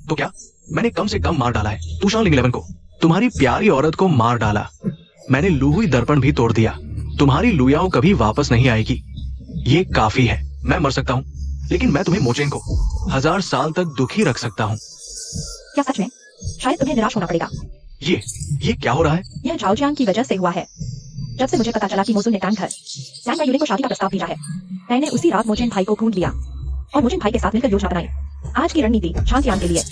तो क्या मैंने कम से कम मार डाला है तुशान लिंग 11 को। तुम्हारी प्यारी औरत को मार डाला। मैंने लुहुई दर्पण भी तोड़ दिया। तुम्हारी लुयाओ कभी वापस नहीं आएगी। ये काफी है। मैं मर सकता हूँ, लेकिन मैं तुम्हें मोचेन को 1000 साल तक दुखी रख सकता हूँ। क्या सच में? शायद तुम्हें निराश होना पड़ेगा। ये क्या हो रहा है? यह झाओ जियांग की वजह से हुआ है। जब से मुझे पता चला कि मोसुल ने टैंग वायुलिंग को शादी का प्रस्ताव भेजा है, मैंने उसी रात मोचेन भाई को ढूंढ लिया और मोचेन भाई के साथ मिलकर योजना बनाई। आज की रणनीति शांतियान के लिए